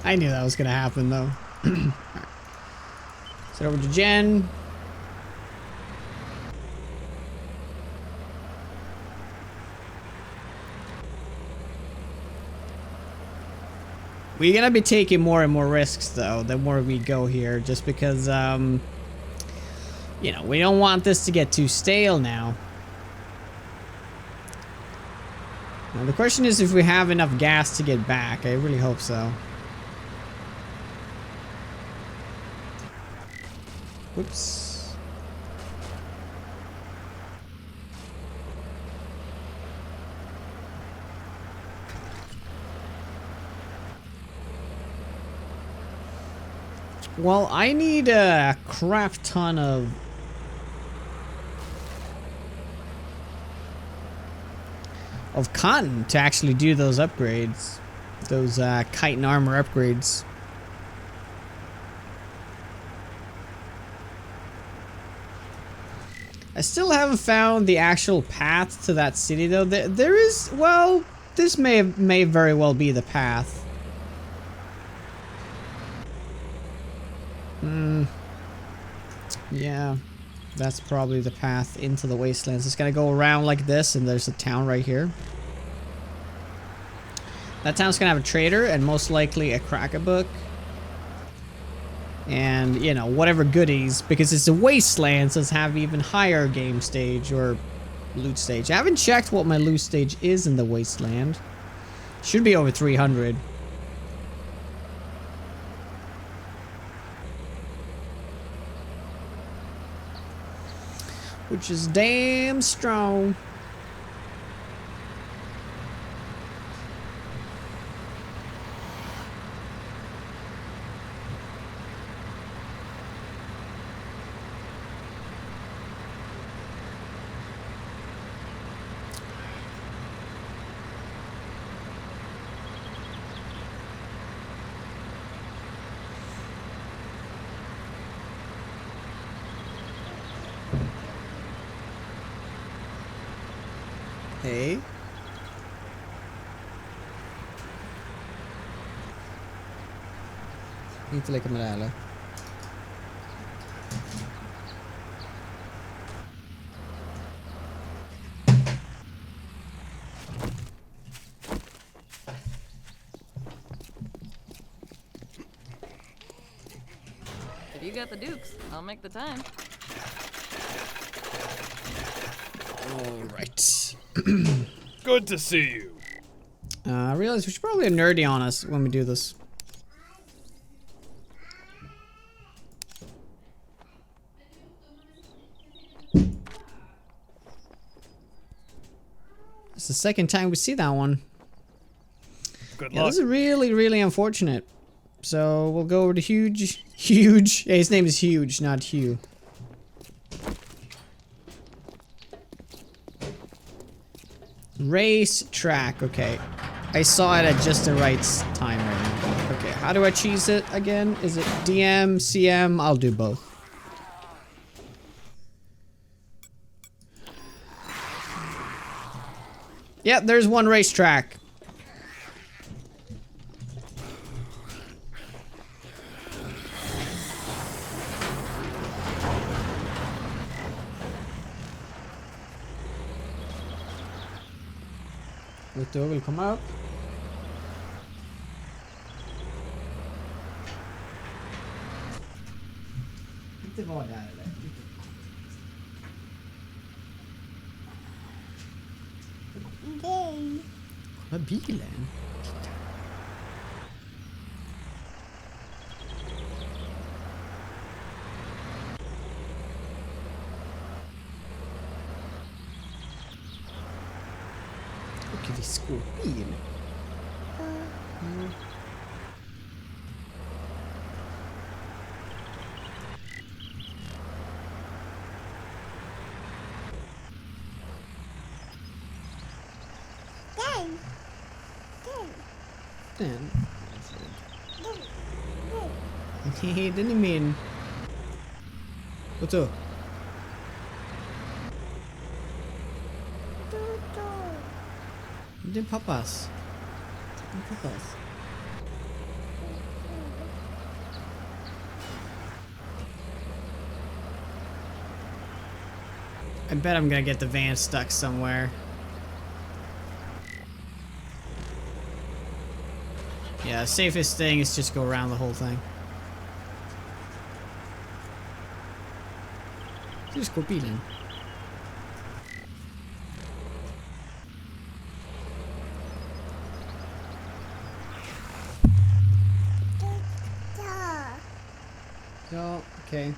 I knew that was gonna happen, though. Right. Set over to Jen. We're gonna be taking more and more risks, though, the more we go here, just because, you know, we don't want this to get too stale now. Now, the question is if we have enough gas to get back. I really hope so. Whoops. Well, I need a crap ton of cotton to actually do those upgrades. Those kite and armor upgrades. I still haven't found the actual path to that city though. There is, well, this may very well be the path. Yeah, that's probably the path into the wastelands. It's gonna go around like this, and there's a town right here. That town's gonna have a trader and most likely a cracker book. And, you know, whatever goodies, because it's a wasteland, so it's have even higher game stage or loot stage. I haven't checked what my loot stage is in the wasteland. Should be over 300. Which is damn strong. Hey. Inte leka med det eller? If you got the dukes, I'll make the time. Alright. Good to see you. I realize we should probably have nerdy on us when we do this. It's the second time we see that one. Good Yeah, luck. this is really, really unfortunate. So we'll go over to Huge. Huge. Yeah, his name is Huge, not Hugh. Race track. Okay. I saw it at just the right time right now. Okay, how do I cheese it again? Is it DM, CM? I'll do both. Yep, there's one racetrack. Otto vill komma upp. Inte vara där eller? Vad bilen? Åker vi skåpbil? Den. Nej, den är min. Vad så? Det är pappas. Det är pappas. I bet I'm gonna get the van stuck somewhere. Yeah, safest thing is just go around the whole thing. Just gå bilen. Ja, okay.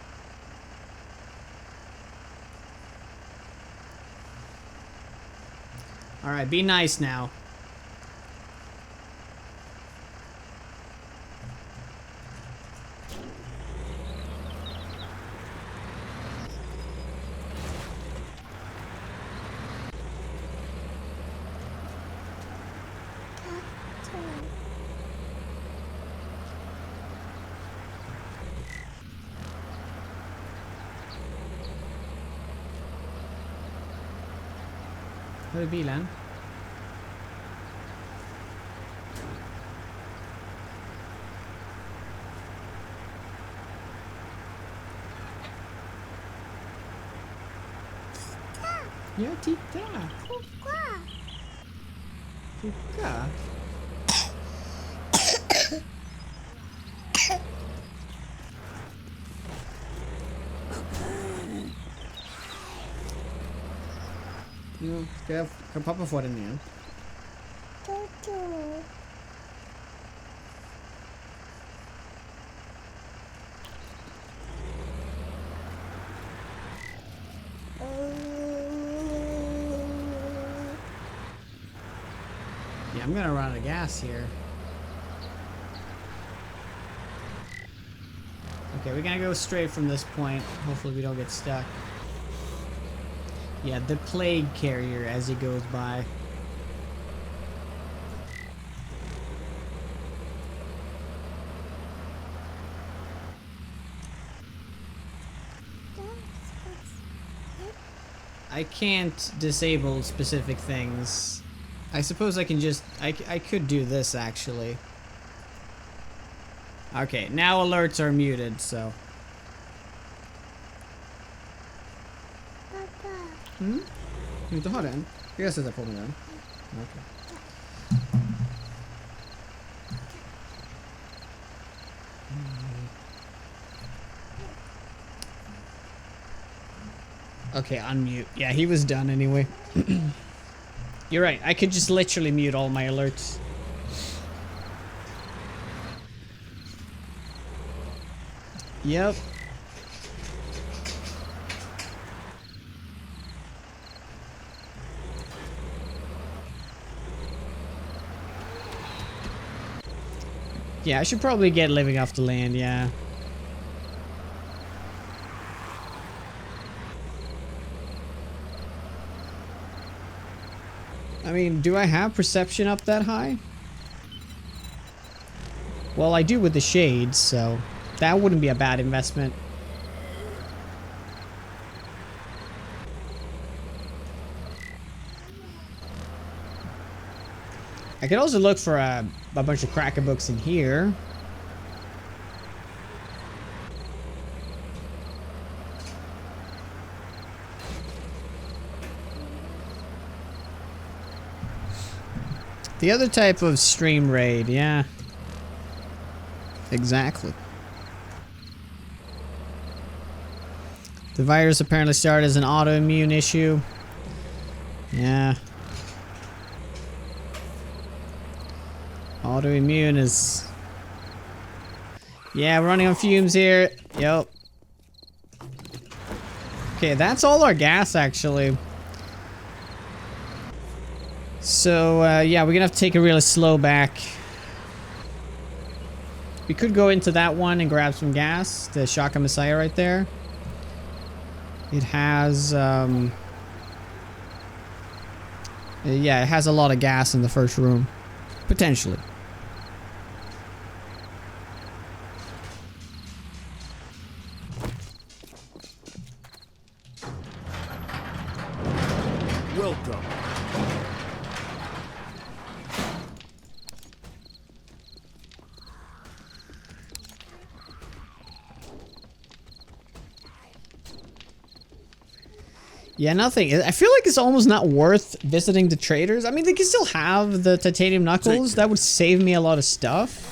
All right, be nice now. Hör bilen? Ja, titta! Titta! Nu kan pappa få den igen? Yeah, I'm gonna run out of gas here. Okay, we're gonna go straight from this point. Hopefully we don't get stuck. Yeah, the plague carrier as he goes by. I can't disable specific things. I suppose I can just... I could do this, actually. Okay, now alerts are muted, so... Hmm? Vill du inte ha den? Ska jag sätta på mig den? Okej. Okay, unmute. Yeah, he was done anyway. You're right, I could just literally mute all my alerts. Yep. Yeah, I should probably get living off the land, yeah. I mean, do I have perception up that high? Well, I do with the shades, so that wouldn't be a bad investment. I could also look for a bunch of cracker books in here. The other type of stream raid, yeah. Exactly. The virus apparently started as an autoimmune issue. Yeah. Autoimmune is... Yeah, we're running on fumes here. Yep. Okay, that's all our gas, actually. So, yeah, we're gonna have to take a really slow back. We could go into that one and grab some gas. The Shotgun Messiah right there. It has, yeah, it has a lot of gas in the first room. Potentially. Welcome. Yeah, nothing. I feel like it's almost not worth visiting the traders. I mean, they can still have the titanium knuckles. That would save me a lot of stuff.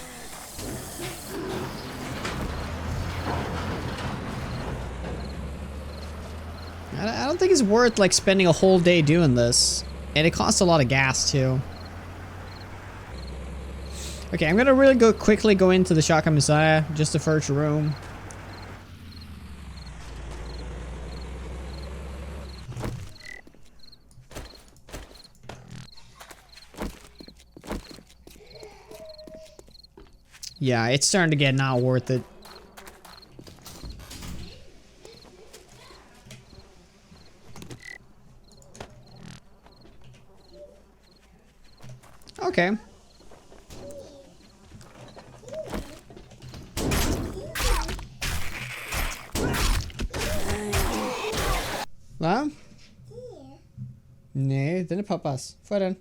I don't think it's worth, like, spending a whole day doing this. And it costs a lot of gas, too. Okay, I'm gonna really quickly go into the Shotgun Messiah. Just the first room. Yeah, it's starting to get not worth it. Okay. Va? Nej, den är pappas. Får jag den?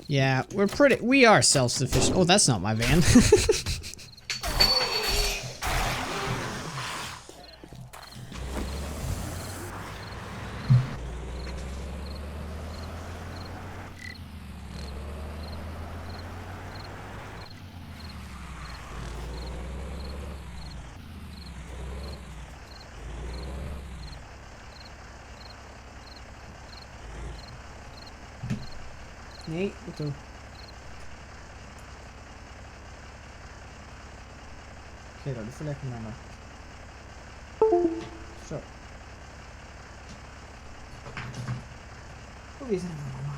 Yeah, we are self-sufficient. Oh, that's not my van. Nej, vet du. Okej då, du får leka med henne. Så. Och visa henne mamma.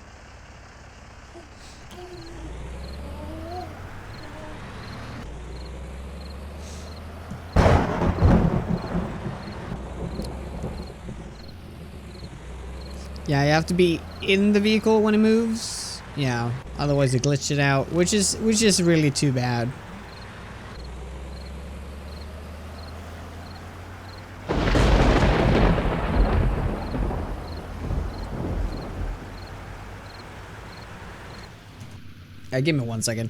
Yeah, you have to be in the vehicle when it moves. Yeah, otherwise it glitched it out, which is really too bad. Give me 1 second.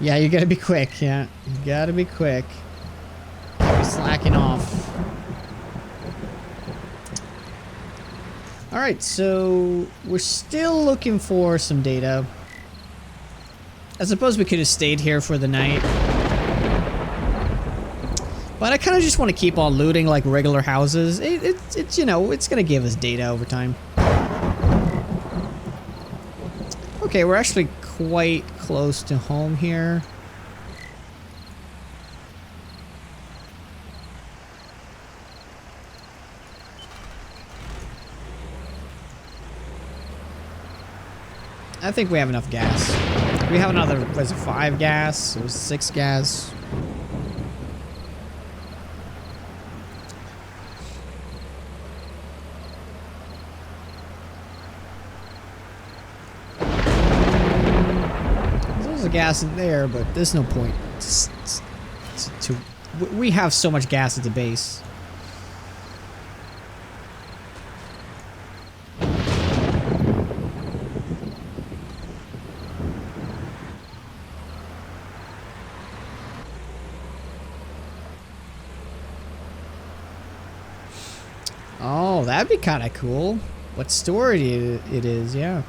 Yeah, you gotta be quick, yeah. You gotta be quick. Can't be slacking off. Alright, so we're still looking for some data. I suppose we could have stayed here for the night. But I kind of just want to keep on looting like regular houses. It's you know, it's gonna give us data over time. Okay, we're actually quite close to home here. I think we have enough gas. We have another, was it 5 gas? It was 6 gas. There's a gas in there, but there's no point. We have so much gas at the base. Oh, that'd be kind of cool. What storage it is, yeah.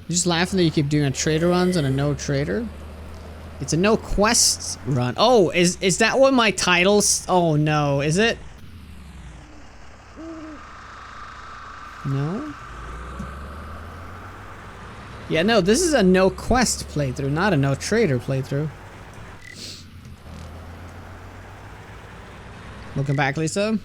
You're just laughing that you keep doing a trader runs and a no trader? It's a no quest run. Oh, is that what my titles? Oh no, is it? No? Yeah, no, this is a no quest playthrough, not a no trader playthrough. Welcome back, Lisa.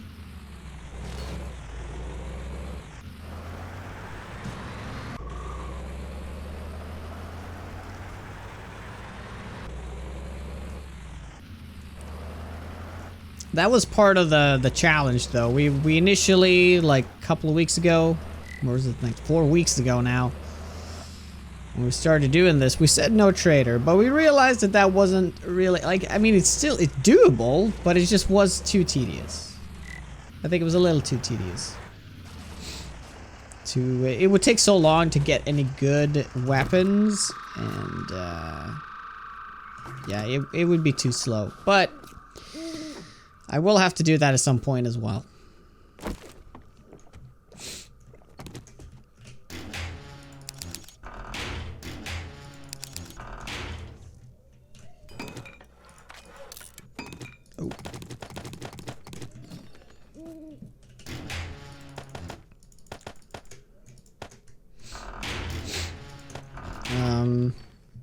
That was part of the challenge, though. We initially, like a couple of weeks ago, or was it like 4 weeks ago now, when we started doing this, we said no trader, but we realized that that wasn't really, like, I mean, it's doable, but it just was too tedious. I think it was a little too tedious. It would take so long to get any good weapons, and, yeah, it would be too slow, but I will have to do that at some point as well. Oh.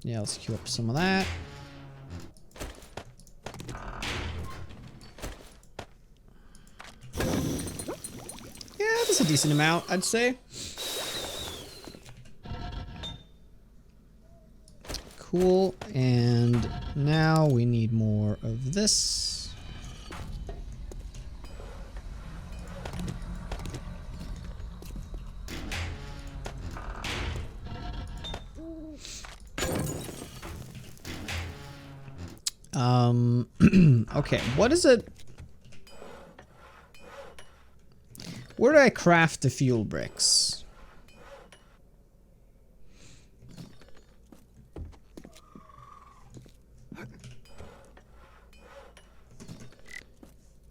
Yeah, let's queue up some of that. Yeah, that's a decent amount, I'd say. Cool, and now we need more of this. Okay, what is it? Where do I craft the fuel bricks?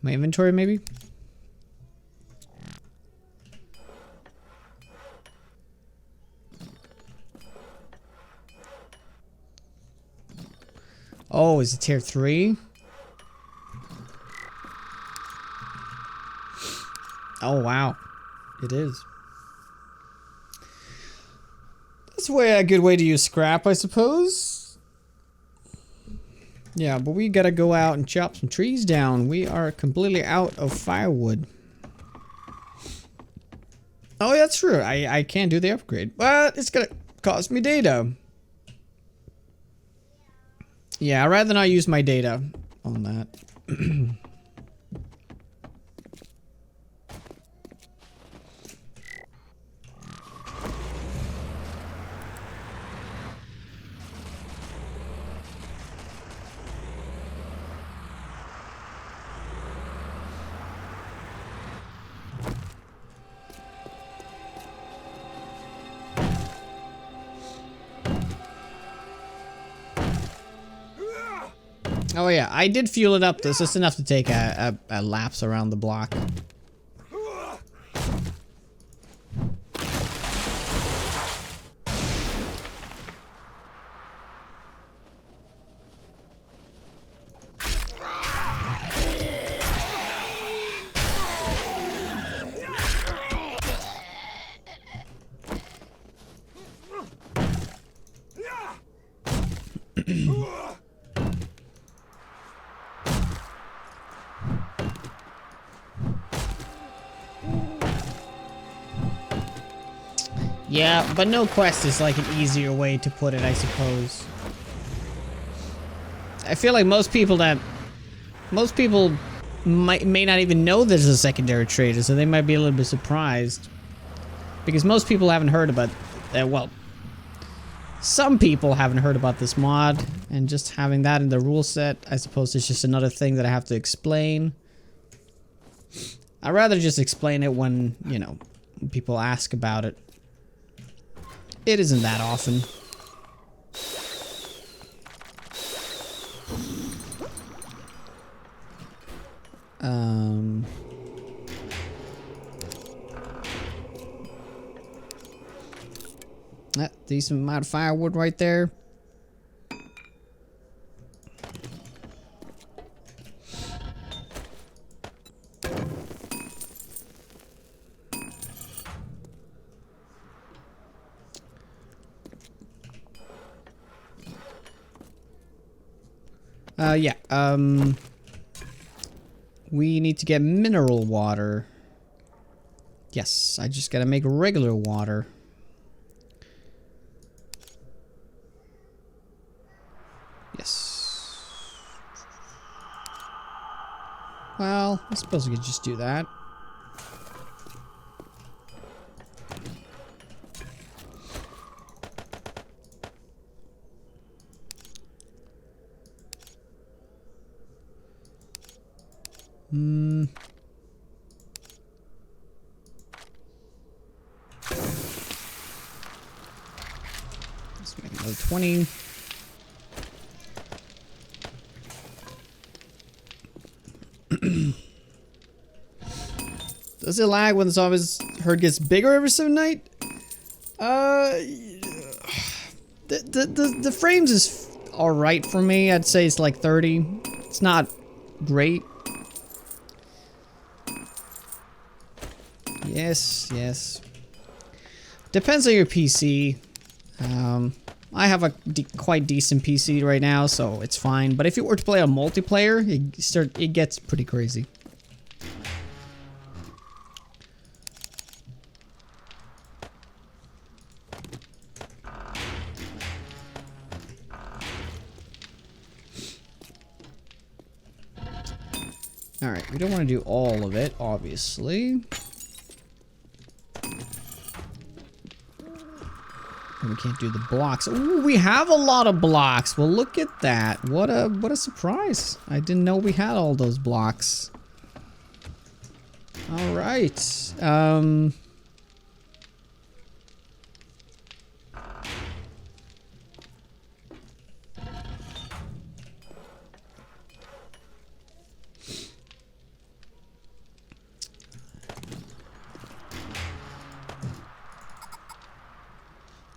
My inventory, maybe? Oh, is it tier 3? Oh, wow. It is. That's a good way to use scrap, I suppose. Yeah, but we gotta go out and chop some trees down. We are completely out of firewood. Oh, yeah, that's true. I can do the upgrade, but it's gonna cost me data. Yeah, I'd rather not use my data on that. Oh yeah, I did fuel it up. This is enough to take a laps around the block. Yeah, but no quest is like an easier way to put it, I suppose. I feel like most people may not even know there's a secondary trader, so they might be a little bit surprised. Because most people haven't heard about, well, some people haven't heard about this mod, and just having that in the rule set, I suppose, is just another thing that I have to explain. I'd rather just explain it when, you know, people ask about it. It isn't that often. Decent amount of firewood right there. Yeah, we need to get mineral water. Yes, I just gotta make regular water. Yes. Well, I suppose we could just do that. Let's make another 20. Does it lag when the zombies herd gets bigger every single night? The frames is alright for me. I'd say it's like 30. It's not great. Yes, yes. Depends on your PC. I have a quite decent PC right now, so it's fine. But if you were to play a multiplayer, it gets pretty crazy. Alright, we don't want to do all of it, obviously. And we can't do the blocks. Ooh, we have a lot of blocks. Well, look at that. What a surprise. I didn't know we had all those blocks. Alright.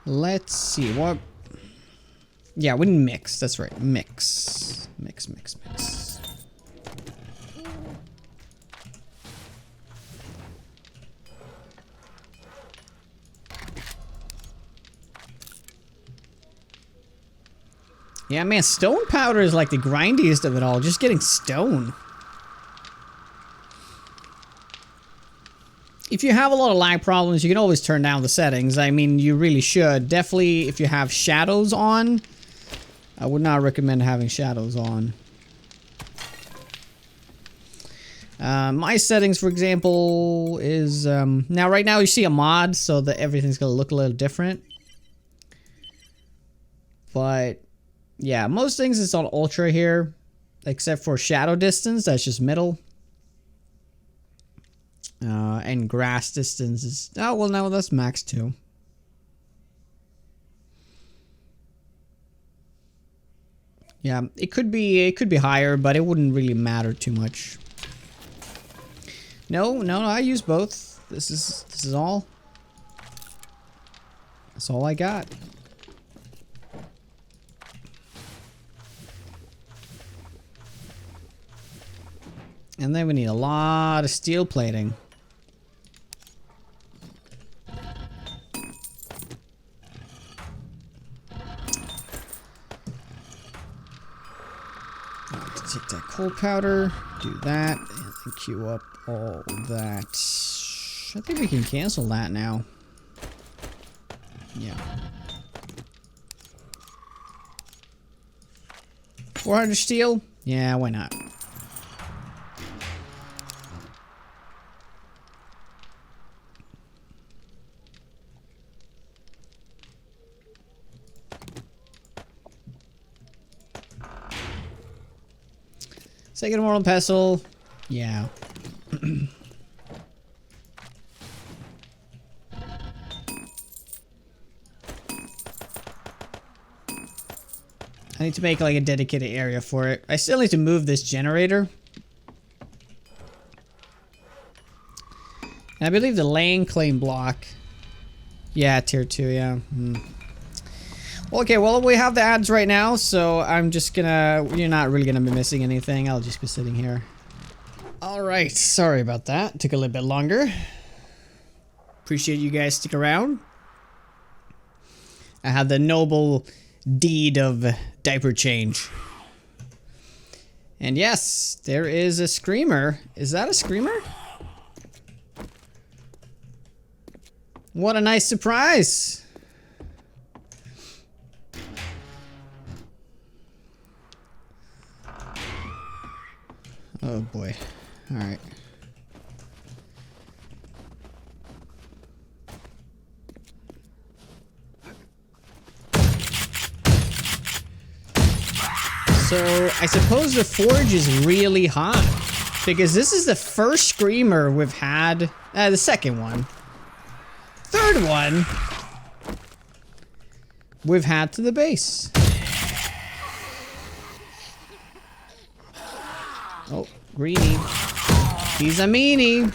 Let's see, what... Yeah, we didn't mix, that's right, mix. Mix. Yeah, man, stone powder is like the grindiest of it all, just getting stone. If you have a lot of lag problems, you can always turn down the settings. I mean, you really should. Definitely, if you have shadows on, I would not recommend having shadows on. My settings, for example, is... now, right now, you see a mod, so that everything's going to look a little different. But, yeah, most things is on ultra here, except for shadow distance. That's just middle. And grass distance is... Oh, well, no, that's max too. Yeah, it could be higher, but it wouldn't really matter too much. No, I use both. This is all. That's all I got. And then we need a lot of steel plating. Take that coal powder, do that, and queue up all that. I think we can cancel that now. Yeah. 400 steel? Yeah, why not? Second Immortal Pestle. Yeah. I need to make like a dedicated area for it. I still need to move this generator. And I believe the land claim block. Yeah, tier 2, yeah. Okay, well, we have the ads right now, so I'm just gonna... You're not really gonna be missing anything. I'll just be sitting here. Alright, sorry about that. Took a little bit longer. Appreciate you guys stick around. I had the noble deed of diaper change. And yes, there is a screamer. Is that a screamer? What a nice surprise! Oh boy. Alright. So, I suppose the forge is really hot. Because this is the first screamer we've had. The second one. Third one. We've had to the base. Oh, greenie. He's a meanie.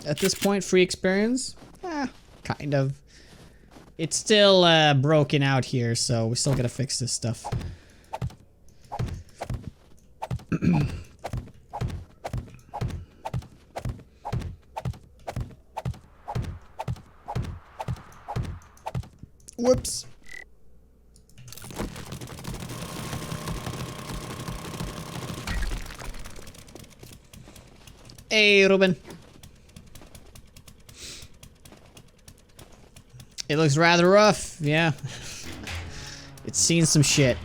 At this point, free experience? Kind of. It's still broken out here, so we still gotta fix this stuff. Whoops. Hey, Ruben. It looks rather rough, yeah. It's seen some shit.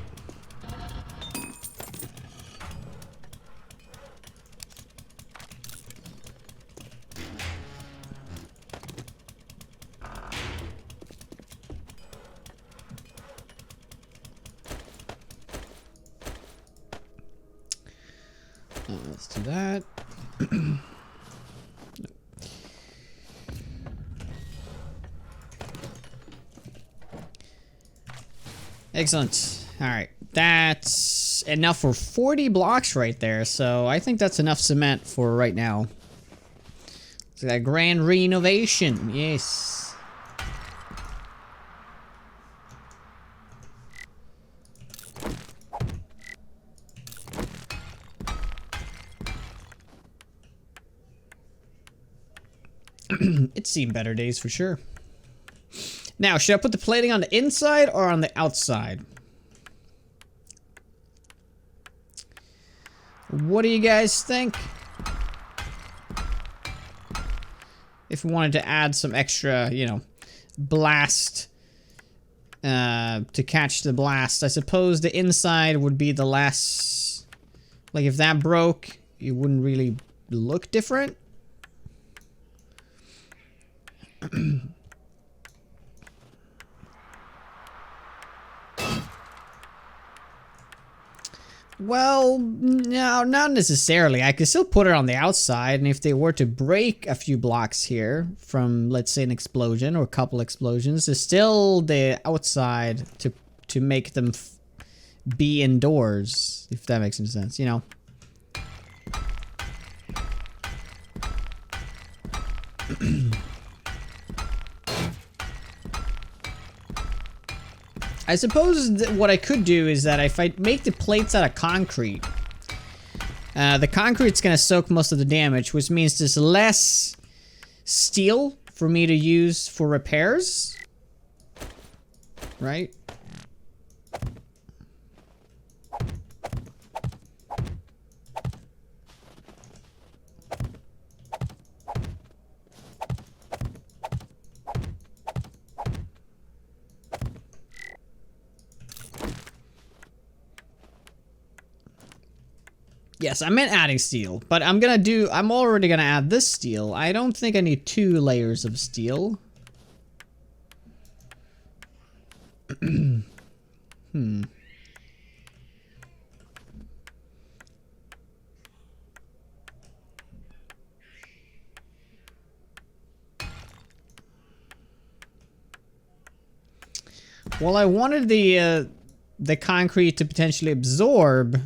Let's do that. Excellent. Alright. That's enough for 40 blocks right there. So I think that's enough cement for right now. It's a grand renovation. Yes. It's seen better days for sure. Now, should I put the plating on the inside or on the outside? What do you guys think? If we wanted to add some extra, you know, blast to catch the blast, I suppose the inside would be the less... Like, if that broke, it wouldn't really look different. Well, no, not necessarily. I could still put it on the outside, and if they were to break a few blocks here from, let's say, an explosion or a couple explosions, it's still the outside to make them be indoors, if that makes any sense, you know. I suppose what I could do is that if I make the plates out of concrete, the concrete's gonna soak most of the damage, which means there's less steel for me to use for repairs, right? Yes, I meant adding steel, but I'm already gonna add this steel. I don't think I need 2 layers of steel. Well, I wanted the concrete to potentially absorb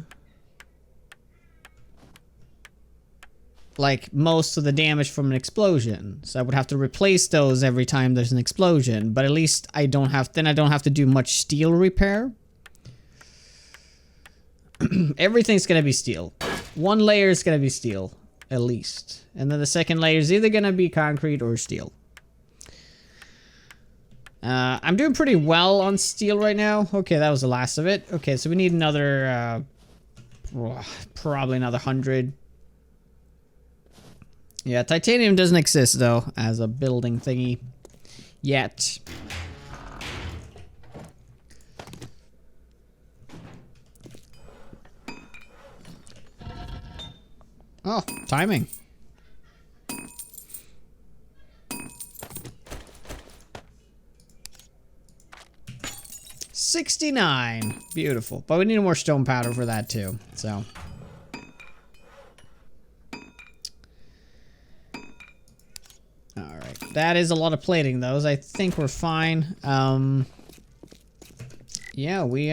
like most of the damage from an explosion, so I would have to replace those every time there's an explosion, but at least I don't have to do much steel repair. Everything's gonna be steel. 1 layer is gonna be steel, at least, and then the second layer is either gonna be concrete or steel. I'm doing pretty well on steel right now. Okay, that was the last of it. Okay, so we need another probably another 100. Yeah, titanium doesn't exist, though, as a building thingy. Yet. Oh, timing. 69. Beautiful. But we need more stone powder for that too. So. Alright. That is a lot of plating though. I think we're fine. Yeah, we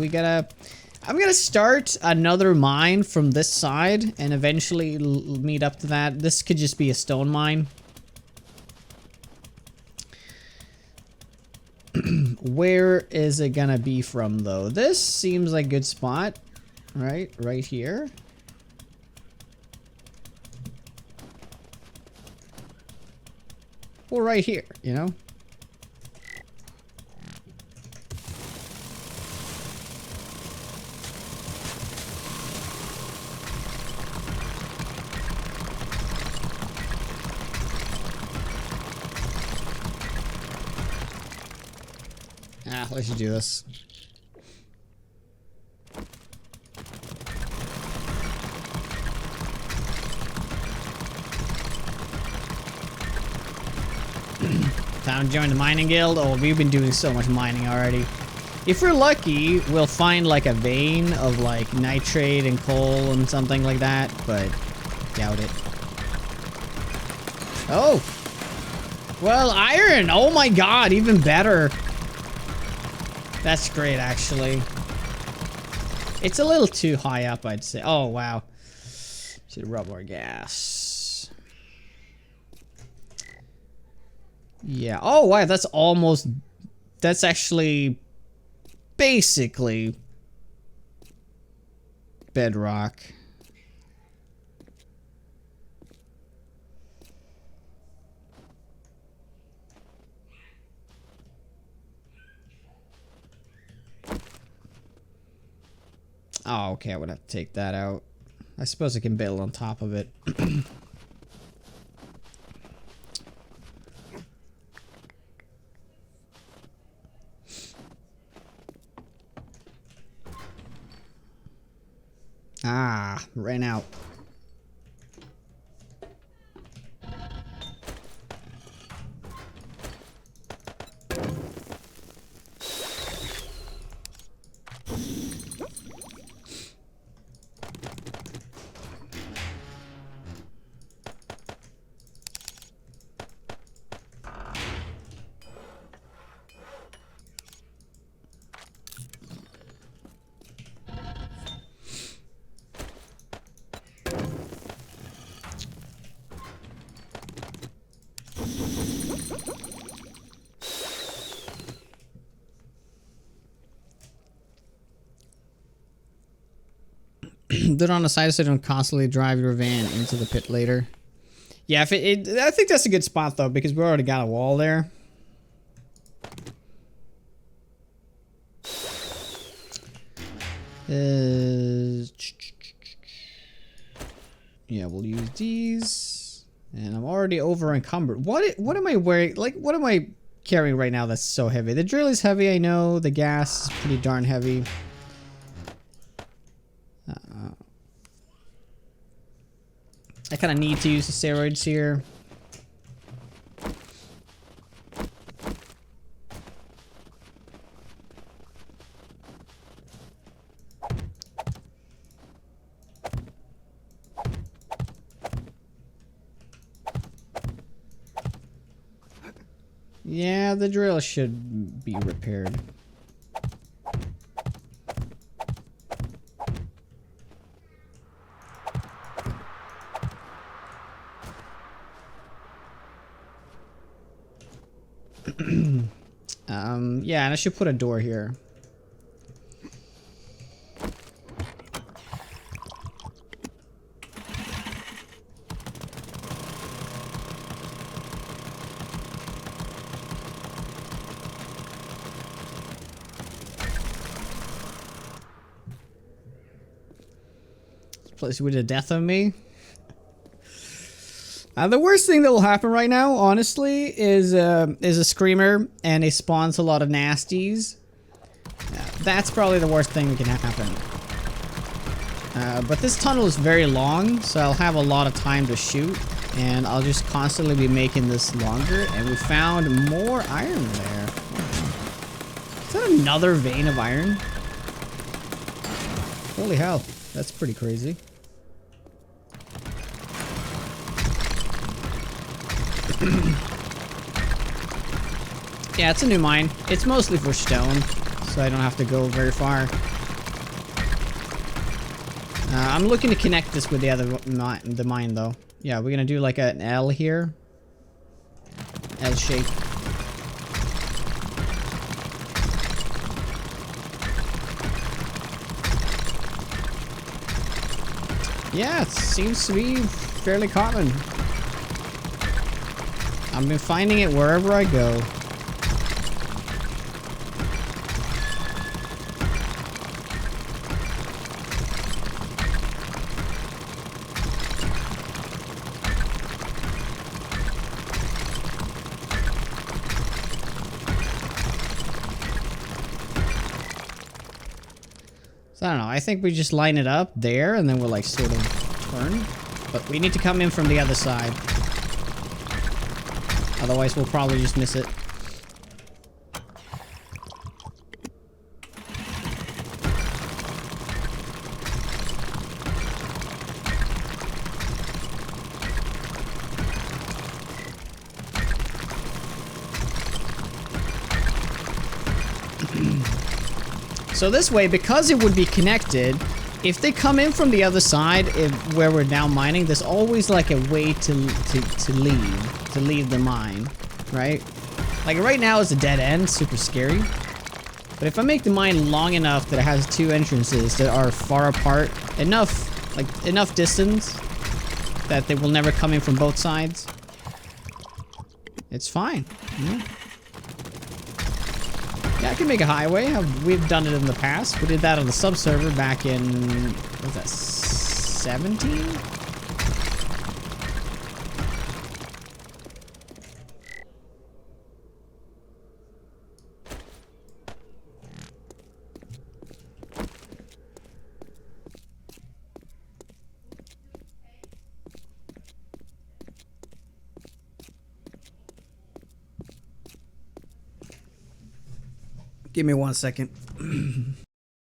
gotta... I'm gonna start another mine from this side and eventually meet up to that. This could just be a stone mine. Where is it gonna be from though? This seems like a good spot. Right here. Well, right here, you know? Let's just do this. Time to join the mining guild. Oh, we've been doing so much mining already. If we're lucky, we'll find like a vein of like nitrate and coal and something like that, but doubt it. Oh! Well, iron! Oh my god, even better. That's great, actually. It's a little too high up, I'd say. Oh, wow. Should rub more gas. Yeah. Oh, wow. That's almost... That's actually... basically... bedrock. Oh, okay, I would have to take that out. I suppose I can build on top of it. Ah, ran out. Do it on the side so you don't constantly drive your van into the pit later. Yeah, if I think that's a good spot though, because we already got a wall there. Yeah, we'll use these. And I'm already over encumbered. What am I wearing? Like, what am I carrying right now that's so heavy? The drill is heavy, I know. The gas is pretty darn heavy. I kind of need to use the steroids here. Yeah, the drill should be repaired. Yeah, and I should put a door here. Place with the death of me. The worst thing that will happen right now, honestly, is a screamer and it spawns a lot of nasties. That's probably the worst thing that can happen. But this tunnel is very long, so I'll have a lot of time to shoot, and I'll just constantly be making this longer. And we found more iron there. that another vein of iron? Holy hell, that's pretty crazy. Yeah, it's a new mine. It's mostly for stone, so I don't have to go very far. I'm looking to connect this with the other mine, though. Yeah, we're gonna do like an L here. L shape. Yeah, it seems to be fairly common. I've been finding it wherever I go. So I don't know, I think we just line it up there and then we'll like sort of turn. But we need to come in from the other side. Otherwise we'll probably just miss it. So this way, because it would be connected, if they come in from the other side, where we're now mining, there's always like a way to leave the mine, right? Like right now it's a dead end, super scary. But if I make the mine long enough that it has two entrances that are far apart, enough distance that they will never come in from both sides, it's fine, you know? Yeah, I can make a highway. We've done it in the past. We did that on the sub-server back in... what was that? 17? Give me 1 second.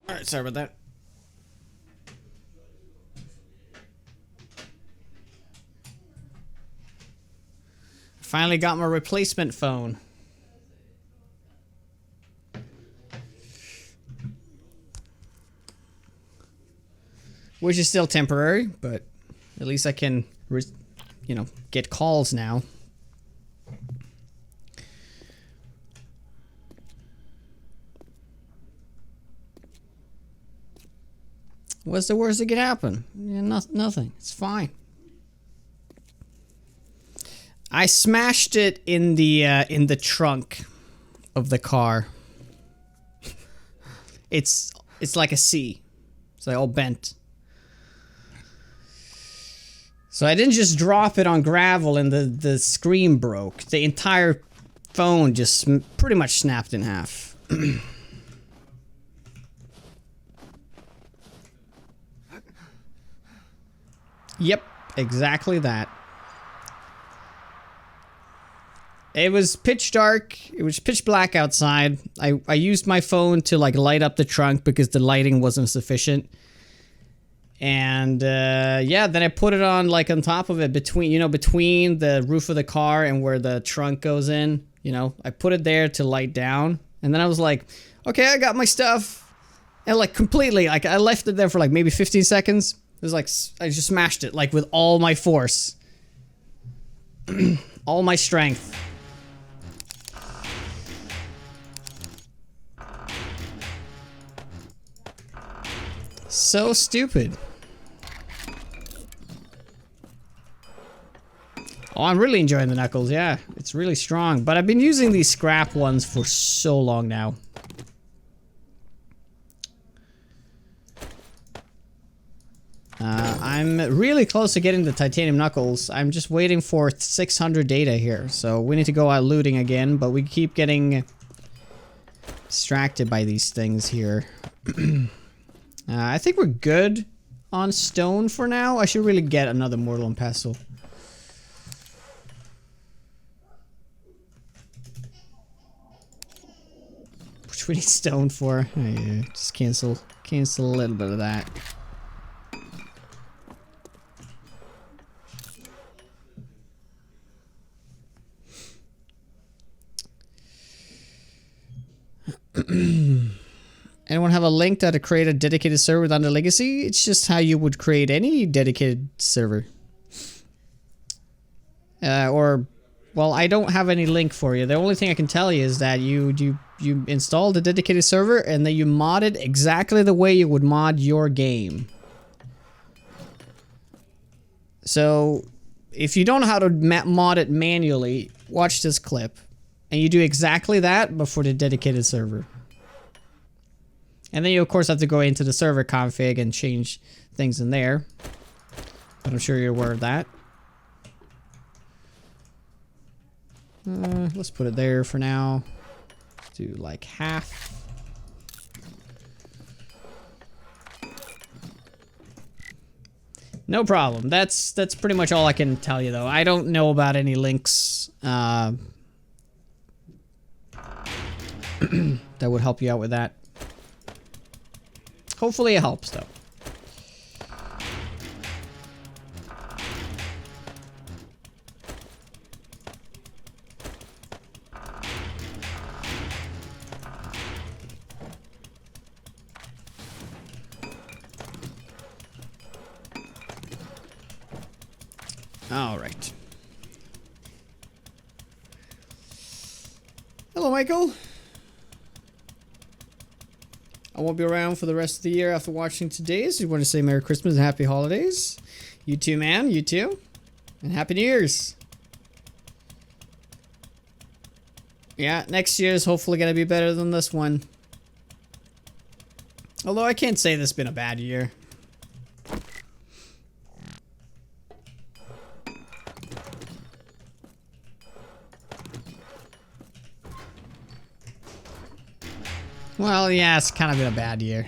Alright, sorry about that. Finally got my replacement phone. Which is still temporary, but at least I can, you know, get calls now. What's the worst that could happen? Yeah, nothing. It's fine. I smashed it in the trunk of the car. It's like a C. It's like all bent. So I didn't just drop it on gravel and the screen broke. The entire phone just pretty much snapped in half. Yep, exactly that. It was pitch dark. It was pitch black outside. I used my phone to like light up the trunk because the lighting wasn't sufficient. And yeah, then I put it on like on top of it between the roof of the car and where the trunk goes in. You know, I put it there to light down. And then I was like, okay, I got my stuff. And like completely, like I left it there for like maybe 15 seconds. It was like, I just smashed it, like, with all my force. All my strength. So stupid. Oh, I'm really enjoying the knuckles, yeah. It's really strong. But I've been using these scrap ones for so long now. I'm really close to getting the titanium knuckles. I'm just waiting for 600 data here. So we need to go out looting again, but we keep getting distracted by these things here. I think we're good on stone for now. I should really get another mortal and pestle. much we need stone for? Oh, yeah, just cancel a little bit of that. Anyone have a link to how to create a dedicated server with Undead Legacy? It's just how you would create any dedicated server. Well, I don't have any link for you. The only thing I can tell you is that you installed a dedicated server and then you mod it exactly the way you would mod your game. So, if you don't know how to mod it manually, watch this clip. And you do exactly that before the dedicated server. And then you of course have to go into the server config and change things in there. But I'm sure you're aware of that. Let's put it there for now. Let's do like half. No problem. That's pretty much all I can tell you though. I don't know about any links that would help you out with that. Hopefully it helps though. All right. Hello, Michael. I won't be around for the rest of the year after watching today's. You want to say Merry Christmas and Happy Holidays. You too, man. You too. And Happy New Year's. Yeah, next year is hopefully going to be better than this one. Although I can't say this has been a bad year. Well, yeah, it's kind of been a bad year.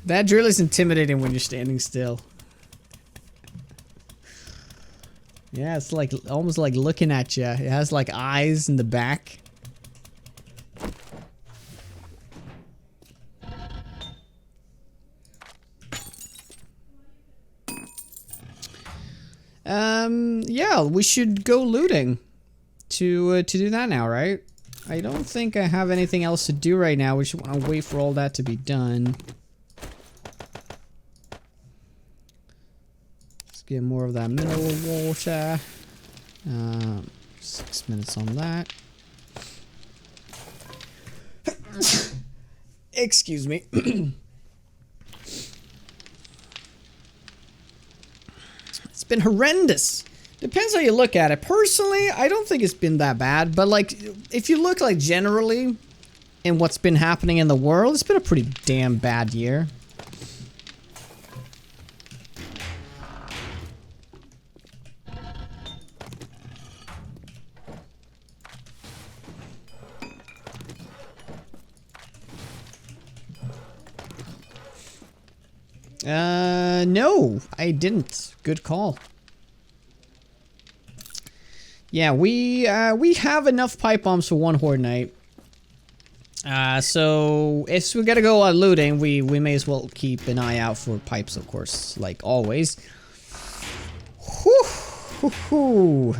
That drill is intimidating when you're standing still. Yeah, it's like almost like looking at you. It has like eyes in the back. Yeah, we should go looting. To do that now, right? I don't think I have anything else to do right now. We just want to wait for all that to be done. Let's get more of that mineral water. 6 minutes on that. Excuse me. It's been horrendous. Depends how you look at it. Personally, I don't think it's been that bad, but like, if you look like generally in what's been happening in the world, it's been a pretty damn bad year. No, I didn't. Good call. Yeah, we have enough pipe bombs for one horde night. So if we gotta go on looting, we may as well keep an eye out for pipes, of course, like always. Whew, whew, whew.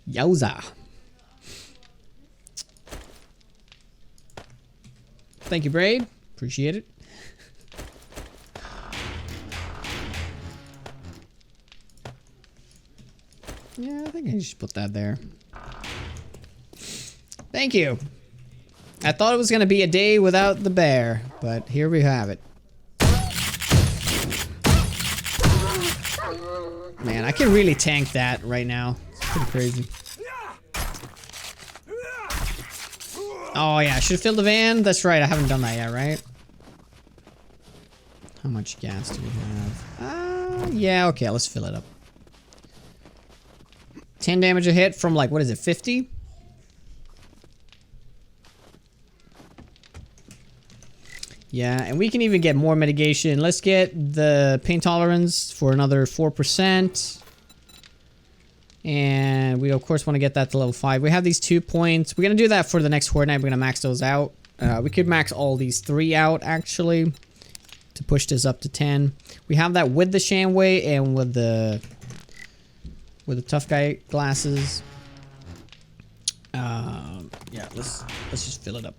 Yowza. Thank you, Braid. Appreciate it. Yeah, I think I should put that there. Thank you. I thought it was going to be a day without the bear, but here we have it. Man, I can really tank that right now. It's pretty crazy. Oh yeah, I should have filled the van. That's right, I haven't done that yet, right? How much gas do we have? Yeah, okay, let's fill it up. 10 damage a hit from like, what is it, 50? Yeah, and we can even get more mitigation. Let's get the pain tolerance for another 4%. And we of course want to get that to level 5. We have these 2 points. We're gonna do that for the next horde night. We're gonna max those out. We could max all these 3 out actually to push this up to 10. We have that with the Shanway and with the tough guy glasses. Yeah, let's just fill it up.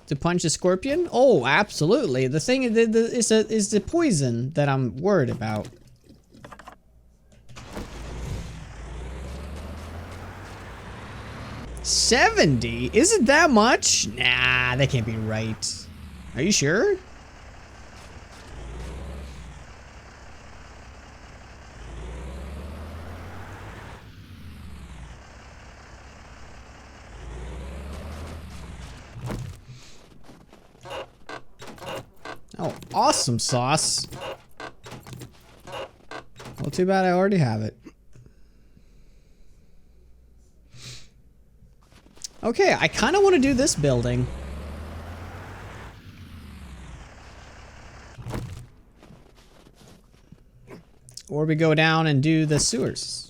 To punch a scorpion? Oh, absolutely. The thing is the poison that I'm worried about. $70? Is it that much? Nah, that can't be right. Are you sure? Oh, awesome sauce. Well, too bad I already have it. Okay, I kind of want to do this building. Or we go down and do the sewers.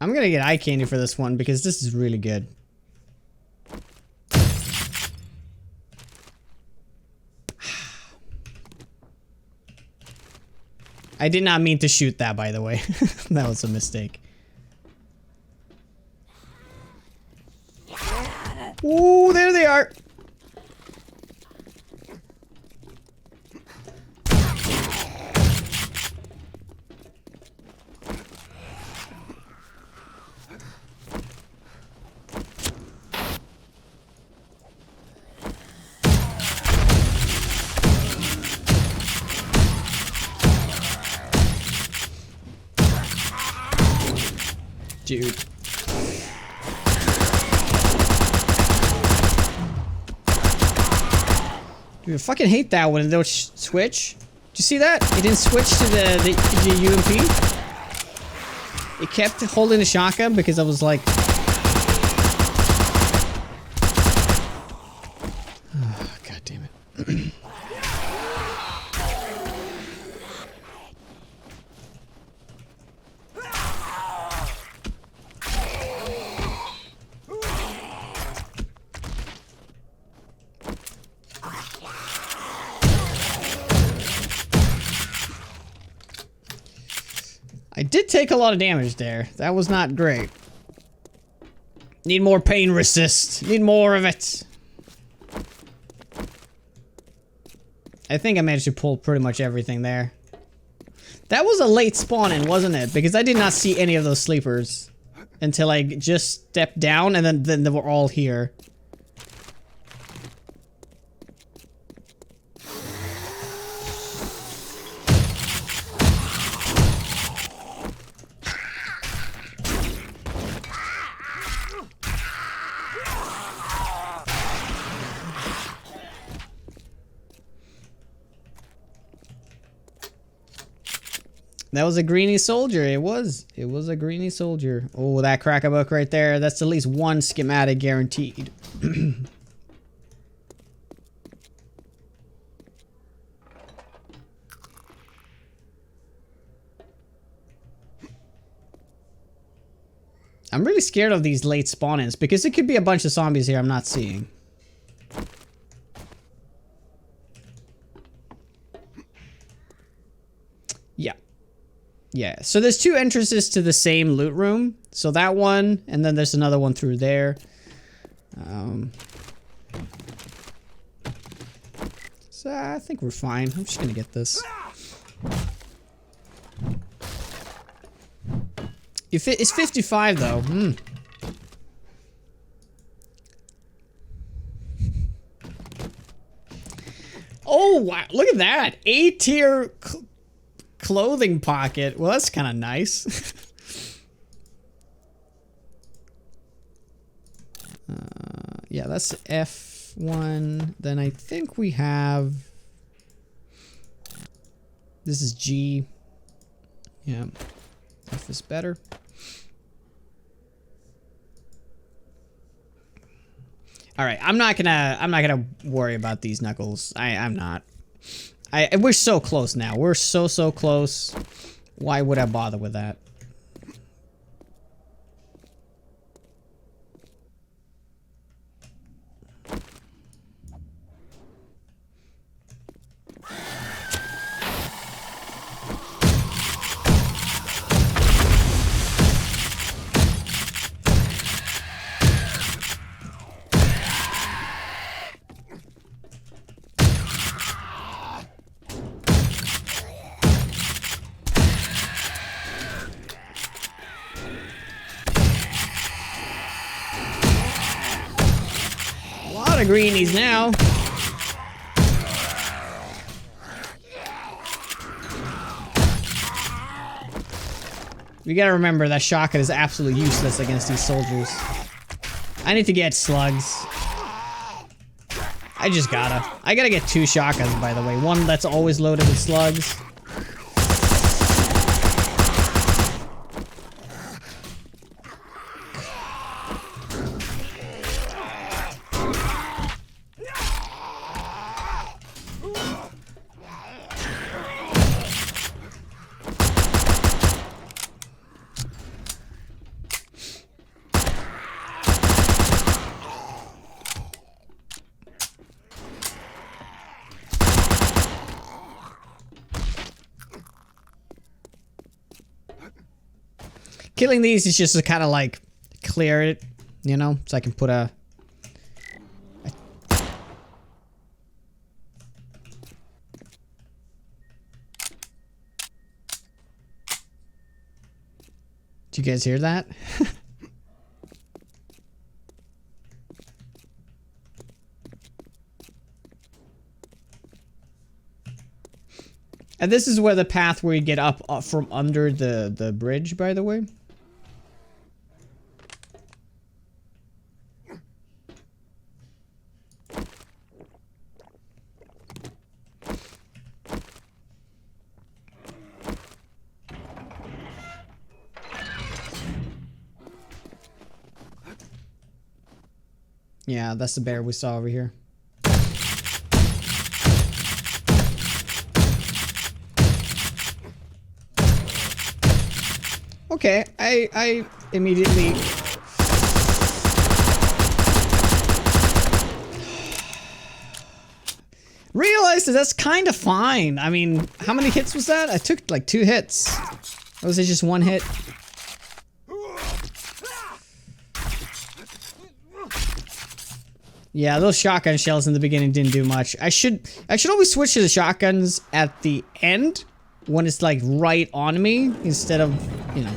I'm gonna get eye candy for this one because this is really good. I did not mean to shoot that, by the way. That was a mistake. Ooh, there they are. Dude. Dude, I fucking hate that when it don't switch. Did you see that? It didn't switch to the UMP. It kept holding the shotgun because I was like... Oh, God damn it. I did take a lot of damage there. That was not great. Need more pain resist. Need more of it. I think I managed to pull pretty much everything there. That was a late spawn in, wasn't it? Because I did not see any of those sleepers until I just stepped down and then they were all here. That was a greeny soldier. It was a greeny soldier. Oh, that crack-a-buck right there. That's at least one schematic guaranteed. I'm really scared of these late spawn-ins because it could be a bunch of zombies here I'm not seeing. Yeah. Yeah, so there's 2 entrances to the same loot room. So that one, and then there's another one through there. So I think we're fine. I'm just gonna get this. It's 55 though. look at that. A-tier clothing pocket. Well, that's kind of nice. Yeah, that's F1. Then I think we have... This is G. Yeah. F is better. All right, I'm not gonna worry about these knuckles. I'm not. We're so close now. We're so close. Why would I bother with that? A lot of greenies now. We gotta remember that shotgun is absolutely useless against these soldiers. I need to get slugs. I just gotta. I gotta get 2 shotguns, by the way. One that's always loaded with slugs. Killing these is just to kind of like clear it, you know, so I can put a... Did you guys hear that? And this is where the path where you get up from under the bridge, by the way. Yeah, that's the bear we saw over here. Okay, I immediately... realized that that's kind of fine. I mean, how many hits was that? I took like 2 hits. Or was it just 1 hit? Yeah, those shotgun shells in the beginning didn't do much. I should always switch to the shotguns at the end when it's like right on me instead of, you know,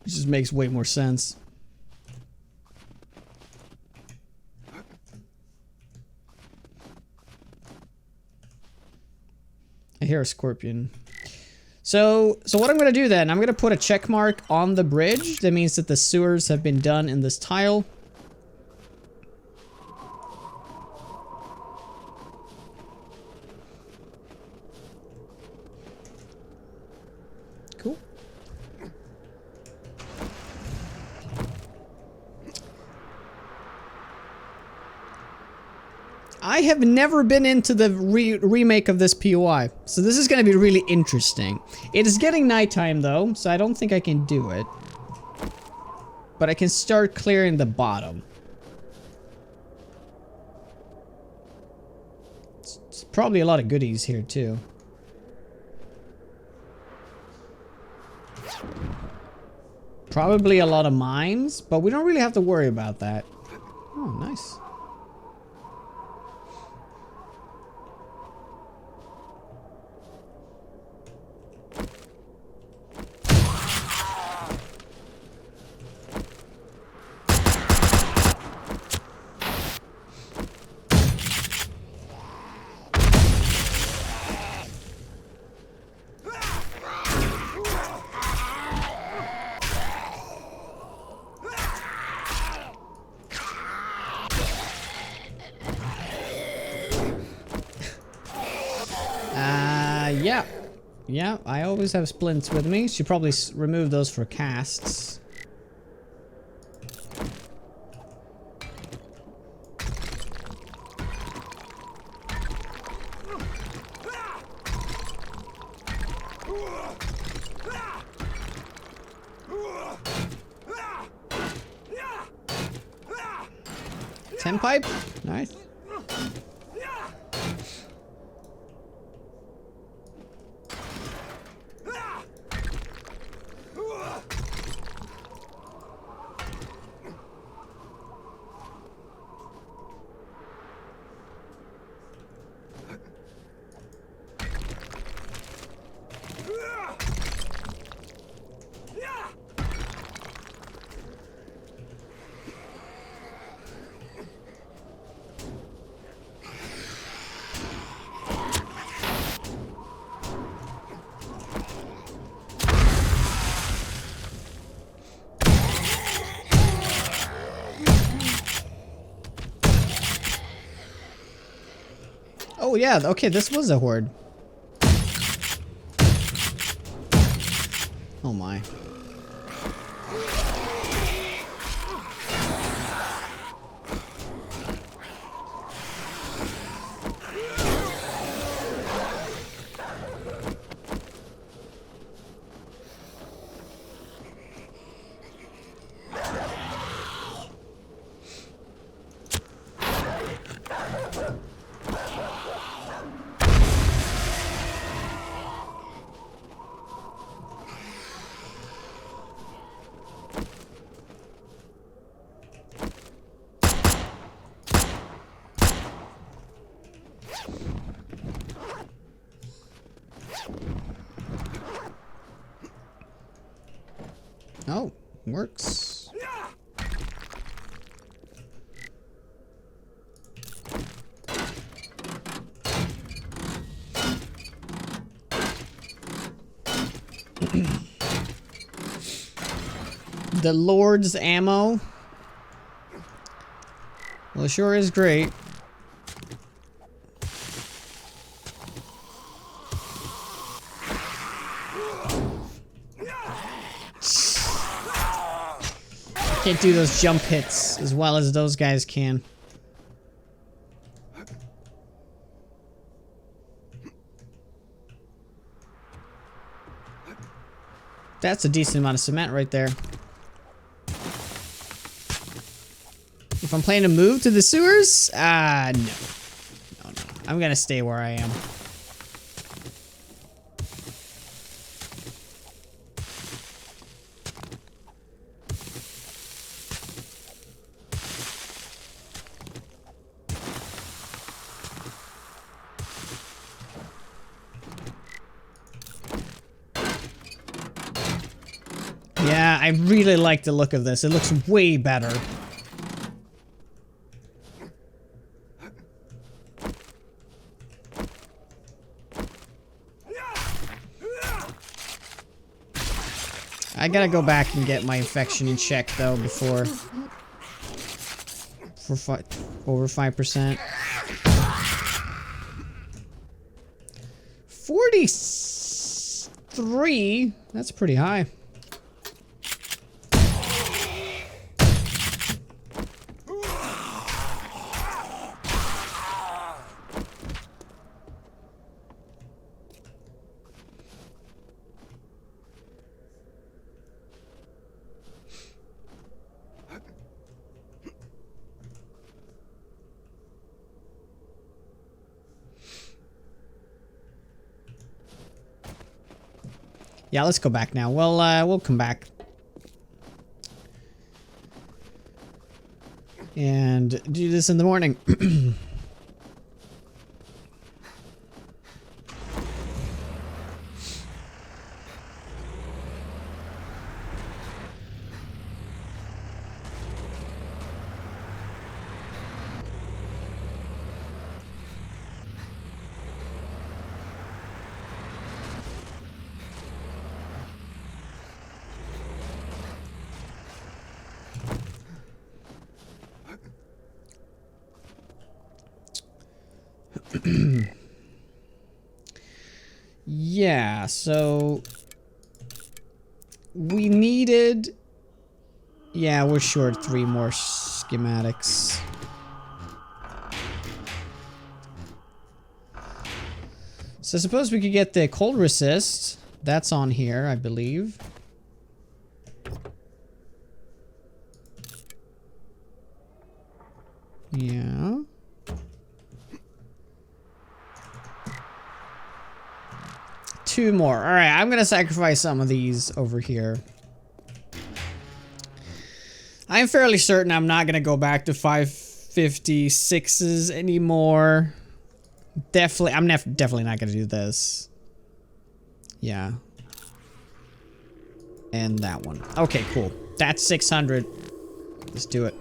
it just makes way more sense. I hear a scorpion. So what I'm gonna do then, I'm gonna put a check mark on the bridge. That means that the sewers have been done in this tile. Cool. I have never been into the remake of this POI, so this is going to be really interesting. It is getting nighttime though, so I don't think I can do it. But I can start clearing the bottom. It's probably a lot of goodies here too. Probably a lot of mines, but we don't really have to worry about that. Oh, nice. Yeah, I always have splints with me. Should probably remove those for casts. Ten pipe? Nice. Oh yeah, okay, this was a horde. Oh my. Oh, works. The Lord's ammo. Well, it sure is great. Can't do those jump hits as well as those guys can. That's a decent amount of cement right there. If I'm planning to move to the sewers, no. No. I'm gonna stay where I am. Yeah, I really like the look of this. It looks way better. I gotta go back and get my infection in check though before over 5%. 43. That's pretty high. Yeah, let's go back now. We'll come back. And do this in the morning. Yeah, so we needed, yeah, we're short 3 more schematics. So I suppose we could get the cold resist. That's on here, I believe. Yeah. Two more. All right, I'm gonna sacrifice some of these over here. I'm fairly certain I'm not gonna go back to 556s anymore. Definitely, I'm definitely not gonna do this. Yeah. And that one. Okay, cool. That's 600. Let's do it.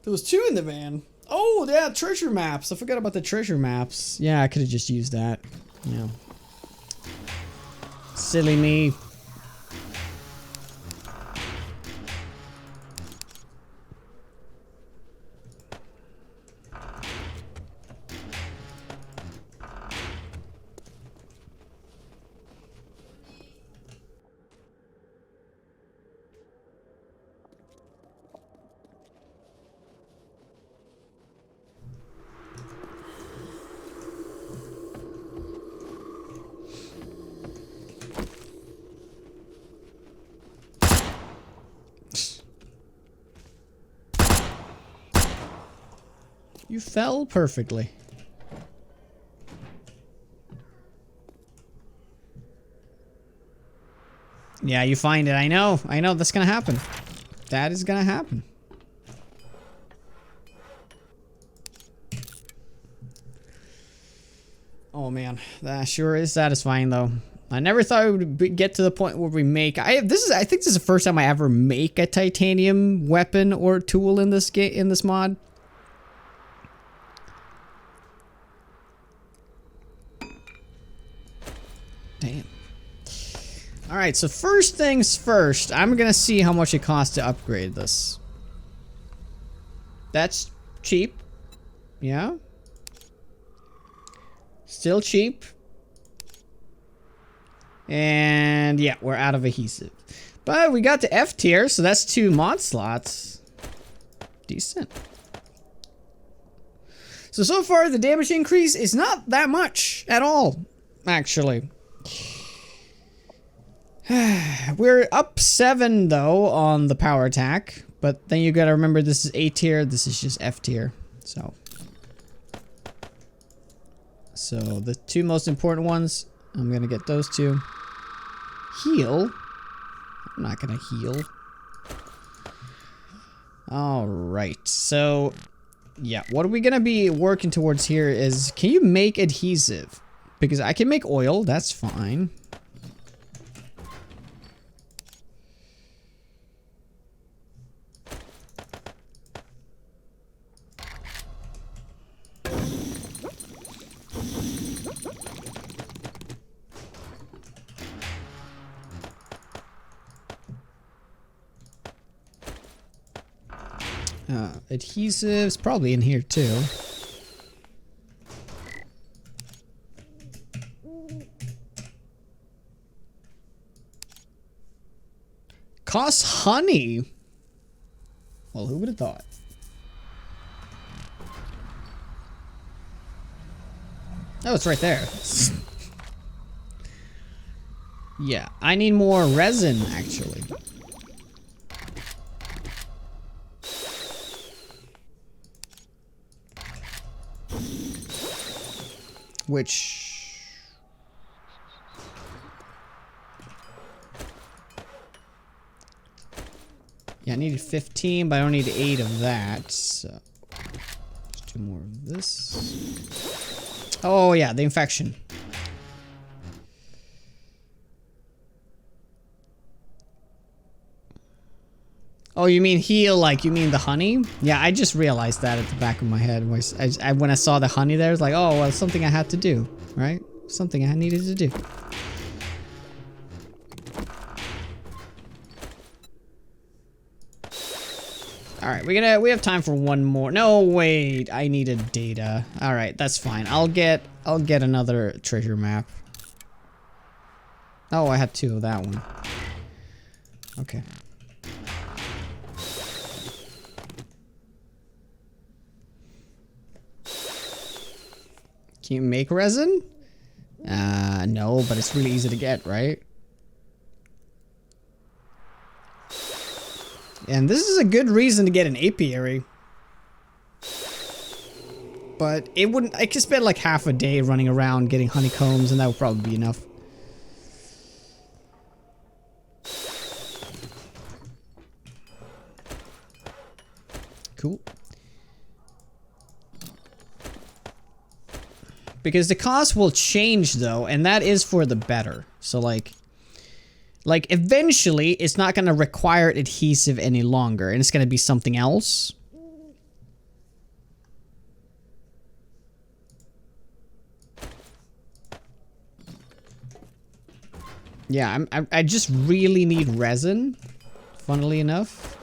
There was 2 in the van. Oh, yeah, treasure maps. I forgot about the treasure maps. Yeah, I could have just used that. Yeah. Silly me. You fell perfectly. Yeah, you find it. I know that's gonna happen. That is gonna happen. Oh man, that sure is satisfying though. I never thought it would get to the point where we make. I think this is the first time I ever make a titanium weapon or tool in this game, in this mod. Damn. Alright, so first things first, I'm gonna see how much it costs to upgrade this. That's cheap. Yeah. Still cheap. And yeah, we're out of adhesive. But we got to F tier, so that's 2 mod slots. Decent. So far the damage increase is not that much at all, actually. We're up 7 though on the power attack, but then you gotta remember this is A tier, this is just F tier. So the 2 most important ones, I'm gonna get those 2. Heal? I'm not gonna heal. Alright, so yeah, what are we gonna be working towards here is, can you make adhesive? Because I can make oil, that's fine. Adhesives, probably in here too. Costs honey. Well, who would have thought? Oh, it's right there. Yeah, I need more resin, actually. Which... yeah, I needed 15, but I don't need 8 of that, so... let's do more of this. Oh, yeah, the infection. Oh, you mean heal, like, you mean the honey? Yeah, I just realized that at the back of my head. When I saw the honey there, I was like, oh, well, something I had to do, right? Something I needed to do. All right, we have time for one more. No, wait, I needed data. All right, that's fine. I'll get another treasure map. Oh, I had 2 of that one. Okay. Can you make resin? No, but it's really easy to get, right? And this is a good reason to get an apiary. But it wouldn't, I could spend like half a day running around getting honeycombs and that would probably be enough. Cool. Because the cost will change though, and that is for the better. So like eventually it's not going to require adhesive any longer and it's going to be something else. Yeah, I just really need resin, funnily enough.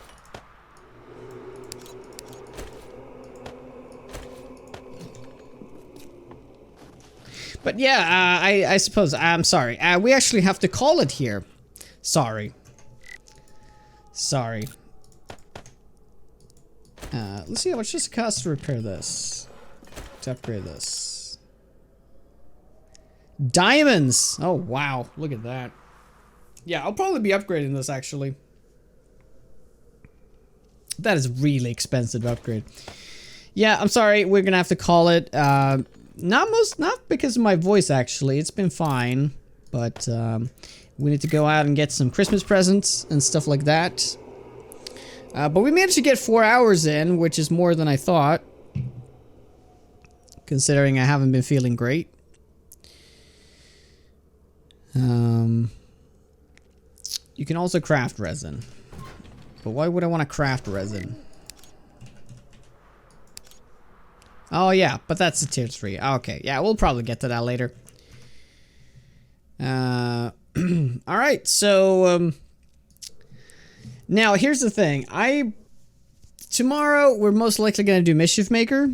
But yeah, I suppose, I'm sorry. We actually have to call it here. Sorry. Sorry. Let's see how much this costs to repair this. To upgrade this. Diamonds! Oh, wow. Look at that. Yeah, I'll probably be upgrading this, actually. That is really expensive to upgrade. Yeah, I'm sorry. We're gonna have to call it. Not because of my voice, actually. It's been fine. But, we need to go out and get some Christmas presents and stuff like that. But we managed to get 4 hours in, which is more than I thought. Considering I haven't been feeling great. You can also craft resin. But why would I want to craft resin? Oh yeah, but that's a tier 3. Okay, yeah, we'll probably get to that later. Alright, so now here's the thing. Tomorrow we're most likely gonna do Mischief Maker.